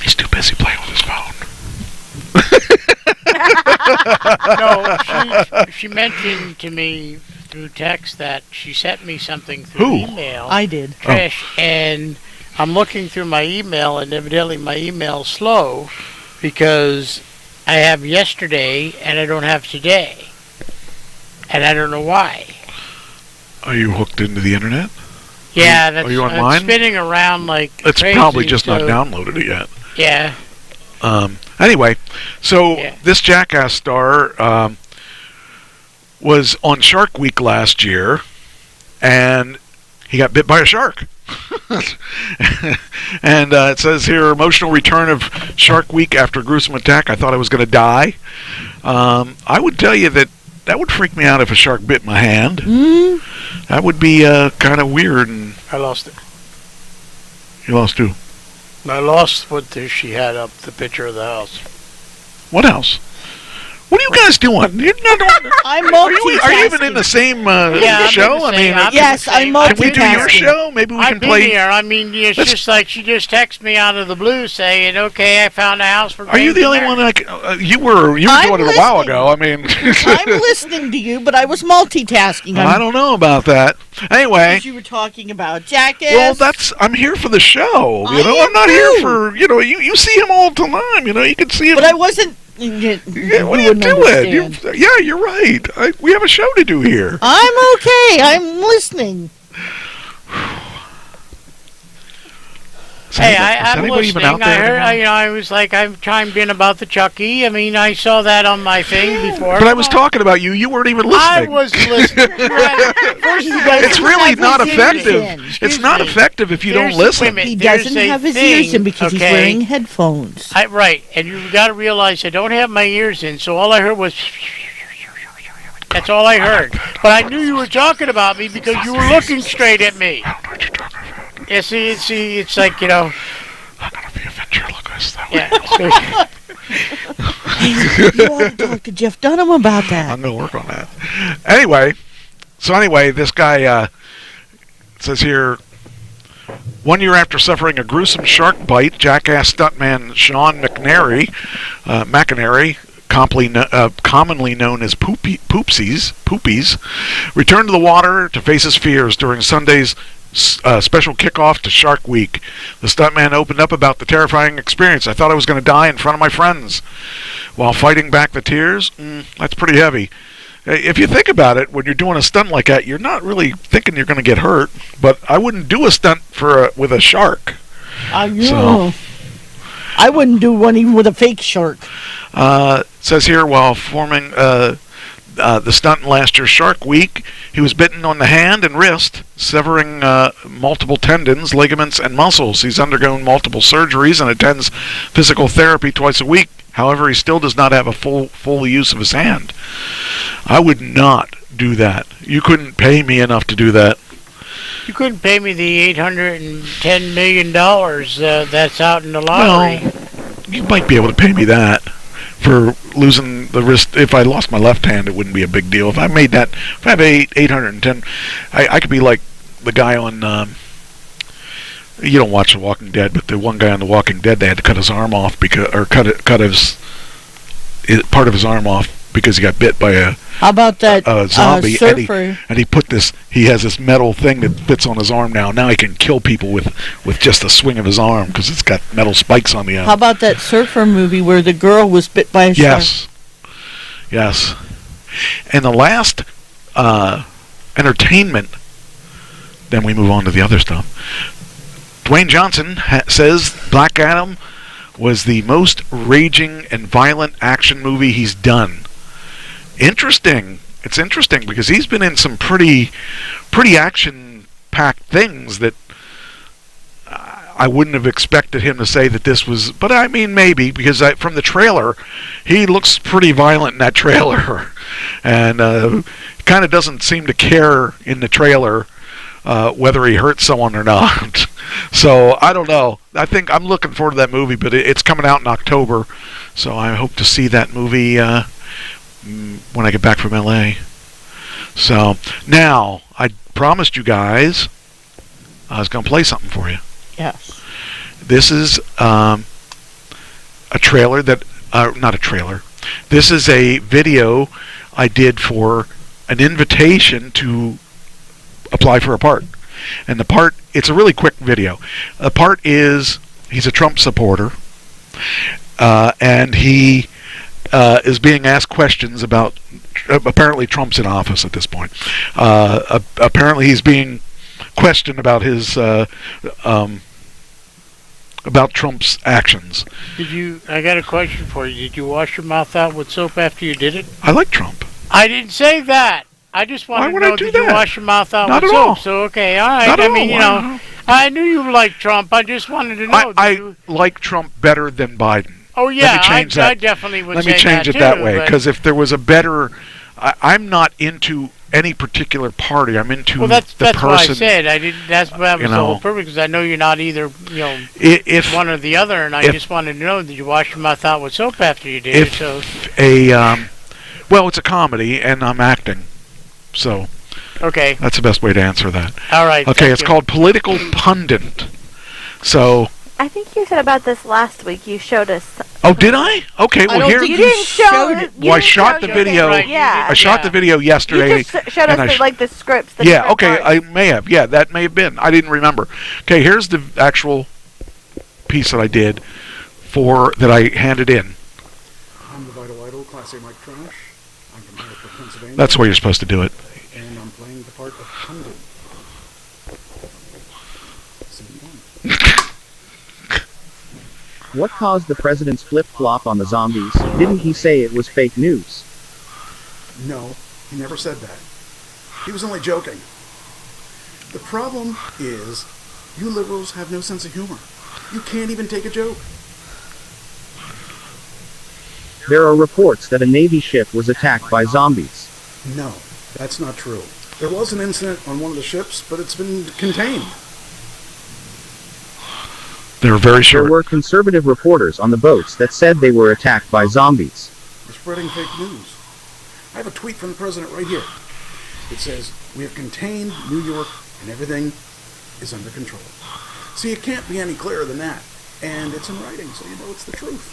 He's too busy playing with his phone. No, she mentioned to me through text that she sent me something through email. I did. Trish, and I'm looking through my email, and evidently my email's slow because I have yesterday and I don't have today. And I don't know why. Are you hooked into the internet? Yeah, that's are you online? It's spinning around like it's crazy, probably just not downloaded it yet. Yeah. Anyway, so this Jackass star was on Shark Week last year, and he got bit by a shark. And it says here, emotional return of Shark Week after gruesome attack. I thought I was going to die. I would tell you that would freak me out if a shark bit my hand. Mm. That would be kind of weird. And I lost it. You lost who? I lost what she had up, the picture of the house. What house? What are you guys doing? I'm multitasking. Are you even in the same show? Yes, I'm multitasking. Can we do your show? Maybe we can play. Here. I mean, it's just like she just texted me out of the blue saying, "Okay, I found a house for." Are you the only one? You were doing it a while ago. I mean, I'm listening to you, but I was multitasking. I don't know about that. Anyway, you were talking about Jackass. Well, I'm here for the show. I'm not here for you see him all the time. You can see him. But I wasn't. What are you doing? You're right. We have a show to do here. I'm okay. I'm listening. Hey, I'm listening. I heard. I was like, I chimed in about the Chucky. I mean, I saw that on my thing before. But I was talking about you. You weren't even listening. I was listening. It's really not effective. It's not effective if you don't listen. He doesn't have his ears in because he's wearing headphones. Right, and you've got to realize I don't have my ears in, so all I heard was. That's all I heard. But I knew you were talking about me because you were looking straight at me. Yeah, see, it's like, I'm going to be a ventriloquist. Yeah. You ought to talk to Jeff Dunham about that. I'm going to work on that. Anyway, this guy says here, 1 year after suffering a gruesome shark bite, Jackass stuntman Sean McInerney, commonly known as Poopies, returned to the water to face his fears during Sunday's special kickoff to Shark Week. The stuntman opened up about the terrifying experience. I thought I was going to die in front of my friends while fighting back the tears. That's pretty heavy. If you think about it, when you're doing a stunt like that, you're not really thinking you're going to get hurt. But I wouldn't do a stunt with a shark. So, I wouldn't do one even with a fake shark. It says here, while forming the stunt in last year's Shark Week, he was bitten on the hand and wrist, severing multiple tendons, ligaments, and muscles. He's undergone multiple surgeries and attends physical therapy twice a week. However, he still does not have a full use of his hand. I would not do that. You couldn't pay me enough to do that. You couldn't pay me the $810 million that's out in the lottery. Well, you might be able to pay me that for losing the wrist. If I lost my left hand, it wouldn't be a big deal. If I made that, if I have 810, I could be like the guy on. You don't watch The Walking Dead, but the one guy on The Walking Dead, they had to cut his arm off cut his part of his arm off because he got bit by a zombie, surfer. and he put this. He has this metal thing that fits on his arm now. Now he can kill people with just a swing of his arm because it's got metal spikes on the end. How about that surfer movie where the girl was bit by a shark? Yes. And the last entertainment. Then we move on to the other stuff. Dwayne Johnson says Black Adam was the most raging and violent action movie he's done. Interesting. It's interesting because he's been in some pretty action-packed things that I wouldn't have expected him to say that this was. But I mean, maybe because from the trailer, he looks pretty violent in that trailer, and kind of doesn't seem to care in the trailer whether he hurts someone or not. So I don't know. I think I'm looking forward to that movie, but it's coming out in October, so I hope to see that movie when I get back from LA. So now I promised you guys I was going to play something for you. Yes. This is a trailer that not a trailer. This is a video I did for an invitation to apply for a part. And the part, it's a really quick video. The part is, he's a Trump supporter, and he is being asked questions about, apparently Trump's in office at this point. Apparently he's being questioned about his, about Trump's actions. I got a question for you. Did you wash your mouth out with soap after you did it? I like Trump. I didn't say that. I just wanted to know, did you wash your mouth out Not with at all. soap? So, okay, all right. Not I at mean, all. I knew you liked Trump. I just wanted to know. I like Trump better than Biden. Oh, yeah, Let me change I that. definitely would Let say me change that it that too, way, but- because if there was a better, I'm not into any particular party. I'm into Well, that's the why I person. said I didn't. That's why I was you the know. whole purpose, because I know you're not either. If one or the other, and I if- just wanted to know, did you wash your mouth out with soap after you did it? if So well, it's a comedy and I'm acting, so okay, that's the best way to answer that. all right. Okay, thank it's you. called Political Pundit. So, I think you said about this last week. You showed us. oh, did I? Okay, well here. You didn't show it. Well, I shot the video. Yeah. I shot the video yesterday. You just showed us and I the scripts. The yeah, different okay, parts. I may have. Yeah, that may have been. I didn't remember. Okay, here's the actual piece that I did that I handed in. I'm the Vital Idol, Class A Mike Trash. I'm from Harrisburg, Pennsylvania. That's where you're supposed to do it. And I'm playing the part of pundit. What caused the president's flip-flop on the zombies? Didn't he say it was fake news? No, he never said that. He was only joking. The problem is, you liberals have no sense of humor. You can't even take a joke. There are reports that a Navy ship was attacked by zombies. No, that's not true. There was an incident on one of the ships, but it's been contained. They were very There sure. were conservative reporters on the boats that said they were attacked by zombies. You're spreading fake news. I have a tweet from the president right here. It says, "We have contained New York and everything is under control." See, it can't be any clearer than that. And it's in writing, so you know it's the truth.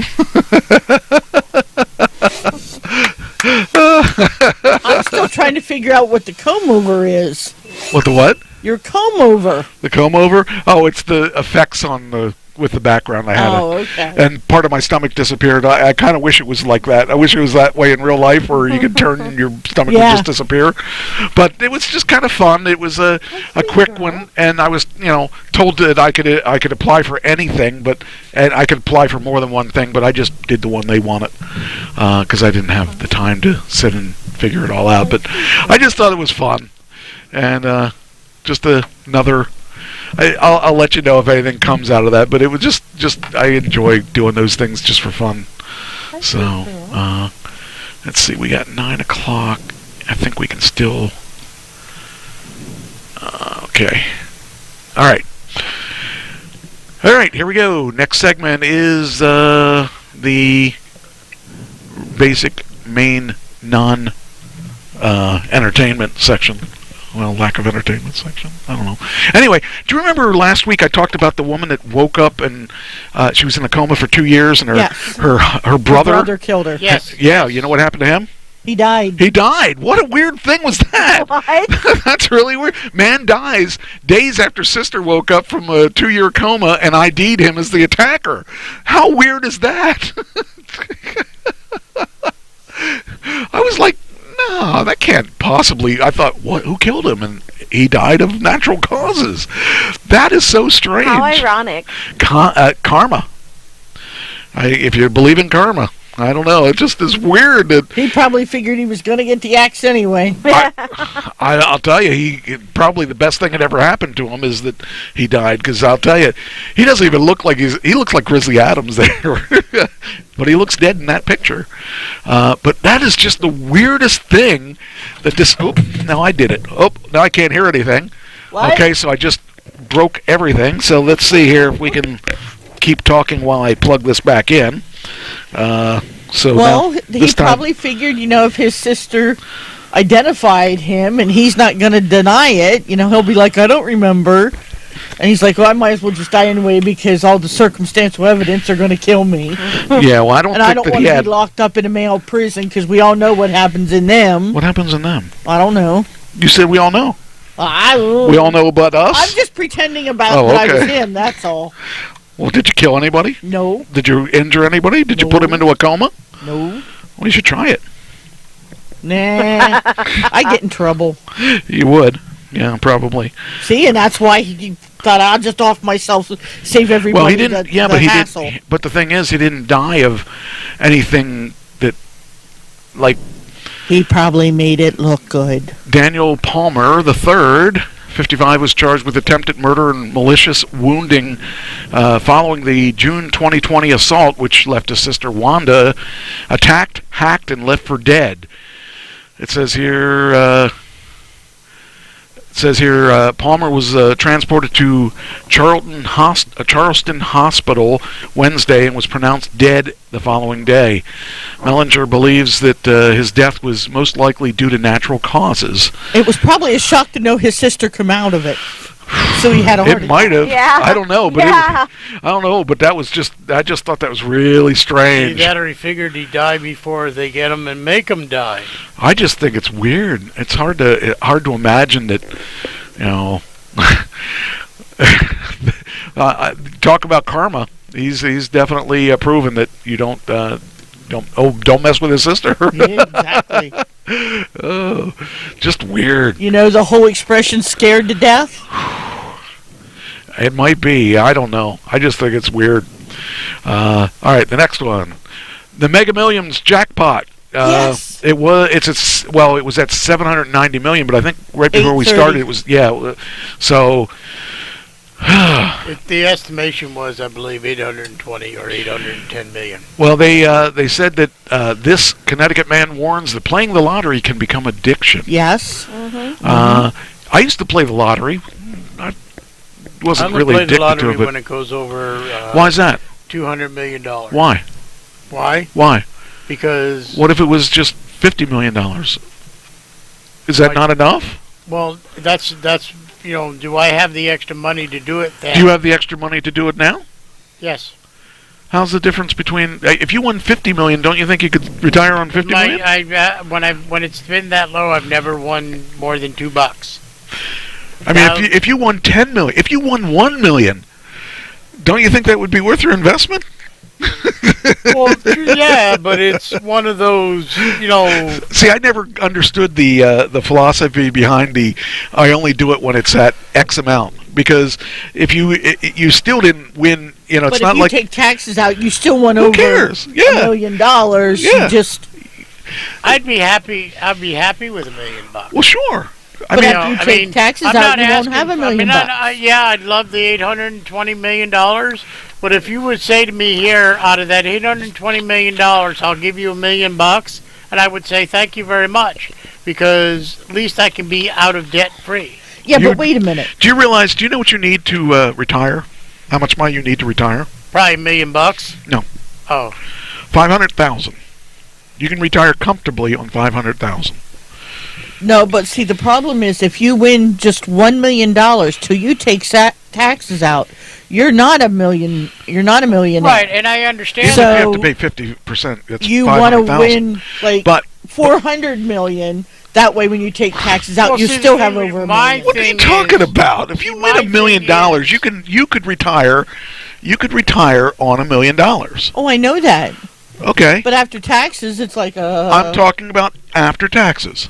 I'm still trying to figure out what the comb over is. What the what? Your comb over. The comb over? Oh, it's the effects with the background I had. Oh, okay. And part of my stomach disappeared. I kind of wish it was like that. I wish it was that way in real life, where you could turn and your stomach would just disappear. But it was just kind of fun. It was a quick one, and I was told that I could apply for anything, and I could apply for more than one thing. But I just did the one they wanted because I didn't have the time to sit and figure it all out. But I just thought it was fun, and just another. I'll let you know if anything comes out of that, but it was just I enjoy doing those things just for fun. So let's see, we got 9 o'clock. I think we can still Okay. All right. All right, here we go. Next segment is the basic main non-entertainment section. Well, lack of entertainment section. I don't know. Anyway, do you remember last week I talked about the woman that woke up and she was in a coma for 2 years, and her brother killed her. Yes. Yeah, you know what happened to him? He died. He died. What a weird thing was that? What? That's really weird. Man dies days after sister woke up from a 2-year coma and ID'd him as the attacker. How weird is that? I was like, no, that can't possibly. I thought, what? Who killed him? And he died of natural causes. That is so strange. How ironic. Karma. If you believe in karma. I don't know. It just is weird. That he probably figured he was going to get the axe anyway. I'll tell you, probably the best thing that ever happened to him is that he died. Because I'll tell you, he doesn't even look like he looks like Grizzly Adams there, but he looks dead in that picture. But that is just the weirdest thing. That this. Oh, now I did it. Oh, now I can't hear anything. What? Okay, so I just broke everything. So let's see here if we can keep talking while I plug this back in. He probably figured, if his sister identified him and he's not going to deny it, he'll be like, I don't remember. And he's like, well, I might as well just die anyway because all the circumstantial evidence are going to kill me. Yeah, well, I don't and think I don't that want to be locked up in a male prison because we all know what happens in them. What happens in them? I don't know. You said we all know. We all know about us? I'm just pretending about that I was him, that's all. Well, did you kill anybody? No. Did you injure anybody? Did you put him into a coma? No. Well, you should try it. Nah. I get in trouble. You would. Yeah, probably. See, and that's why he thought I'll just off myself, save everybody. Well, he didn't. The hassle. Didn't. But the thing is, he didn't die of anything that, like. He probably made it look good. Daniel Palmer III, 55, was charged with attempted murder and malicious wounding following the June 2020 assault, which left his sister Wanda attacked, hacked, and left for dead. It says here. Palmer was transported to Charleston Hospital Wednesday and was pronounced dead the following day. Mellinger believes that his death was most likely due to natural causes. It was probably a shock to know his sister come out of it. So he had a heart attack. It might have. Yeah. I don't know, but I don't know, but that was I just thought that was really strange. Either he figured he'd die before they get him and make him die. I just think it's weird. It's hard to imagine that, talk about karma. He's definitely proven that you don't mess with his sister. Exactly. Oh, just weird. The whole expression "scared to death." It might be. I don't know. I just think it's weird. All right, the next one, the Mega Millions jackpot. Yes. It was at $790 million, but I think right before we started, it was So. The estimation was, I believe, 820 or 810 million. Well, they said that this Connecticut man warns that playing the lottery can become addiction. Yes. Mm-hmm. I used to play the lottery. I wasn't really play addicted the lottery to it. When it goes over. Why is that? $200 million. Why? Why? Because. What if it was just $50 million? Is that not enough? Well, that's. Do I have the extra money to do it then? Do you have the extra money to do it now? Yes. How's the difference between if you won $50 million? Don't you think you could retire on $50 million? When it's been that low, I've never won more than $2. I mean, if you won $10 million, if you won $1 million, don't you think that would be worth your investment? Well, yeah, but it's one of those, See, I never understood the philosophy behind I only do it when it's at X amount, because if you still didn't win, it's not like you take taxes out, you still won over $1 million. Yeah. Yeah. I'd be happy. I'd be happy with $1 million. Well, sure. But after you take taxes out, you won't have $1 million. I'd love the $820 million. But if you would say to me here, out of that $820 million, I'll give you $1 million, and I would say thank you very much, because at least I can be out of debt free. Yeah, but wait a minute. Do you realize? Do you know what you need to retire? How much money you need to retire? Probably $1 million. No. Oh. 500,000. You can retire comfortably on 500,000. No, but see, the problem is if you win just $1 million till you take taxes out, you're not a million. You're not a millionaire. Right, and I understand. So you have to pay 50%. That's you want to win like 400 million. That way, when you take taxes out, you still have over $1 million. What are you talking about? If you win $1 million, you could retire. You could retire on $1 million. Oh, I know that. Okay. But after taxes, it's like a. I'm talking about after taxes.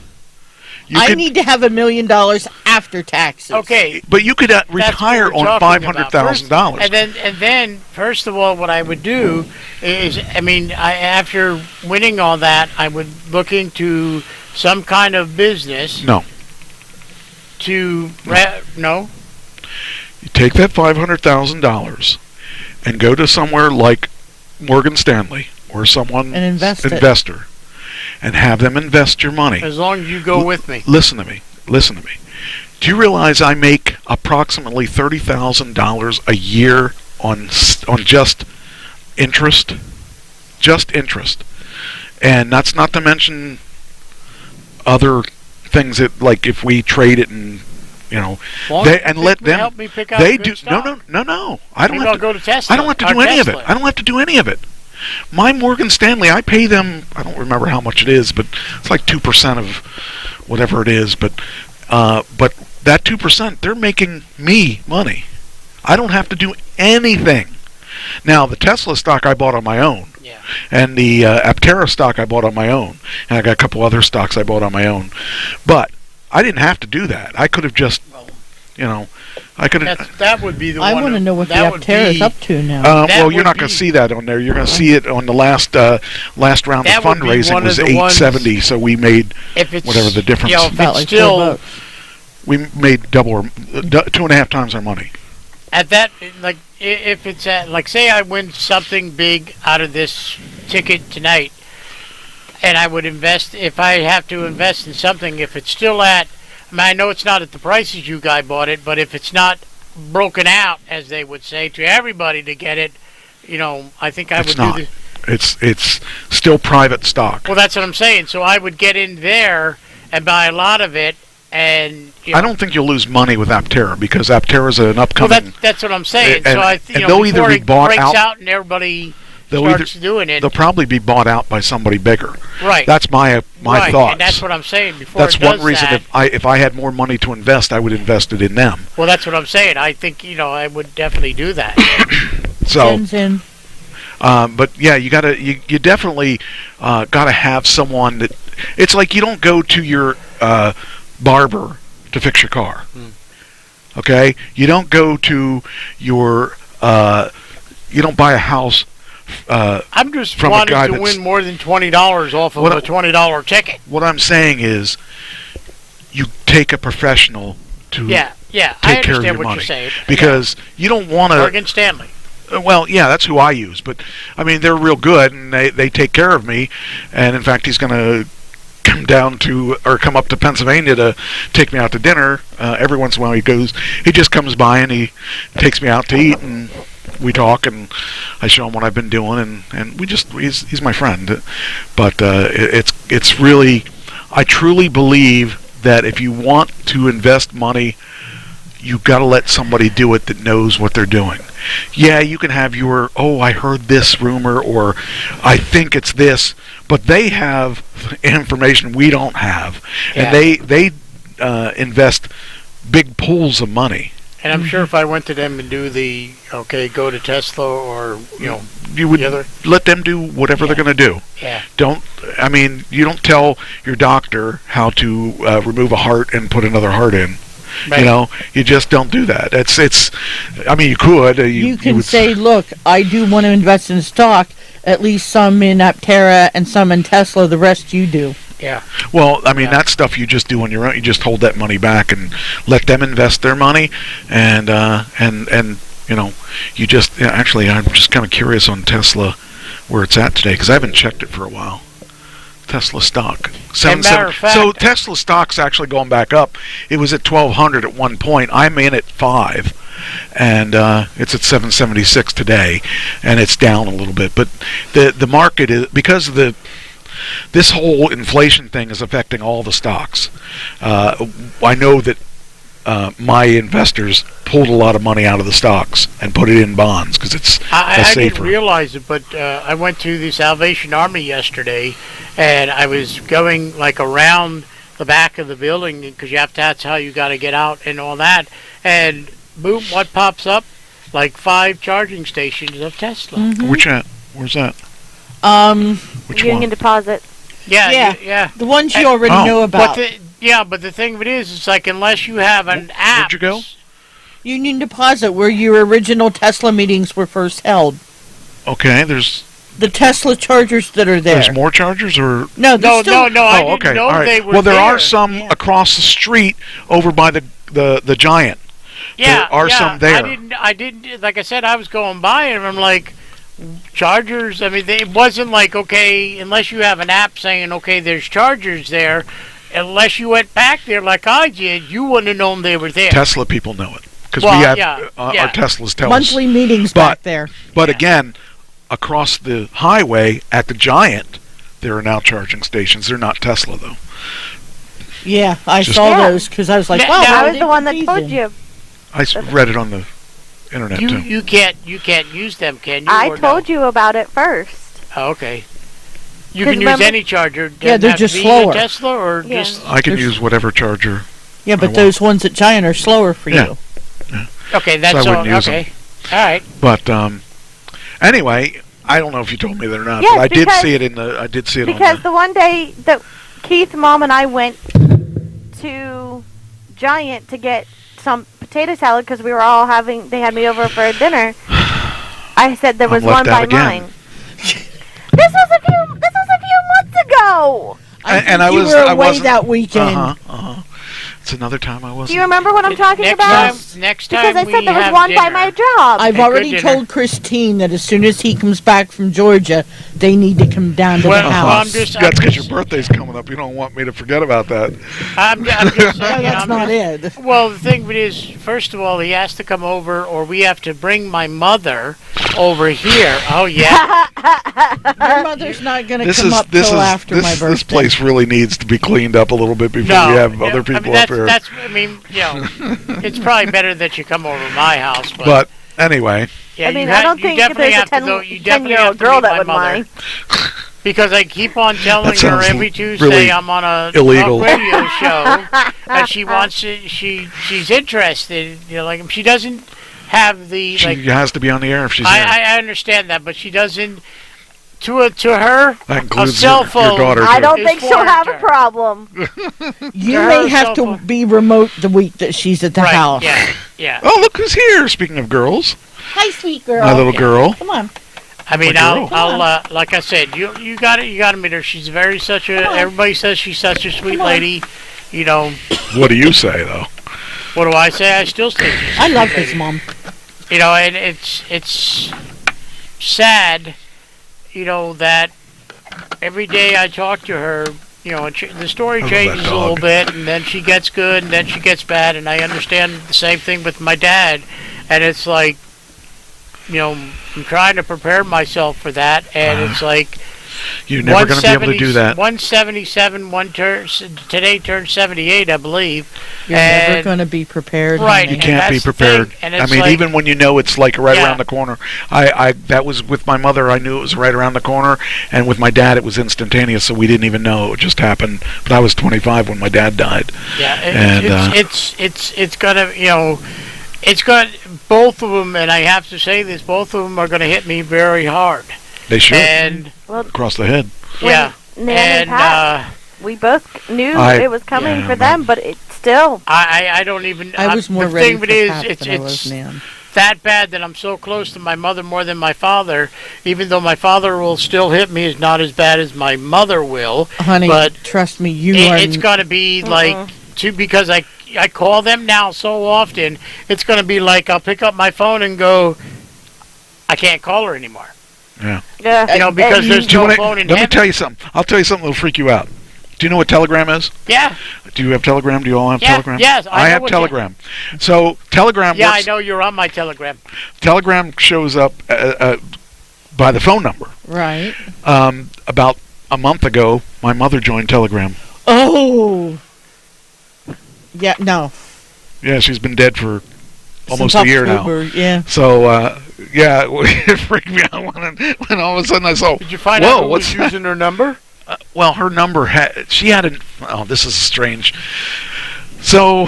I need to have $1 million after taxes. Okay, but you could retire on $500,000. And then, first of all, what I would do is, I mean, after winning all that, I would look into some kind of business. No. No. You take that $500,000 and go to somewhere like Morgan Stanley or someone investor. And have them invest your money. As long as you go with me. Listen to me. Do you realize I make approximately $30,000 a year on just interest? Just interest. And that's not to mention other things that, like, if we trade it and let them help me pick out they good do stock. No. I don't have to go to Tesla. I don't have to do any of it. I don't have to do any of it. My Morgan Stanley, I pay them, I don't remember how much it is, but it's like 2% of whatever it is. But that 2%, they're making me money. I don't have to do anything. Now, the Tesla stock I bought on my own. Yeah. And the Aptera stock I bought on my own. And I got a couple other stocks I bought on my own. But I didn't have to do that. I could have just, I could have. That would be the one. I want to know what the Aptera is up to now. Well, you're not going to see that on there. You're going to see it on the last round of fundraising was $870. So we made whatever the difference. Still, we made double or 2.5 times our money. At that, like, if it's at, like, say I win something big out of this ticket tonight, and I would invest, if I have to invest in something, if it's still at, I mean, I know it's not at the prices you guys bought it, but if it's not broken out, as they would say, to everybody to get it, I think I would do the... It's still private stock. Well, that's what I'm saying. So I would get in there and buy a lot of it, and I don't think you'll lose money with Aptera because Aptera is an upcoming. Well, that's what I'm saying. And, so I, and they'll either be bought out and everybody starts doing it. They'll probably be bought out by somebody bigger. Right. That's my thoughts. And that's what I'm saying. Before that's one reason. If I had more money to invest, I would invest it in them. Well, that's what I'm saying. I think I would definitely do that. So. But yeah, you definitely gotta have someone that. It's like you don't go to your barber to fix your car. Okay, you don't go to your. You don't buy a house. I'm just wanting to win more than $20 off of a $20 ticket. What I'm saying is, you take a professional to take care of your money. You're saying. Because you don't want to. Morgan Stanley. Well, yeah, that's who I use. But I mean, they're real good, and they take care of me. And in fact, he's going to come up to Pennsylvania to take me out to dinner. Every once in a while, he just comes by and he takes me out to eat, and we talk, and I show him what I've been doing, and he's my friend. But it's really, I truly believe that if you want to invest money, you've got to let somebody do it that knows what they're doing. Yeah, you can have your, I heard this rumor, or I think it's this, but they have information we don't have, and they invest big pools of money. And I'm sure if I went to them and do go to Tesla or, you would let them do whatever they're going to do. Yeah. You don't tell your doctor how to remove a heart and put another heart in. Right. You just don't do that. You could. You can say, look, I do want to invest in stock, at least some in Aptera and some in Tesla, the rest you do. Yeah. Well, that stuff you just do on your own. You just hold that money back and let them invest their money, and you just actually, I'm just kind of curious on Tesla where it's at today because I haven't checked it for a while. Tesla stock. matter of fact- So Tesla stock's actually going back up. It was at 1,200 at one point. I'm in at 5, and it's at 776 today, and it's down a little bit. But the market is, because of this whole inflation thing is affecting all the stocks. I know that my investors pulled a lot of money out of the stocks and put it in bonds because it's I safer. didn't realize it, but I went to the Salvation Army yesterday, and I was going like around the back of the building because that's how you got to get out and all that. And boom, what pops up? Like 5 charging stations of Tesla. Mm-hmm. Which at? Where's that? Which Union one? Deposit. Yeah. The ones you already know about. But the thing of it is, it's like unless you have an app. Where'd you go? Union Deposit, where your original Tesla meetings were first held. Okay, there's the Tesla chargers that are there. There's more chargers, or no? No. I didn't okay, know all right. they were Well, there there. are some across the street over by the Giant. Yeah, there are some there. I didn't. Like I said, I was going by and I'm like, chargers. I mean, it wasn't like, okay, unless you have an app saying, okay, there's chargers there. Unless you went back there like I did, you wouldn't have known they were there. Tesla people know it because Well, we have yeah. our Teslas tell monthly us. meetings back there. But again, across the highway at the Giant, there are now charging stations. They're not Tesla though. Yeah, I Just- saw Yeah. those because I was like, Now, wow. I was the one that told you. I read it on the internet too. You can't use them, can you? I or told you about it first. no? Oh, okay. You 'Cause can use remember- any charger. Yeah, Doesn't they're have just to be slower. a Tesla or Yeah. just. I can use whatever charger. Yeah, but I those ones at Giant are slower for Yeah. you. Okay, that's So I all. wouldn't use them. Okay, all right. But anyway, I don't know if you told me that or not. Yes, but I did because- see it in the. I did see it Because on the one day that Keith, Mom, and I went to Giant to get some potato salad because we were all they had me over for dinner. I said there was I'm left one by out again. mine. This was a few months ago. And I you was. were I away wasn't. that weekend. It's another time I wasn't. Do you remember what I'm talking Next about? next Because time I said we there was have one by dinner. my job. I've Hey, already good dinner. told Christine that as soon as he comes back from Georgia, they need to come down to Well, the well, house. That's because your birthday's coming up. You don't want me to forget about that. I'm just No, saying. that's not it. Well, the thing is, first of all, he has to come over, or we have to bring my mother over here. Oh yeah. Your mother's not going to This come is up this till is after my this birthday. this place really needs to be cleaned up a little bit before No, we have yeah, other I people mean, up here. I mean, you know, it's probably better that you come over to my house. But anyway, yeah, I mean, you I don't think definitely there's a have to go. You definitely 10-year-old have to girl meet that my would mother. mind. Because I keep on telling That her sounds every Tuesday really I'm on a illegal. talk radio show, and she wants to. She's interested. You know, like she doesn't have the she like. has to be on the air if she's here. I understand that, but she doesn't. To her, That a includes cell your phone. daughter, I too. don't is think she'll foreign have to a her. problem. You Her may have cell to phone. be remote the week that she's at the Right? house. Yeah. Oh, look who's here! Speaking of girls, Hi, sweet girl. my little girl. Come on. I mean, My girl. I'll like I said, you got to meet her. She's such a. Everybody says she's such a sweet lady. You know, What do you say though? what do I say? I still think she's a I sweet love lady. his mom. You know, and it's sad, you know, that every day I talk to her, you know, the story I love changes that a little dog. bit, and then she gets good, and then she gets bad, and I understand the same thing with my dad, and it's like, you know, I'm trying to prepare myself for that, and it's like, You're never going to be able to do that. 177, today turned 78, I believe. You're never going to be prepared. Right. honey. You can't be that's the prepared. thing, and I it's mean, like- even when you know it's like right Yeah. around the corner. I that was with my mother. I knew it was right around the corner, and with my dad, it was instantaneous. So we didn't even know it just happened. But I was 25 when my dad died. Yeah, And, it's gonna, you know, it's going both of them, and I have to say this, both of them are gonna hit me very hard. They should And across the head. yeah, Nan and Pat, we both knew it was coming yeah, for them, but it's still. I don't even. I was more the ready thing for of it is, Pat it's than I was Nan. that bad that I'm so close to my mother more than my father. Even though my father will still hit me, is not as bad as my mother will. Honey, but trust me, it's gonna be like because I call them now so often. It's gonna be like I'll pick up my phone and go, I can't call her anymore. Yeah. Because there's no phone in Let me heaven. tell you something. I'll tell you something that'll freak you out. Do you know what Telegram is? Yeah. Do you have Telegram? Do you all have Telegram? Yes, I know have what Telegram. So Telegram Yeah, works. I know you're on my Telegram. Telegram shows up by the phone number. Right. About a month ago, my mother joined Telegram. Oh. Yeah, no. Yeah, she's been dead for almost Since a year October, now. yeah. So, yeah, it freaked me out when all of a sudden I saw. Did you find out who was using her number? Well, her number she had an. Oh, this is strange. So,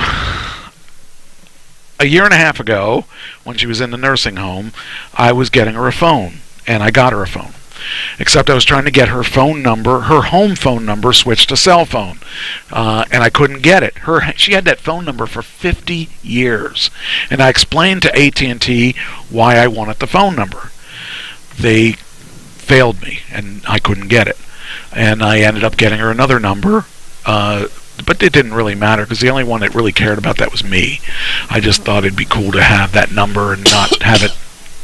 a year and a half ago, when she was in the nursing home, I was getting her a phone, and I got her a phone. Except I was trying to get her phone number, her home phone number, switched to cell phone, and I couldn't get it. She had that phone number for 50 years, and I explained to AT&T why I wanted the phone number. They failed me, and I couldn't get it. And I ended up getting her another number, but it didn't really matter because the only one that really cared about that was me. I just thought it'd be cool to have that number and not have it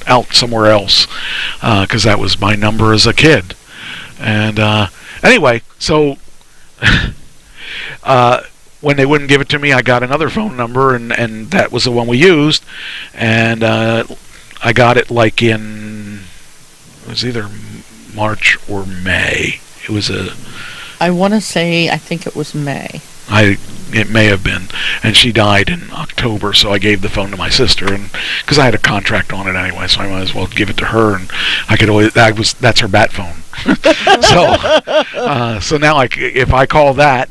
out somewhere else, because that was my number as a kid. And anyway, so when they wouldn't give it to me, I got another phone number, and that was the one we used. And I got it like it was either March or May. It was I want to say, I think it was May. It may have been, and she died in October, so I gave the phone to my sister, and because I had a contract on it anyway, so I might as well give it to her, and I could always that's her bat phone. So now if I call that,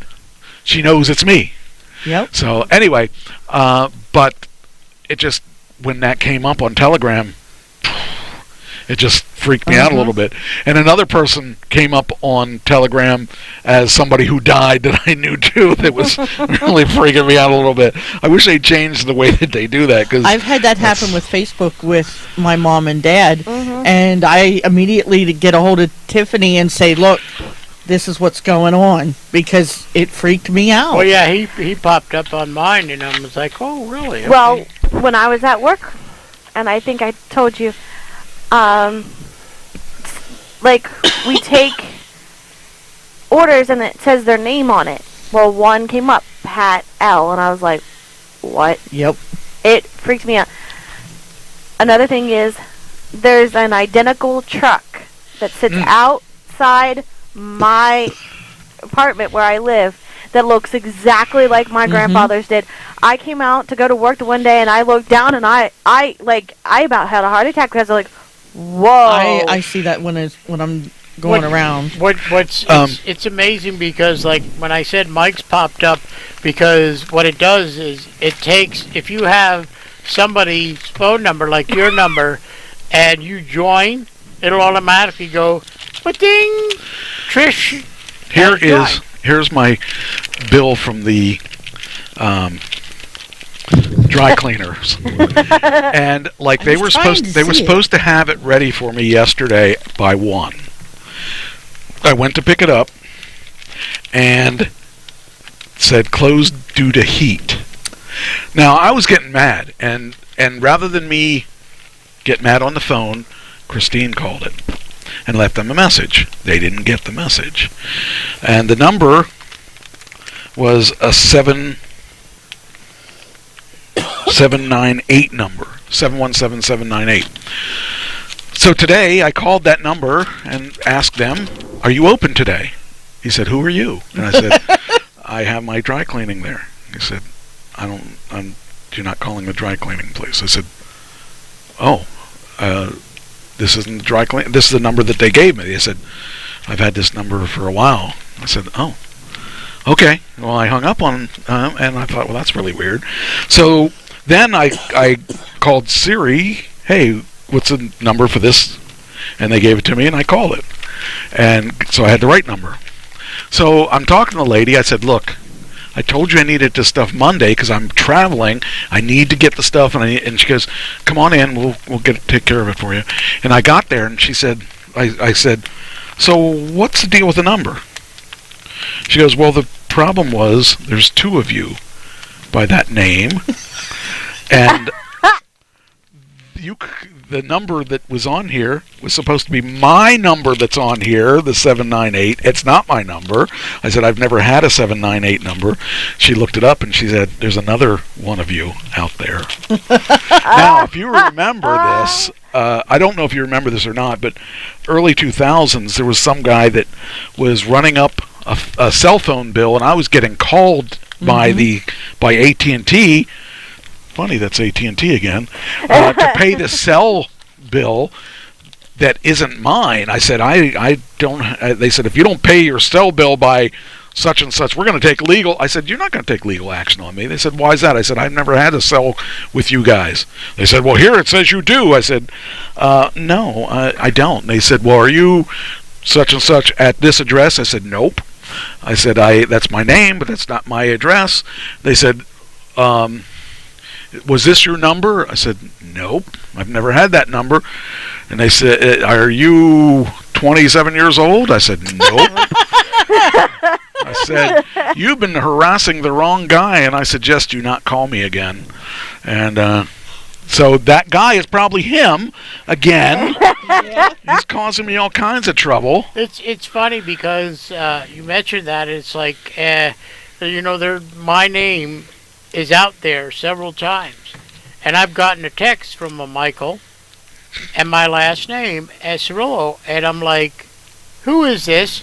she knows it's me. Yep. So anyway, but it just when that came up on Telegram, it just freaked me out a little bit. And another person came up on Telegram as somebody who died that I knew too. That was really freaking me out a little bit. I wish they changed the way that they do that. Cause I've had that happen with Facebook with my mom and dad, and I immediately get a hold of Tiffany and say, look, this is what's going on, because it freaked me out. Well, yeah, he popped up on mine, and I was like, oh, really? Okay. Well, when I was at work, and I think I told you, like, we take orders and it says their name on it. Well, one came up, Pat L, and I was like, what? Yep. It freaked me out. Another thing is, there's an identical truck that sits outside my apartment where I live that looks exactly like my grandfather's did. I came out to go to work the one day, and I looked down, and I about had a heart attack because I was like, whoa. I see that when I'm going around. It's amazing because, like, when I said Mike's popped up, because what it does is it takes, if you have somebody's phone number, like your number, and you join, it'll automatically go, ding, Trish. Here's my bill from the dry cleaners, and like they were supposed to have it ready for me yesterday by 1. I went to pick it up, and it said closed due to heat. Now I was getting mad, and rather than me get mad on the phone, Christine called it and left them a message. They didn't get the message, and the number was a 798 number, 717798. So today I called that number and asked them, "Are you open today?" He said, "Who are you?" And I said, "I have my dry cleaning there." He said, "You're not calling the dry cleaning place." I said, "Oh, this isn't the dry cleaning. This is the number that they gave me." They said, "I've had this number for a while." I said, "Oh, okay." Well, I hung up on and I thought, well, that's really weird. So then I called Siri, "Hey, what's the number for this?" And they gave it to me, and I called it. And so I had the right number. So I'm talking to the lady. I said, "Look, I told you I needed this stuff Monday because I'm traveling. I need to get the stuff." And she goes, "Come on in. We'll take care of it for you." And I got there, and she said, I said, "So what's the deal with the number?" She goes, "Well, the problem was there's 2 of you by that name, and the number that was on here was supposed to be my number that's on here, the 798. It's not my number. I said, I've never had a 798 number. She looked it up and she said, there's another one of you out there. Now, if you remember this, I don't know if you remember this or not, but early 2000s, there was some guy that was running up a cell phone bill, and I was getting called by AT&T. Funny, that's AT&T again. To pay the cell bill that isn't mine. I said, I don't. They said, if you don't pay your cell bill by such and such, we're going to take legal. I said, you're not going to take legal action on me. They said, why is that? I said, I've never had a cell with you guys. They said, well, here it says you do. I said, no, I don't. They said, well, are you such and such at this address? I said, nope. I said, that's my name, but that's not my address. They said, was this your number? I said, nope, I've never had that number. And they said, are you 27 years old? I said, nope. I said, you've been harassing the wrong guy, and I suggest you not call me again. And so that guy is probably him again. He's causing me all kinds of trouble. It's funny because you mentioned that. It's like, my name is out there several times. And I've gotten a text from a Michael and my last name as Cirillo. And I'm like, who is this?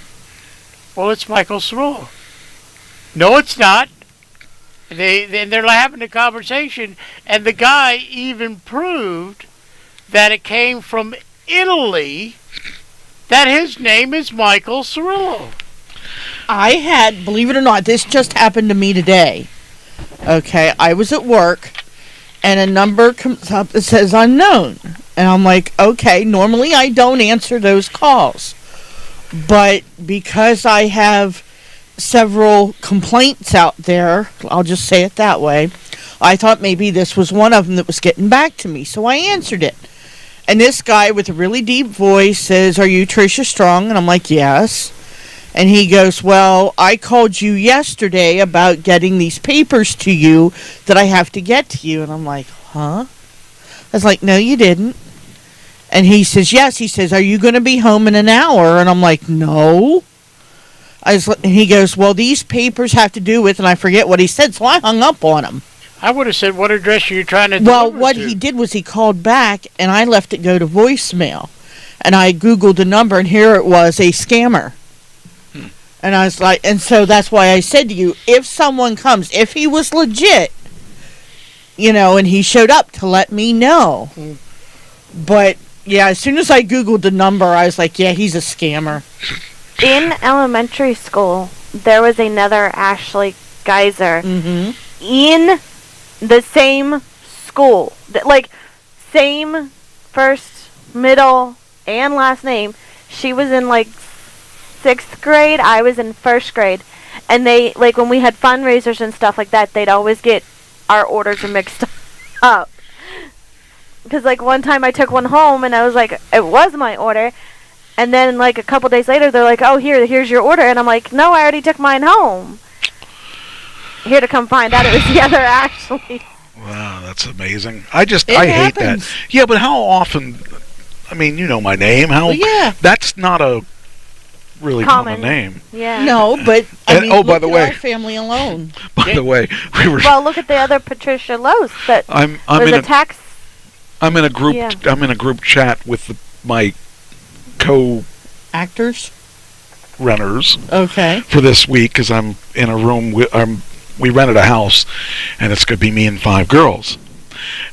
Well, it's Michael Cirillo. No, it's not. They're having a conversation, and the guy even proved that it came from Italy, that his name is Michael Cirillo. I had, believe it or not, this just happened to me today. Okay, I was at work, and a number comes up that says unknown. And I'm like, okay, normally I don't answer those calls. But because I have several complaints out there, I'll just say it that way, I thought maybe this was one of them that was getting back to me. So I answered it. And this guy with a really deep voice says, are you Tricia Strong? And I'm like, yes. And he goes, well, I called you yesterday about getting these papers to you that I have to get to you. And I'm like, huh? I was like, no, you didn't. And he says, yes. He says, are you going to be home in an hour? And I'm like, no. And he goes, well, these papers have to do with, and I forget what he said, so I hung up on him. I would have said, what address are you trying to Well, what he did was he called back, and I left it go to voicemail. And I Googled the number, and here it was, a scammer. And I was like, and so that's why I said to you, if someone comes, if he was legit, and he showed up to let me know. But, yeah, as soon as I Googled the number, I was like, yeah, he's a scammer. In elementary school, there was another Ashley Geyser in the same school. Same first, middle, and last name. She was in, 6th grade. I was in 1st grade. And they, when we had fundraisers and stuff like that, they'd always get our orders mixed up. Because, one time I took one home, and I was like, it was my order. And then, a couple days later, they're like, oh, here's your order. And I'm like, no, I already took mine home. Here to come find out it was the other Ashley. Wow, that's amazing. I hate that. Yeah, but how often, you know my name. That's not a really common name. Yeah. No, but, by the way, our family alone. By the way, we were... Well, look at the other Patricia Lowe's that was a tax... I'm in a group. Yeah. I'm in a group chat with my actors, renters. Okay. For this week, because I'm in a room. We rented a house, and it's going to be me and 5 girls.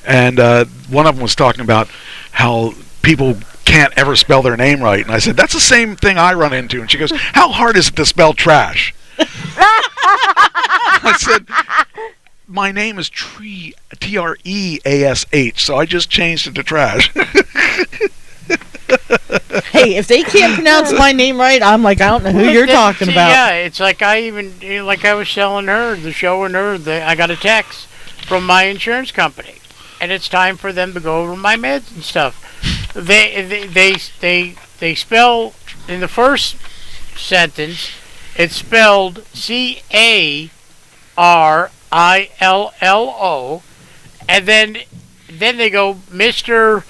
And one of them was talking about how people can't ever spell their name right, and I said that's the same thing I run into. And she goes, "How hard is it to spell trash?" I said, my name is Treash, so I just changed it to trash. Hey, if they can't pronounce my name right, I'm like, I don't know who you're talking about. Yeah, it's like I was telling her, showing her that I got a text from my insurance company, and it's time for them to go over my meds and stuff. They spell in the first sentence, it's spelled CARILLO, and then they go Mr.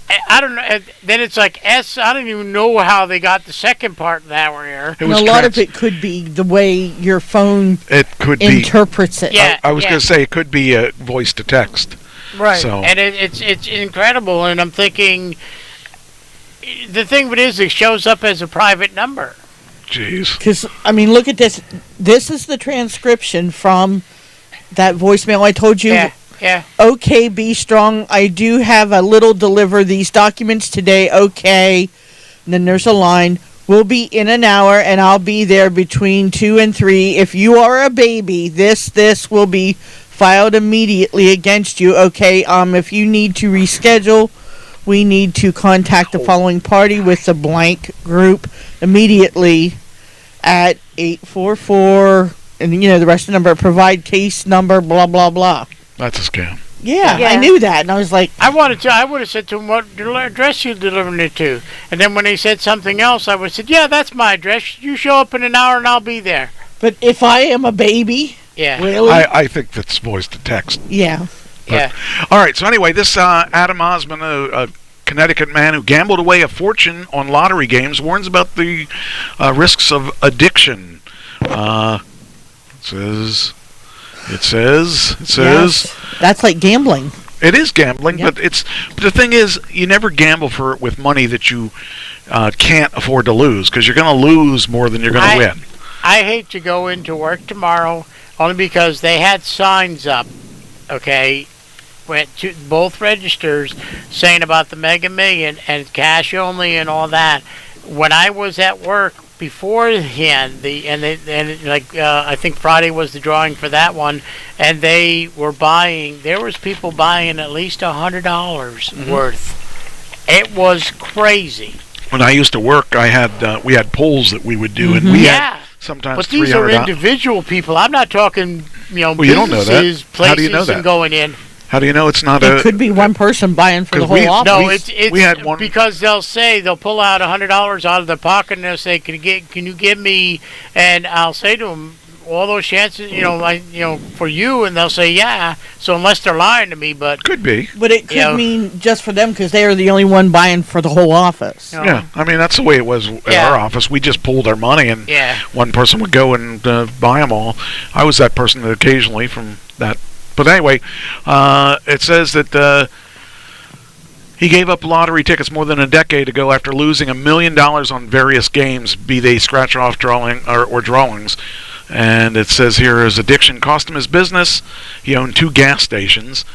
I don't know. Then it's like S. I don't even know how they got the second part there. And a lot of it could be the way your phone interprets it. Yeah, I was going to say it could be a voice to text. Right. So. And it's incredible. And I'm thinking, the thing of it is, it shows up as a private number. Jeez. Because, I mean, look at this. This is the transcription from that voicemail I told you. Yeah. Okay, be strong. I do have a little deliver these documents today. Okay. And then there's a line. We'll be in an hour, and I'll be there between 2 and 3. If you are a baby, this will be filed immediately against you. Okay. If you need to reschedule, we need to contact the following party with the blank group immediately at 844, and the rest of the number. Provide case number. Blah blah blah. That's a scam. Yeah, I knew that, and I was like, I would have said to him what address you delivering it to, and then when they said something else, I would have said, yeah, that's my address. You show up in an hour, and I'll be there. But if I am a baby, really, I think that's voice to text. Yeah. Yeah. All right. So anyway, this Adam Osman, a Connecticut man who gambled away a fortune on lottery games, warns about the risks of addiction. It says. Yes, that's like gambling. It is gambling, but the thing is, you never gamble with money that you can't afford to lose, because you're going to lose more than you're going to win. I hate to go into work tomorrow only because they had signs up, okay, went to both registers saying about the Mega Million and cash only and all that. When I was at work beforehand, I think Friday was the drawing for that one, and there was people buying at least $100 worth. It was crazy. When I used to work, we had polls that we would do, and we had sometimes but these are individual people. I'm not talking, well, you don't know that. Businesses, How do you know places, that? and going in. How do you know it's not It could be one person buying for the whole office. No, it's we had one because they'll pull out $100 out of their pocket and they'll say, "Can you give me?" And I'll say to them, "All those chances, for you," and they'll say, "Yeah." So unless they're lying to me, but could be, but it could mean just for them because they are the only one buying for the whole office. Yeah, I mean that's the way it was at our office. We just pulled our money, and one person would go and buy them all. I was that person occasionally from that. But anyway, it says that he gave up lottery tickets more than a decade ago after losing $1 million on various games, be they scratch-off or drawings. And it says here his addiction cost him his business. He owned 2 gas stations,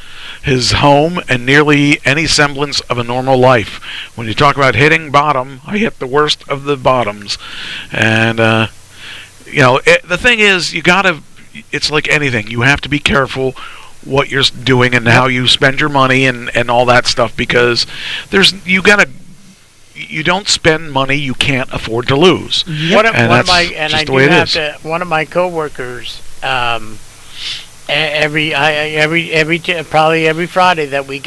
his home, and nearly any semblance of a normal life. When you talk about hitting bottom, I hit the worst of the bottoms. And, the thing is, it's like anything. You have to be careful what you're doing and how you spend your money and all that stuff, because you don't spend money you can't afford to lose. One of my coworkers, probably every Friday that we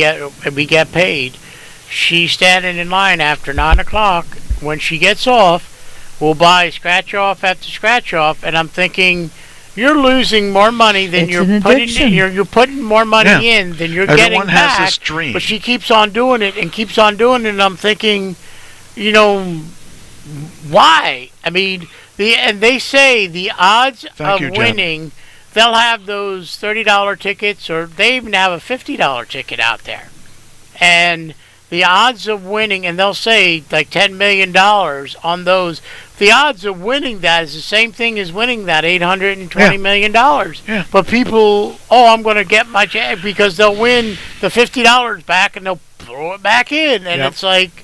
get paid, she's standing in line after 9 o'clock. When she gets off, we'll buy scratch off after scratch off, and I'm thinking, you're losing more money than you're putting in. You're putting more money in than you're getting back. Everyone has this dream. But she keeps on doing it and keeps on doing it, and I'm thinking, why? I mean, they say the odds of winning, they'll have those $30 tickets, or they even have a $50 ticket out there. And the odds of winning, and they'll say like $10 million on those. The odds of winning that is the same thing as winning that $820 million. Yeah. But people, I'm going to get my check, because they'll win the $50 back and they'll throw it back in, and it's like,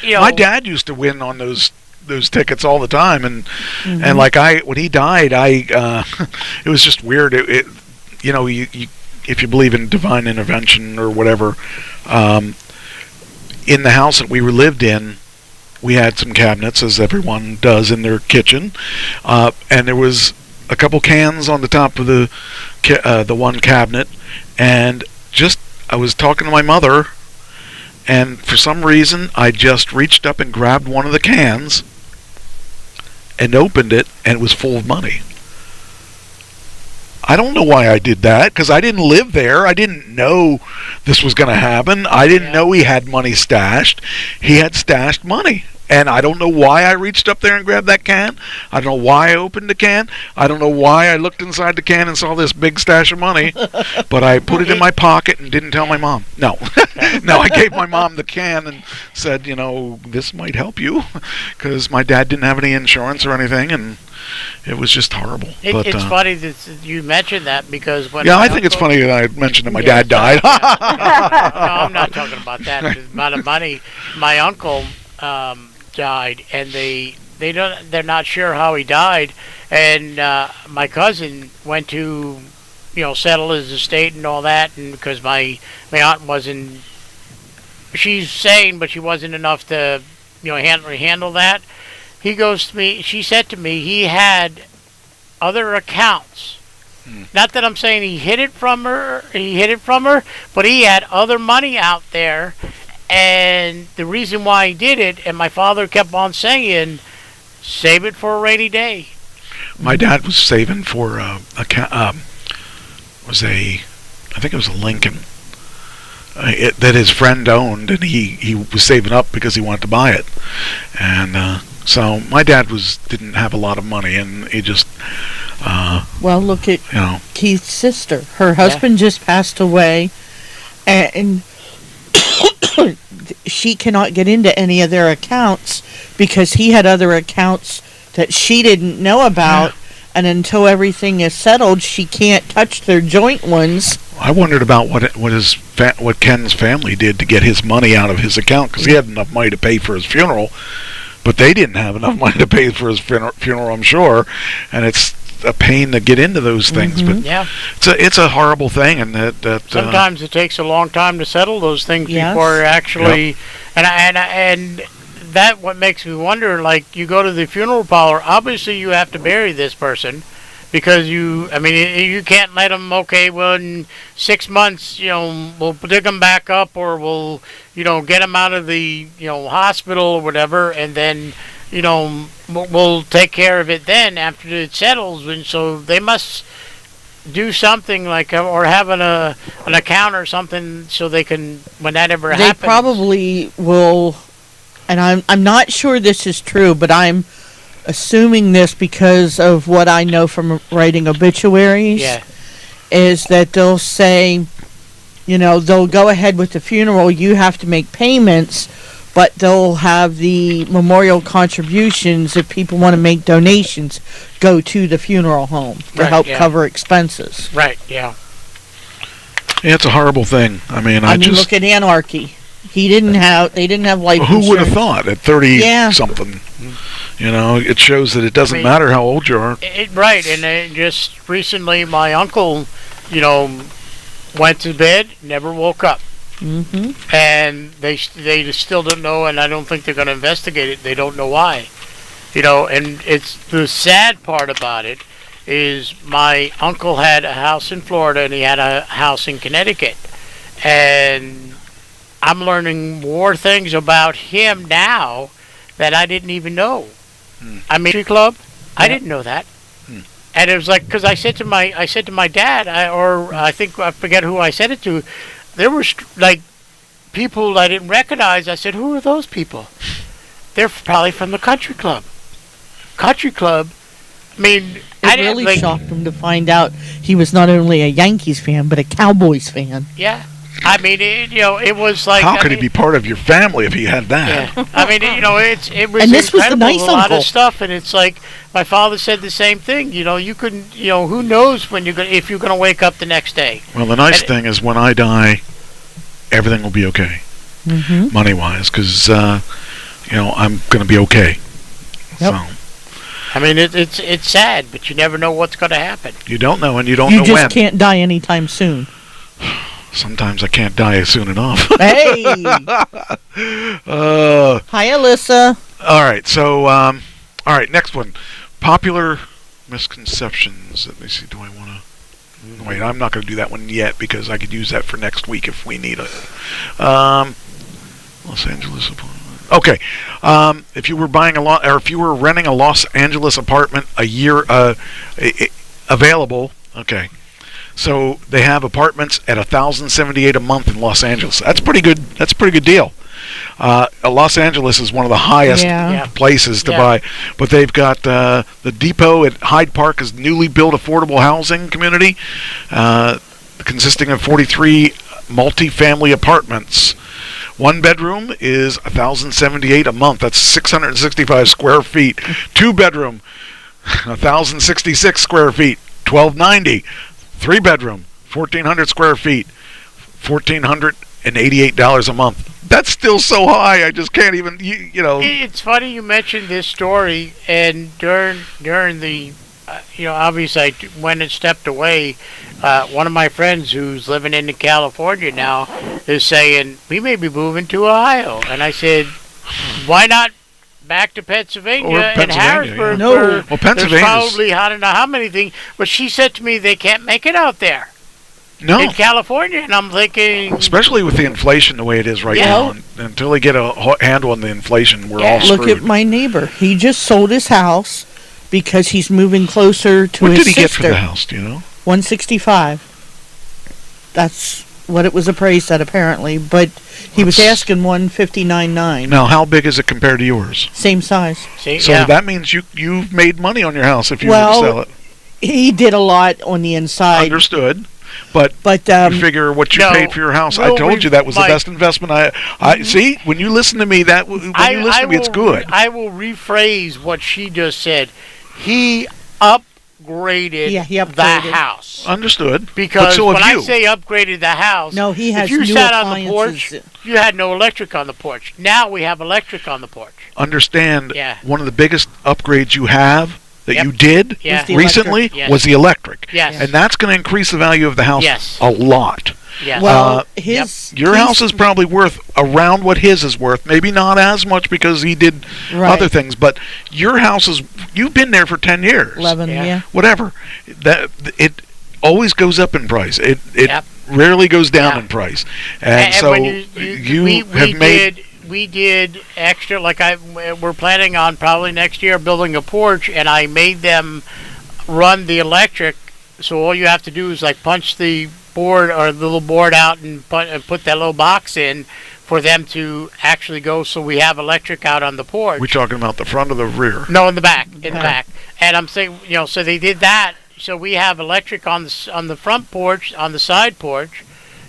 my dad used to win on those tickets all the time, and like when he died, it was just weird. If you believe in divine intervention or whatever, in the house that we lived in, we had some cabinets, as everyone does in their kitchen, and there was a couple cans on the top of the one cabinet, and I was talking to my mother, and for some reason I just reached up and grabbed one of the cans and opened it, and it was full of money. I don't know why I did that, because I didn't live there. I didn't know this was going to happen. I didn't know he had money stashed. He had stashed money. And I don't know why I reached up there and grabbed that can. I don't know why I opened the can. I don't know why I looked inside the can and saw this big stash of money. But I put it in my pocket and didn't tell my mom. No. No, I gave my mom the can and said, this might help you. Because my dad didn't have any insurance or anything. And it was just horrible. It's funny that you mentioned that, because when I think it's funny that I mentioned that my dad died. No, I'm not talking about that. The amount of money. My uncle died, and they're not sure how he died, and my cousin went to settle his estate and all that, and because my aunt wasn't, she's sane, but she wasn't enough to handle that. He goes to me, she said to me, he had other accounts. Not that I'm saying he hid it from her, but he had other money out there. And the reason why he did it, and my father kept on saying, save it for a rainy day. My dad was saving for I think it was a Lincoln that his friend owned, and he was saving up because he wanted to buy it. And so my dad didn't have a lot of money, and he just well, look at Keith's sister. Her husband just passed away, and she cannot get into any of their accounts because he had other accounts that she didn't know about, and until everything is settled, she can't touch their joint ones. I wondered about what Ken's family did to get his money out of his account, because he had enough money to pay for his funeral, but they didn't have enough money to pay for his funeral, I'm sure, and it's a pain to get into those things. But it's a horrible thing, and that sometimes it takes a long time to settle those things before actually. And that what makes me wonder. Like, you go to the funeral parlor, obviously you have to bury this person, because you can't let them. Okay, well, in 6 months, we'll dig them back up, or we'll get them out of the hospital or whatever, and then we'll take care of it then after it settles. And so they must do something like, or have an account or something, so they can, when that ever happens. They probably will, and I'm not sure this is true, but I'm assuming this because of what I know from writing obituaries. Is that they'll say, they'll go ahead with the funeral, you have to make payments, but they'll have the memorial contributions, if people want to make donations, go to the funeral home to help cover expenses. Right, yeah. It's a horrible thing. I mean, look at Anarchy. They didn't have life insurance. Who would have thought at 30-something? It shows that it doesn't matter how old you are. Right, and just recently my uncle, went to bed, never woke up. Mm-hmm. And they still don't know, and I don't think they're going to investigate it. They don't know why. And it's the sad part about it is my uncle had a house in Florida and he had a house in Connecticut. And I'm learning more things about him now that I didn't even know. I mean, country club, I didn't know that. And it was like, because I said to my dad, I forget who I said it to. There were like people I didn't recognize. I said, "Who are those people?" They're probably from the country club. Country club. I mean, it really shocked him to find out he was not only a Yankees fan but a Cowboys fan. Yeah. I mean, it was like. How could he be part of your family if he had that? Yeah. I mean, it was and this was the nice a lot of stuff, and it's like my father said the same thing. You couldn't. Who knows when if you're going to wake up the next day. Well, the nice thing is when I die, everything will be okay, money-wise, because I'm going to be okay. Yep. So. I mean, it's sad, but you never know what's going to happen. You don't know, and you don't know when. You just can't die anytime soon. Sometimes I can't die soon enough. Hey! Hi, Alyssa. All right, so, all right, next one. Popular misconceptions. Let me see, do I want to... Wait, I'm not going to do that one yet because I could use that for next week if we need it. Los Angeles apartment. Okay, if you were buying if you were renting a Los Angeles apartment a year available, Okay. So they have apartments at $1,078 a month in Los Angeles. That's pretty good. That's a pretty good deal. Los Angeles is one of the highest places to buy, but they've got the Depot at Hyde Park is newly built affordable housing community, consisting of 43 multi-family apartments. One bedroom is $1,078 a month. That's 665 square feet. Two bedroom, 1,066 square feet, $1,290. Three bedroom, 1,400 square feet, $1,488 a month. That's still so high. I just can't even. You know. It's funny you mentioned this story, and during the, obviously I went and stepped away. One of my friends who's living in California now is saying we may be moving to Ohio, and I said, why not back to Pennsylvania and Harrisburg? Yeah. Well, Pennsylvania. There's probably I don't know how many things, but she said to me they can't make it out there. No. In California, and I'm thinking, especially with the inflation the way it is right now, until they get a handle on the inflation, we're all screwed. Look at my neighbor. He just sold his house because he's moving closer to his sister. What did he get for the house? Do you know? $165. That's what it was appraised at, apparently. But he was asking $159.9. Now, how big is it compared to yours? Same size. See, so that means you've made money on your house if you were to sell it. He did a lot on the inside. Understood. But you figure what you paid for your house. I told you that was the best investment. I see, when you listen to me, it's good. I will rephrase what she just said. He upgraded the house. Understood. Because when I say upgraded the house, he has if you new sat on the appliances. porch, you had no electric on the porch. Now we have electric on the porch. Understand, one of the biggest upgrades you have that you did recently Yes. was the electric. Yes. And that's going to increase the value of the house a lot. Yes. Well, your house is probably worth around what his is worth. Maybe not as much because he did other things, but your house is, you've been there for 10 years. 11, Whatever. That it always goes up in price. It rarely goes down in price. And so we did extra, like we're planning on probably next year building a porch, and I made them run the electric, so all you have to do is like punch the board or the little board out and put that little box in for them to actually go, so we have electric out on the porch. We're talking about the front or the rear? No, in the back. In the back. And I'm saying, so they did that, so we have electric on the front porch, on the side porch,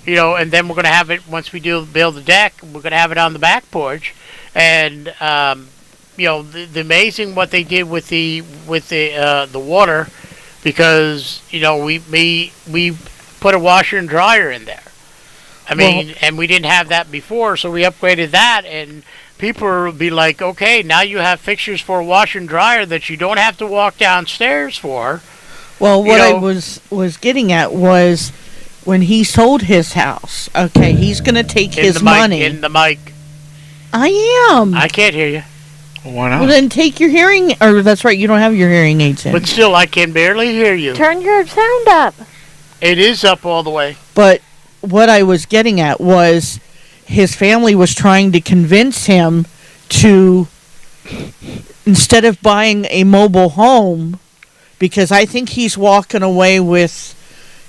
and then we're going to have it, once we build the deck, we're going to have it on the back porch. And, the amazing what they did with the water, because, we put a washer and dryer in there. I mean, and we didn't have that before, so we upgraded that, and people will be like, okay, now you have fixtures for a washer and dryer that you don't have to walk downstairs for. Well, what I was getting at was, when he sold his house, okay, he's going to take his money. In the mic. I am. I can't hear you. Well, why not? Well, then take your hearing, or that's right, you don't have your hearing aids in. But still, I can barely hear you. Turn your sound up. It is up all the way. But what I was getting at was his family was trying to convince him to, instead of buying a mobile home, because I think he's walking away with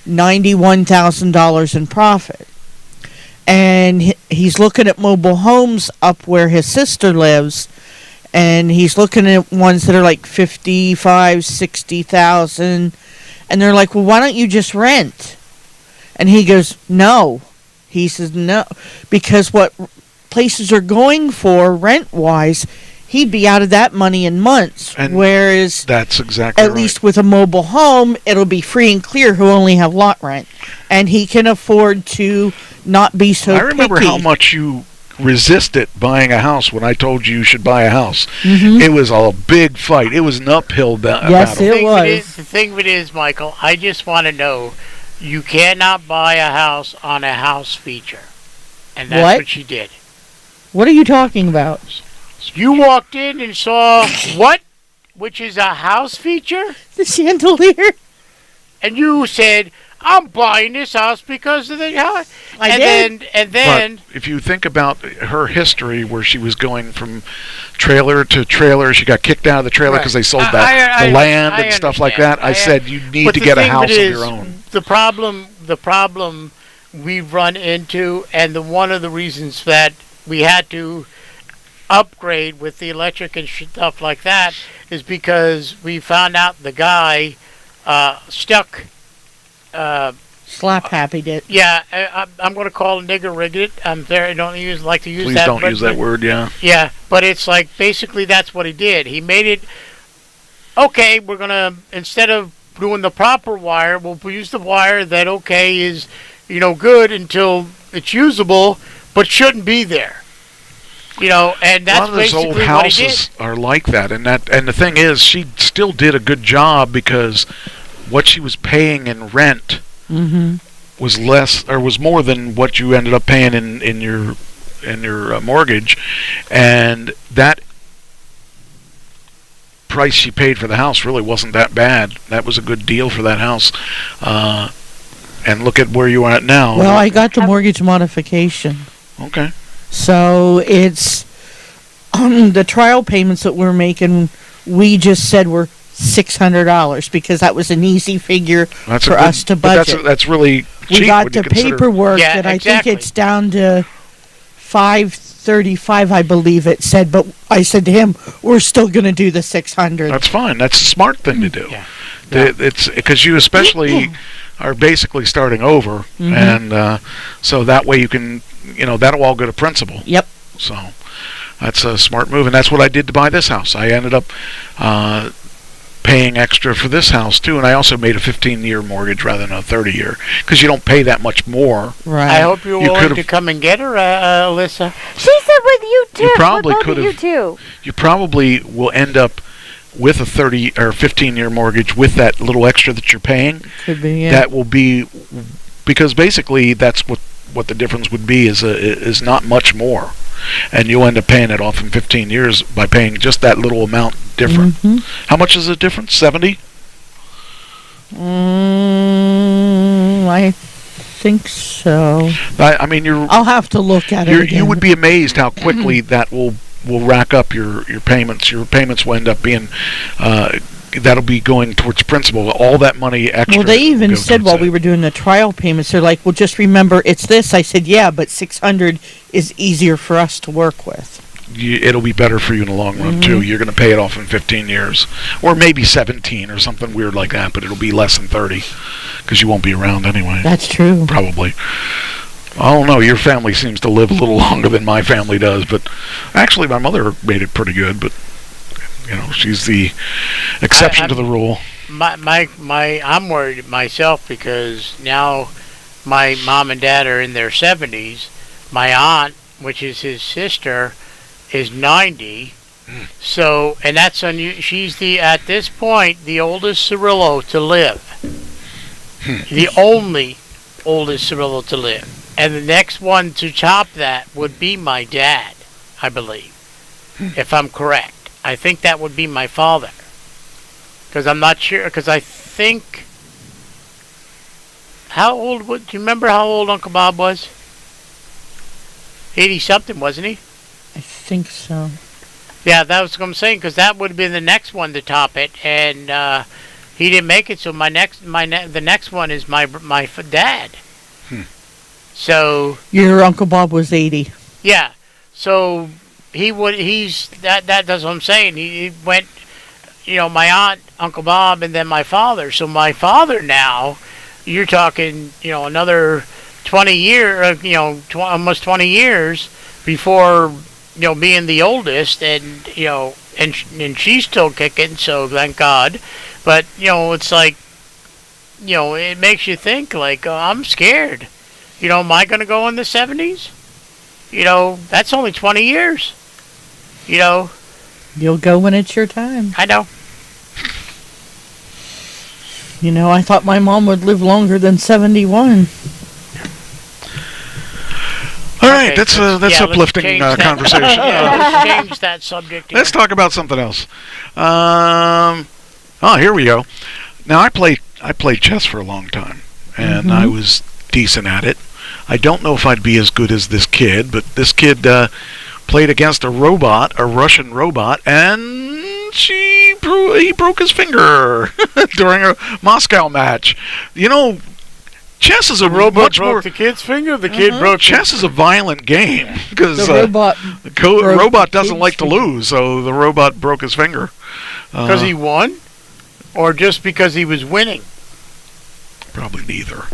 $91,000 in profit. And he's looking at mobile homes up where his sister lives, and he's looking at ones that are like $55,000, $60,000, and they're like, well, why don't you just rent? And he goes, no. He says, no, because what places are going for rent-wise, he'd be out of that money in months. And whereas that's exactly at least with a mobile home, it'll be free and clear who only have lot rent. And he can afford to not be so I remember picky. how much you resisted buying a house when I told you should buy a house. Mhm. It was a big fight. It was an uphill battle. It was. The thing of it is, Michael, I just want to know, you cannot buy a house on a house feature. And that's what she did. What are you talking about? You walked in and saw what? Which is a house feature? The chandelier. And you said, I'm buying this house because of the house. And then But if you think about her history, where she was going from trailer to trailer, she got kicked out of the trailer because they sold the land and stuff like that. I said you need to get a house of your own. The problem we've run into, and one of the reasons that we had to upgrade with the electric and stuff like that is because we found out the guy stuck. Slap happy did. Yeah, I'm going to call it nigger rigged it. I'm very don't like to use Please that. don't use that word. Yeah. Yeah, but it's like basically that's what he did. He made it. Okay, we're gonna instead of doing the proper wire, we'll use the wire that is good until it's usable, but shouldn't be there. And that's a lot of those basically old what houses he did. are like that, and the thing is, she still did a good job because what she was paying in rent was less or was more than what you ended up paying in your mortgage, and that price she paid for the house really wasn't that bad. That was a good deal for that house. And look at where you are at now. Well, I got the mortgage modification. Okay. So it's the trial payments that we're making. We just said were $600 because that was an easy figure for us to budget. That's really cheap. We got the paperwork that I think it's down to $535, I believe it said. But I said to him, "We're still going to do the $600." That's fine. That's a smart thing to do. Yeah. It's because you especially are basically starting over, and so that way you can, that'll all go to principal. Yep. So that's a smart move, and that's what I did to buy this house. I ended up paying extra for this house too, and I also made a 15-year mortgage rather than a 30-year because you don't pay that much more. Right. I hope you're willing to come and get her, Alyssa. She said with you too. You probably could have. You too. You probably will end up with a 30 or 15-year mortgage with that little extra that you're paying. Could be. Yeah. That will be because basically that's what the difference would be is not much more. And you'll end up paying it off in 15 years by paying just that little amount different. How much is it different? 70? I think so. I mean, I'll have to look at it again. You would be amazed how quickly that will rack up your payments. Your payments will end up being that'll be going towards principal. All that money extra. Well, they even said while we were doing the trial payments, they're like, "Well, just remember it's this." I said, "Yeah, but 600 is easier for us to work with." It'll be better for you in the long run too. You're going to pay it off in 15 years, or maybe 17 or something weird like that. But it'll be less than 30 because you won't be around anyway. That's true. Probably. I don't know. Your family seems to live a little longer than my family does, but actually, my mother made it pretty good. But she's the exception to the rule. I'm worried myself because now my mom and dad are in their 70s. My aunt, which is his sister, is 90. So, and that's she's at this point the oldest Cirillo to live. The only oldest Cirillo to live. And the next one to top that would be my dad, I believe, if I'm correct. I think that would be my father. Because I'm not sure, because I think... do you remember how old Uncle Bob was? 80-something, wasn't he? I think so. Yeah, that was what I'm saying, because that would have been the next one to top it, and he didn't make it, so the next one is my dad. So... Your Uncle Bob was 80. Yeah, so... that's what I'm saying. He went, my aunt, Uncle Bob, and then my father. So my father now, you're talking, another 20 years, almost 20 years before, being the oldest, and and she's still kicking, so thank God. But it's like, it makes you think like, I'm scared. Am I going to go in the 70s? That's only 20 years. You'll go when it's your time. I know. I thought my mom would live longer than 71. All right, that's uplifting conversation. Let's change that subject. Let's talk about something else. Here we go. Now I played chess for a long time, and I was decent at it. I don't know if I'd be as good as this kid, but this kid played against a Russian robot, and he broke his finger during a Moscow match. You know, chess is a robot broke the kid's finger. The kid broke. Chess is a violent game because The robot robot doesn't like to lose, so the robot broke his finger. Because he won, or just because he was winning. Probably neither.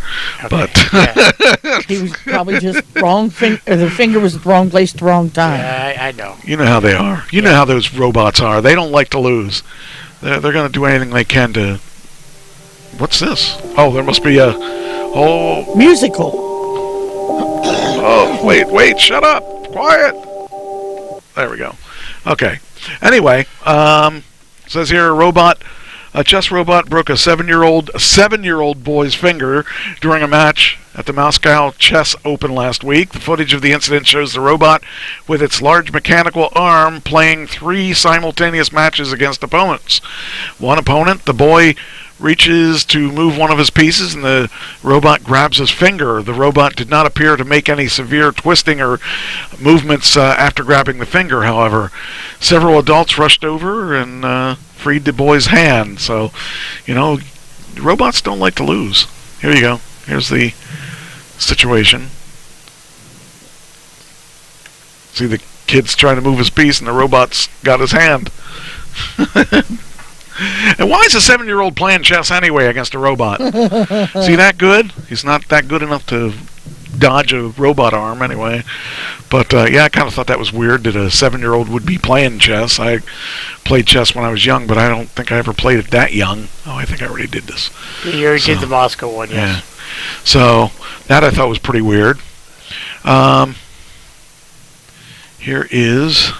Okay. But He was probably just wrong finger. The finger was the wrong place at the wrong time. Yeah, I know. you know how they are. You know how those robots are. They don't like to lose. They're going to do anything they can to. What's this? Oh, there must be a. Oh. Musical. Oh, wait, shut up. Quiet. There we go. Okay. Anyway, says here a chess robot broke a 7-year-old boy's finger during a match at the Moscow Chess Open last week. The footage of the incident shows the robot with its large mechanical arm playing 3 simultaneous matches against opponents. One opponent, the boy reaches to move one of his pieces and the robot grabs his finger. The robot did not appear to make any severe twisting or movements after grabbing the finger, however. Several adults rushed over and freed the boy's hand. So, you know, robots don't like to lose. Here you go. Here's the situation. See, the kid's trying to move his piece and the robot's got his hand. And why is a 7-year-old playing chess anyway against a robot? Is he that good? He's not that good enough to dodge a robot arm anyway. But yeah, I kind of thought that was weird that a 7-year-old would be playing chess. I played chess when I was young, but I don't think I ever played it that young. Oh, I think I already did this. You already did the Moscow one, yes. Yeah. So that I thought was pretty weird. Here is.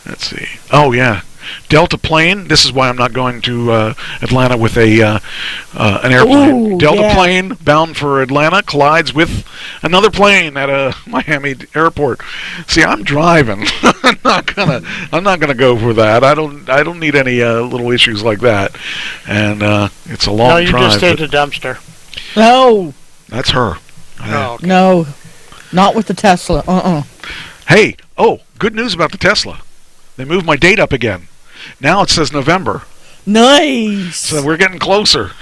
Let's see. Oh, yeah. Delta plane. This is why I'm not going to Atlanta with an airplane. Ooh, Delta yeah. plane bound for Atlanta collides with another plane at a Miami airport. See, I'm driving. I'm not gonna go for that. I don't need any little issues like that. And it's a long No, you drive. just stayed the dumpster. No. That's her. Oh, okay. No. Not with the Tesla. Hey, good news about the Tesla. They moved my date up again. Now it says November. Nice. So we're getting closer.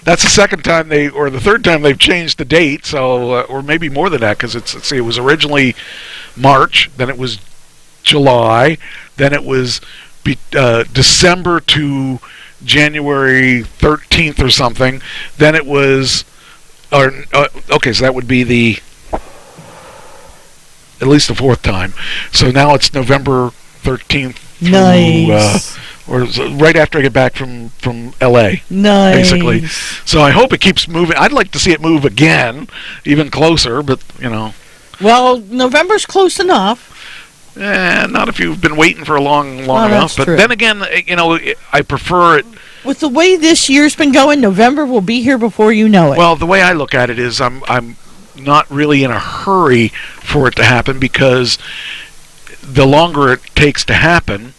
That's the third time they've changed the date. So, or maybe more than that, because it was originally March, then it was July, then it was December to January 13th or something. Then it was, okay, so that would be at least the 4th time. So now it's November 13th through, Nice. or right after I get back from LA. Nice. Basically. So I hope it keeps moving. I'd like to see it move again, even closer, but you know. Well, November's close enough. Not if you've been waiting for long enough. That's But true. then again, you know, I prefer it. With the way this year's been going, November will be here before you know it. Well, the way I look at it is I'm not really in a hurry for it to happen, because the longer it takes to happen,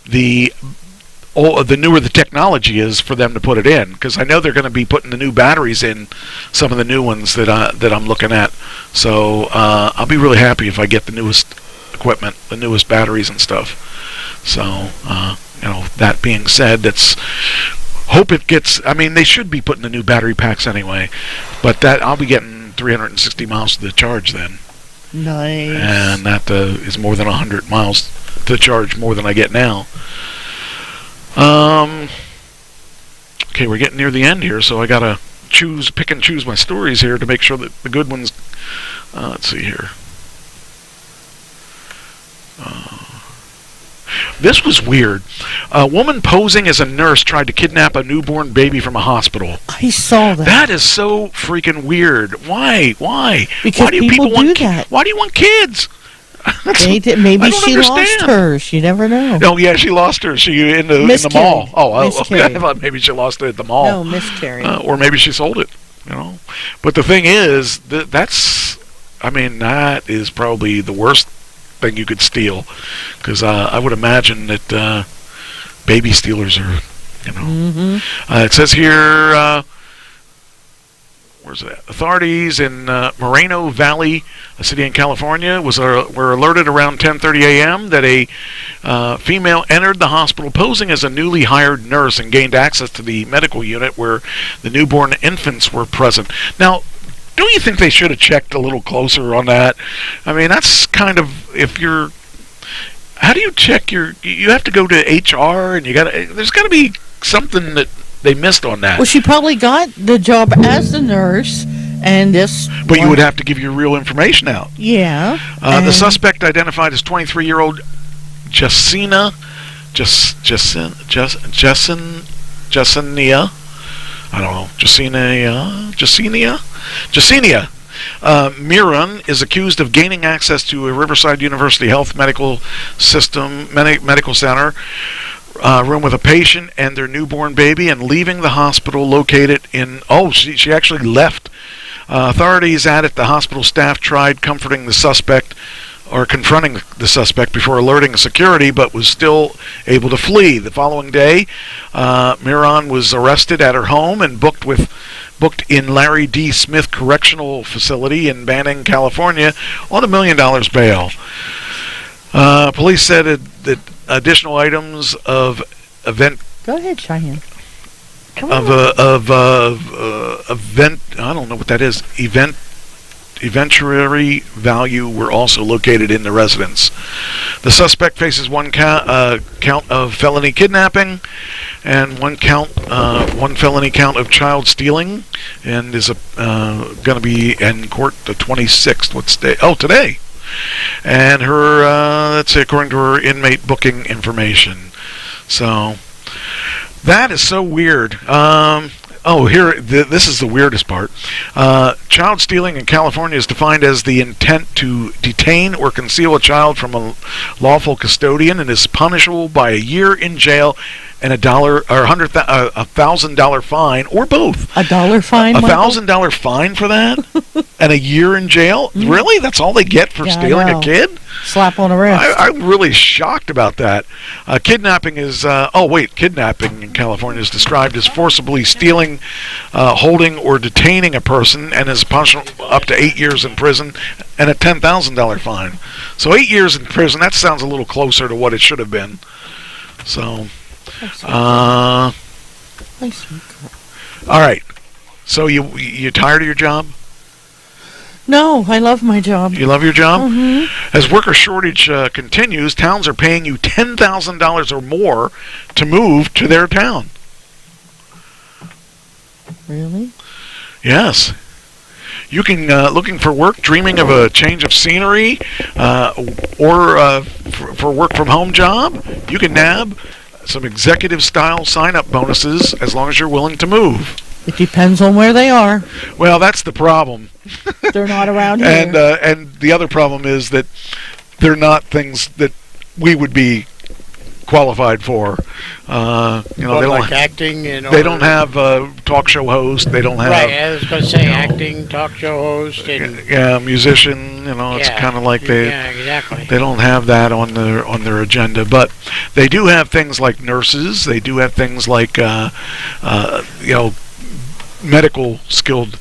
the newer the technology is for them to put it in. Because I know they're going to be putting the new batteries in some of the new ones that I'm looking at. So I'll be really happy if I get the newest equipment, the newest batteries and stuff. So you know, that being said, hope it gets. I mean, they should be putting the new battery packs anyway, but that I'll be getting 360 miles to the charge then. Nice. And that is more than 100 miles to charge, more than I get now. Okay, we're getting near the end here, so I gotta pick and choose my stories here to make sure that the good ones. Let's see here. This was weird. A woman posing as a nurse tried to kidnap a newborn baby from a hospital. I saw that. That is so freaking weird. Why? Because why do people want do that. Why do you want kids? Maybe she lost hers. You never know. Oh yeah, she lost her. She in the mall. Oh, okay. I thought maybe she lost it at the mall. No, miscarried. Or maybe she sold it. You know. But the thing is, that's. I mean, that is probably the worst thing you could steal, because I would imagine that baby stealers are You know, it says here. Where's it at? Authorities in Moreno Valley, a city in California, were alerted around 10:30 a.m. that a female entered the hospital posing as a newly hired nurse and gained access to the medical unit where the newborn infants were present. Now, don't you think they should have checked a little closer on that? I mean, that's kind of, how do you check you have to go to HR and there's got to be something that they missed on that. Well, she probably got the job as the nurse, and this. But you would have to give your real information out. Yeah. The suspect identified as 23-year-old Jessenia. I don't know. Jessenia Miron is accused of gaining access to a Riverside University Health Medical Center. Room with a patient and their newborn baby, and leaving the hospital located in. She actually left. Authorities added the hospital staff tried confronting the suspect before alerting security, but was still able to flee. The following day, Miron was arrested at her home and booked in Larry D. Smith Correctional Facility in Banning, California, on $1 million bail. Police said that additional items of event. Go ahead, Cheyenne. Event. I don't know what that is. Eventuary value were also located in the residence. The suspect faces one count of felony kidnapping and one felony count of child stealing, and is going to be in court the 26th. What's day? Oh, today. And her, let's say, according to her inmate booking information. So, that is so weird. This is the weirdest part. Child stealing in California is defined as the intent to detain or conceal a child from a lawful custodian, and is punishable by a year in jail and $1,000 fine, or both. $1 fine? $1,000 fine for that? And a year in jail? Really? That's all they get for stealing a kid? Slap on the wrist. I'm really shocked about that. Kidnapping is, kidnapping in California is described as forcibly stealing, holding, or detaining a person, and is punishable up to 8 years in prison and a $10,000 fine. So 8 years in prison, that sounds a little closer to what it should have been. So, all right. So you tired of your job? No, I love my job. You love your job? Mm-hmm. As worker shortage continues, towns are paying you $10,000 or more to move to their town. Really? Yes. You can, looking for work, dreaming of a change of scenery, or for a work from home job, you can nab some executive style sign-up bonuses as long as you're willing to move. It depends on where they are. Well, that's the problem. They're not around here. And the other problem is that they're not things that we would be qualified for. They don't like acting. They don't have a talk show host. They don't have. Right, I was going to say acting, talk show host, and musician. It's kind of like exactly. They don't have that on their agenda, but they do have things like nurses. They do have things like medical skilled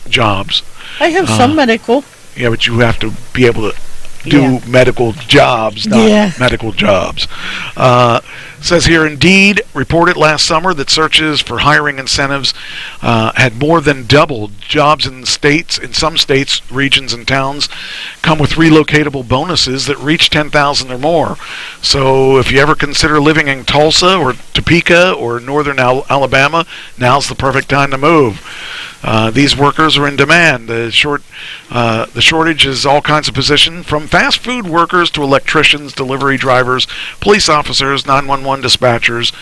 jobs. I have some medical. Yeah, but you have to be able to do medical jobs, not medical jobs. Says here, Indeed reported last summer that searches for hiring incentives had more than doubled. Jobs in some states, regions, and towns come with relocatable bonuses that reach $10,000 or more. So if you ever consider living in Tulsa or Topeka or northern Alabama, now's the perfect time to move. These workers are in demand. The shortage is all kinds of positions, from fast food workers to electricians, delivery drivers, police officers, 911 dispatchers.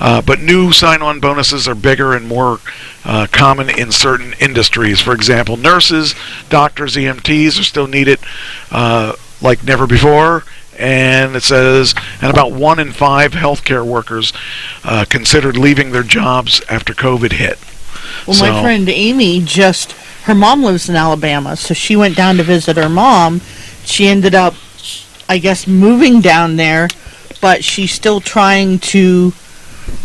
But new sign-on bonuses are bigger and more common in certain industries. For example, nurses, doctors, EMTs are still needed like never before. And it says, and about 1 in 5 healthcare workers considered leaving their jobs after COVID hit. Well, my friend Amy her mom lives in Alabama, so she went down to visit her mom. She ended up, I guess, moving down there, but she's still trying to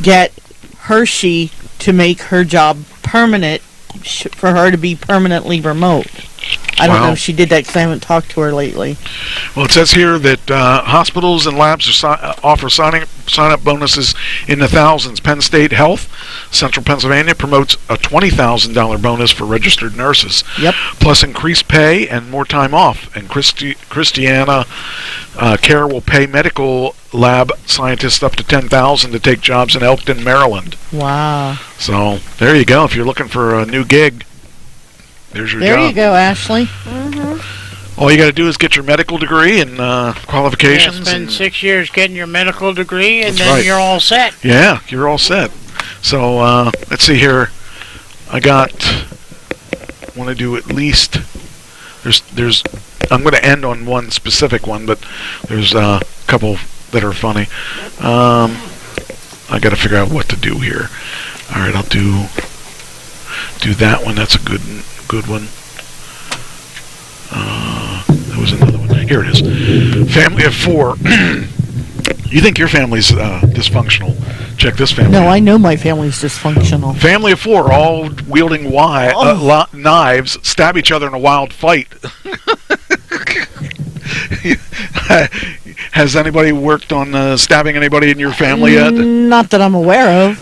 get Hershey to make her job permanent, for her to be permanently remote. I don't know if she did that because I haven't talked to her lately. Well, it says here that hospitals and labs offer sign-up bonuses in the thousands. Penn State Health, Central Pennsylvania, promotes a $20,000 bonus for registered nurses. Yep. Plus increased pay and more time off. And Christiana Care will pay medical lab scientists up to $10,000 to take jobs in Elkton, Maryland. Wow. So there you go. If you're looking for a new gig, there's your job. There you go, Ashley. All you got to do is get your medical degree and qualifications. Yeah, spend 6 years getting your medical degree, and That's then right. you're all set. Yeah, you're all set. So let's see here. I want to do at least. There's. I'm going to end on one specific one, but there's a couple that are funny. I got to figure out what to do here. All right, I'll do that one. That's a good one. There was another one. Here it is. Family of 4. You think your family's dysfunctional? Check this family. No, I know my family's dysfunctional. Family of 4, all wielding knives, stab each other in a wild fight. Has anybody worked on stabbing anybody in your family yet? Not that I'm aware of.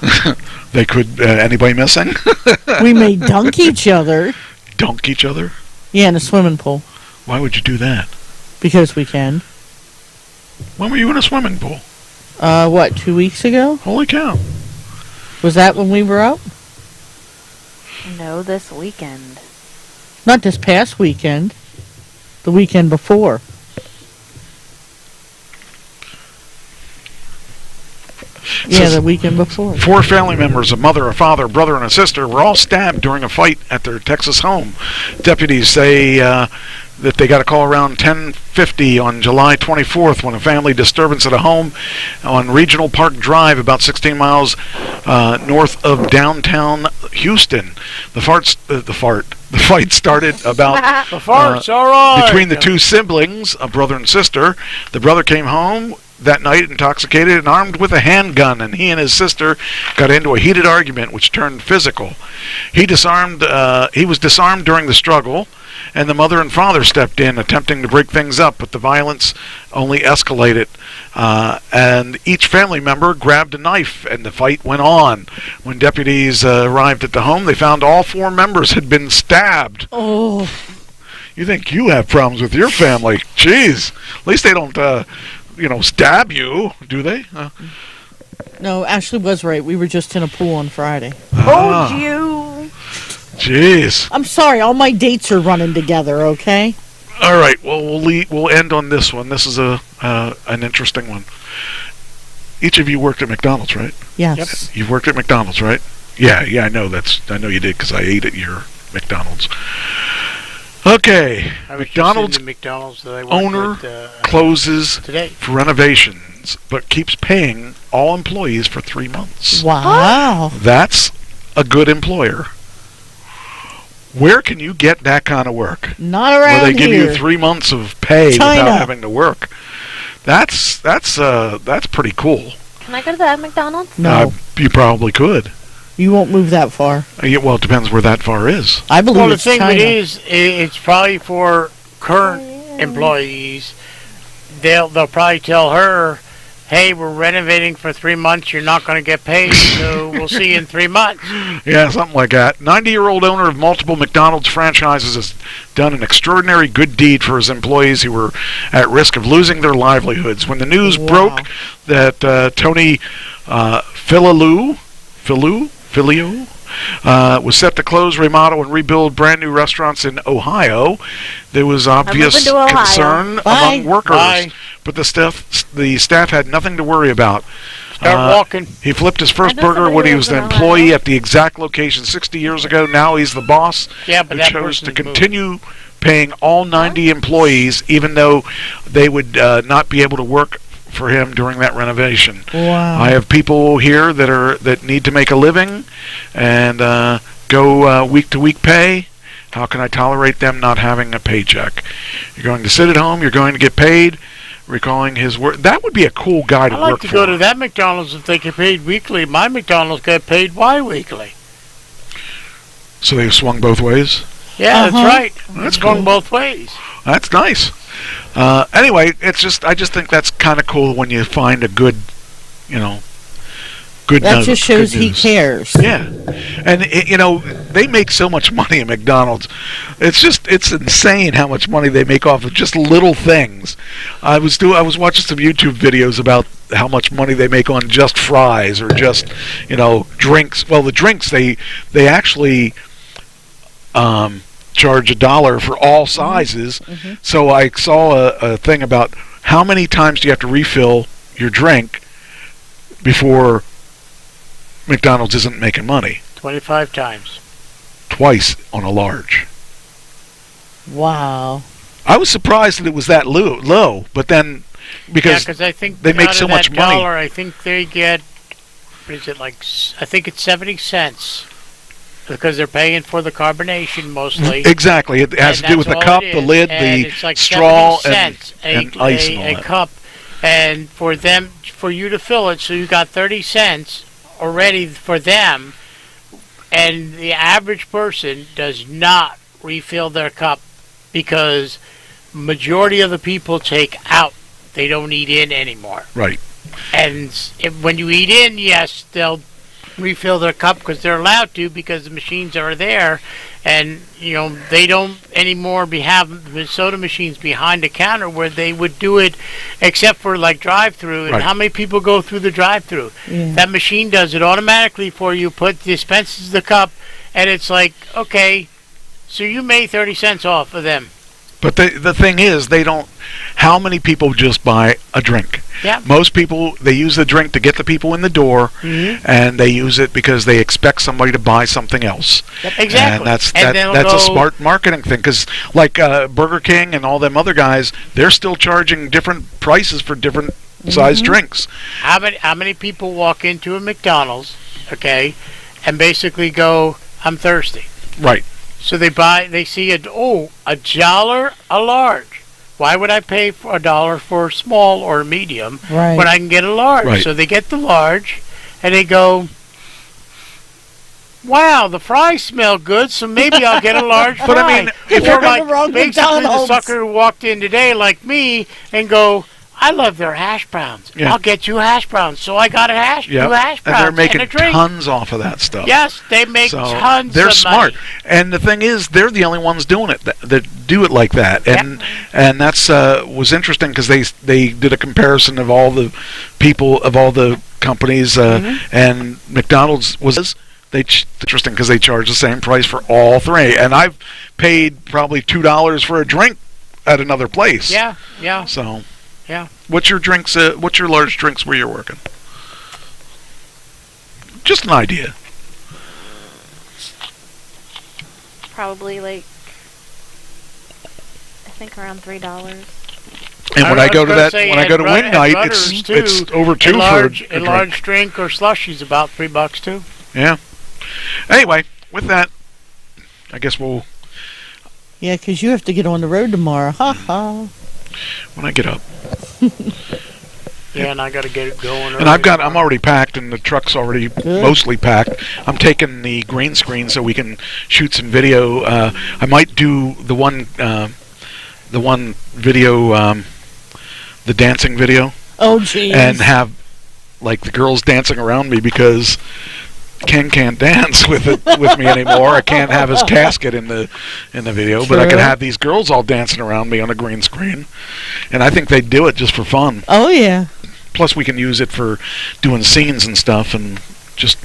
They could. Anybody missing? We may dunk each other. Dunk each other? Yeah, in a swimming pool. Why would you do that? Because we can. When were you in a swimming pool? 2 weeks ago? Holy cow. Was that when we were out? No, this weekend. Not this past weekend. The weekend before. Yeah, the weekend before. 4 family members, a mother, a father, a brother, and a sister, were all stabbed during a fight at their Texas home. Deputies say that they got a call around 10:50 on July 24th when a family disturbance at a home on Regional Park Drive, about 16 miles north of downtown Houston. The fight started about The fart's all right. between the two siblings, a brother and sister. The brother came home that night intoxicated and armed with a handgun, and he and his sister got into a heated argument which turned physical. He was disarmed during the struggle, and the mother and father stepped in attempting to break things up, but the violence only escalated, and each family member grabbed a knife, and the fight went on. When deputies arrived at the home, they found all 4 members had been stabbed. Oh. You think you have problems with your family? Jeez. At least they don't stab you, do they? No, Ashley was right. We were just in a pool on Friday. Told you. Jeez. I'm sorry. All my dates are running together, okay? All right. Well, we'll end on this one. This is an interesting one. Each of you worked at McDonald's, right? Yes. Yep. You've worked at McDonald's, right? Yeah, I know you did because I ate at your McDonald's. Okay, McDonald's that I worked owner with, closes today. for renovations, but keeps paying all employees for 3 months. Wow. That's a good employer. Where can you get that kind of work? Not around where they give here. you 3 months of pay China. without having to work. That's pretty cool. Can I go to that McDonald's? No. You probably could. You won't move that far. Well, it depends where that far is. I believe Well, the it's thing China. of it is, it's probably for current employees. They'll probably tell her, hey, we're renovating for 3 months. You're not going to get paid, so we'll see you in 3 months. Yeah, something like that. 90-year-old owner of multiple McDonald's franchises has done an extraordinary good deed for his employees who were at risk of losing their livelihoods. When the news broke that Tony Filio was set to close, remodel, and rebuild brand new restaurants in Ohio, there was obvious concern among workers. But the staff had nothing to worry about. Start walking. He flipped his first burger when he was an employee at the exact location 60 years ago. Now he's the boss. Yeah, but who that chose to person's continue paying all 90 employees, even though they would not be able to work for him during that renovation. Wow. I have people here that need to make a living and go week to week pay. How can I tolerate them not having a paycheck? You're going to sit at home, you're going to get paid. recalling his work. That would be a cool guy to I'd like work to for. go to that McDonald's if they get paid weekly. My McDonald's get paid bi-weekly. So they swung both ways? Yeah, that's right. That's It's going cool. both ways. That's nice. Anyway, I just think that's kind of cool when you find a good, good That note, just shows good he news. cares. Yeah, and they make so much money at McDonald's. It's insane how much money they make off of just little things. I was watching some YouTube videos about how much money they make on just fries or just drinks. Well, the drinks they actually charge $1 for all sizes. Mm-hmm. So I saw a thing about how many times do you have to refill your drink before McDonald's isn't making money. 25 times. Twice on a large. Wow. I was surprised that it was that low, but then because I think they make out so of that much money. dollar, I think they get, what is it, I think it's 70 cents. Because they're paying for the carbonation mostly. Exactly. It has to do with the cup, the lid, and the it's like straw, 70 cents and ice and all a that. cup. And for you to fill it, so you got 30 cents already for them. And the average person does not refill their cup because majority of the people take out. They don't eat in anymore. Right. And when you eat in, yes, they'll refill their cup because they're allowed to because the machines are there, and they don't anymore have the soda machines behind the counter where they would do it, except for like drive-through. And Right. how many people go through the drive-through? Yeah. That machine does it automatically for you. Dispenses the cup, and it's like, okay, so you made 30 cents off of them. But the thing is, they don't. How many people just buy a drink? Yeah. Most people, they use the drink to get the people in the door, and they use it because they expect somebody to buy something else. Yep, exactly. And they'll that's go, a smart marketing thing, because like Burger King and all them other guys, they're still charging different prices for different size drinks. How many people walk into a McDonald's, okay, and basically go, I'm thirsty. Right. So they see $1 a large. Why would I pay for $1 for a small or a medium Right. when I can get a large? Right. So they get the large, and they go, wow, the fries smell good, so maybe I'll get a large fry. But I mean, if or you're in like the wrong basically the McDonald's. sucker who walked in today like me and go, I love their hash browns. Yeah. I'll get you hash browns. So I got two hash browns and they're making a drink. tons off of that stuff. Yes, they make So tons they're of smart. money. And the thing is, they're the only ones doing it that do it like that. And that's was interesting because they did a comparison of all the people of all the companies, and McDonald's was interesting because they charge the same price for all three. And I've paid probably $2 for a drink at another place. Yeah. So. Yeah. What's your drinks? What's your large drinks where you're working? Just an idea. Probably like, I think around $3. And when I go to was that, gonna say, when I at go to Rut- wing at night, Rudders, too, it's over $2 for a large drink or slushy's about $3 too. Yeah. Anyway, with that, I guess we'll. Yeah, because you have to get on the road tomorrow. Ha ha. When I get up. Yeah, and I got to get it going. And I'm already packed, and the truck's already mostly packed. I'm taking the green screen so we can shoot some video. I might do the one video, the dancing video. Oh, jeez. And have like the girls dancing around me because Ken can't dance with me anymore. I can't have his casket in the video, but I can have these girls all dancing around me on a green screen, and I think they'd do it just for fun. Oh yeah. Plus, we can use it for doing scenes and stuff, and just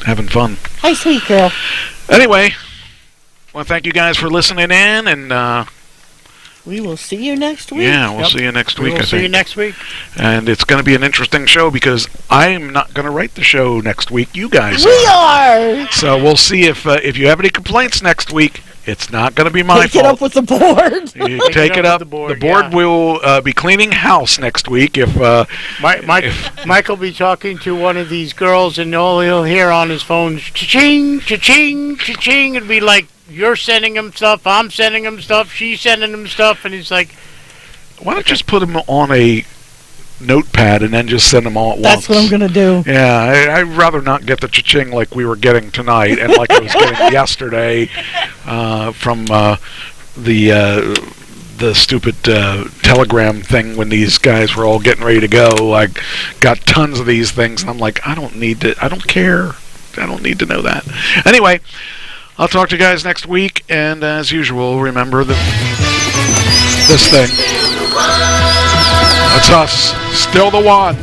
having fun. Hi, sweet girl. Anyway, I want to thank you guys for listening in, and we will see you next week. Yeah, we'll see you next week. We'll see you next week. And it's going to be an interesting show because I'm not going to write the show next week. You guys are. So we'll see if you have any complaints next week. It's not going to be my fault. Take it up with the board. You take it up. The board will be cleaning house next week. If Mike will be talking to one of these girls, and all he'll hear on his phone is cha-ching, cha-ching, cha-ching. It'll be like you're sending him stuff, I'm sending him stuff, she's sending him stuff, and he's like, why don't you just put him on a notepad and then just send them all at once. That's what I'm going to do. Yeah, I'd rather not get the cha-ching like we were getting tonight and like I was getting yesterday from the stupid telegram thing when these guys were all getting ready to go. I got tons of these things, and I'm like, I don't care. I don't need to know that. Anyway, I'll talk to you guys next week, and as usual, remember that this thing, that's us, still the one.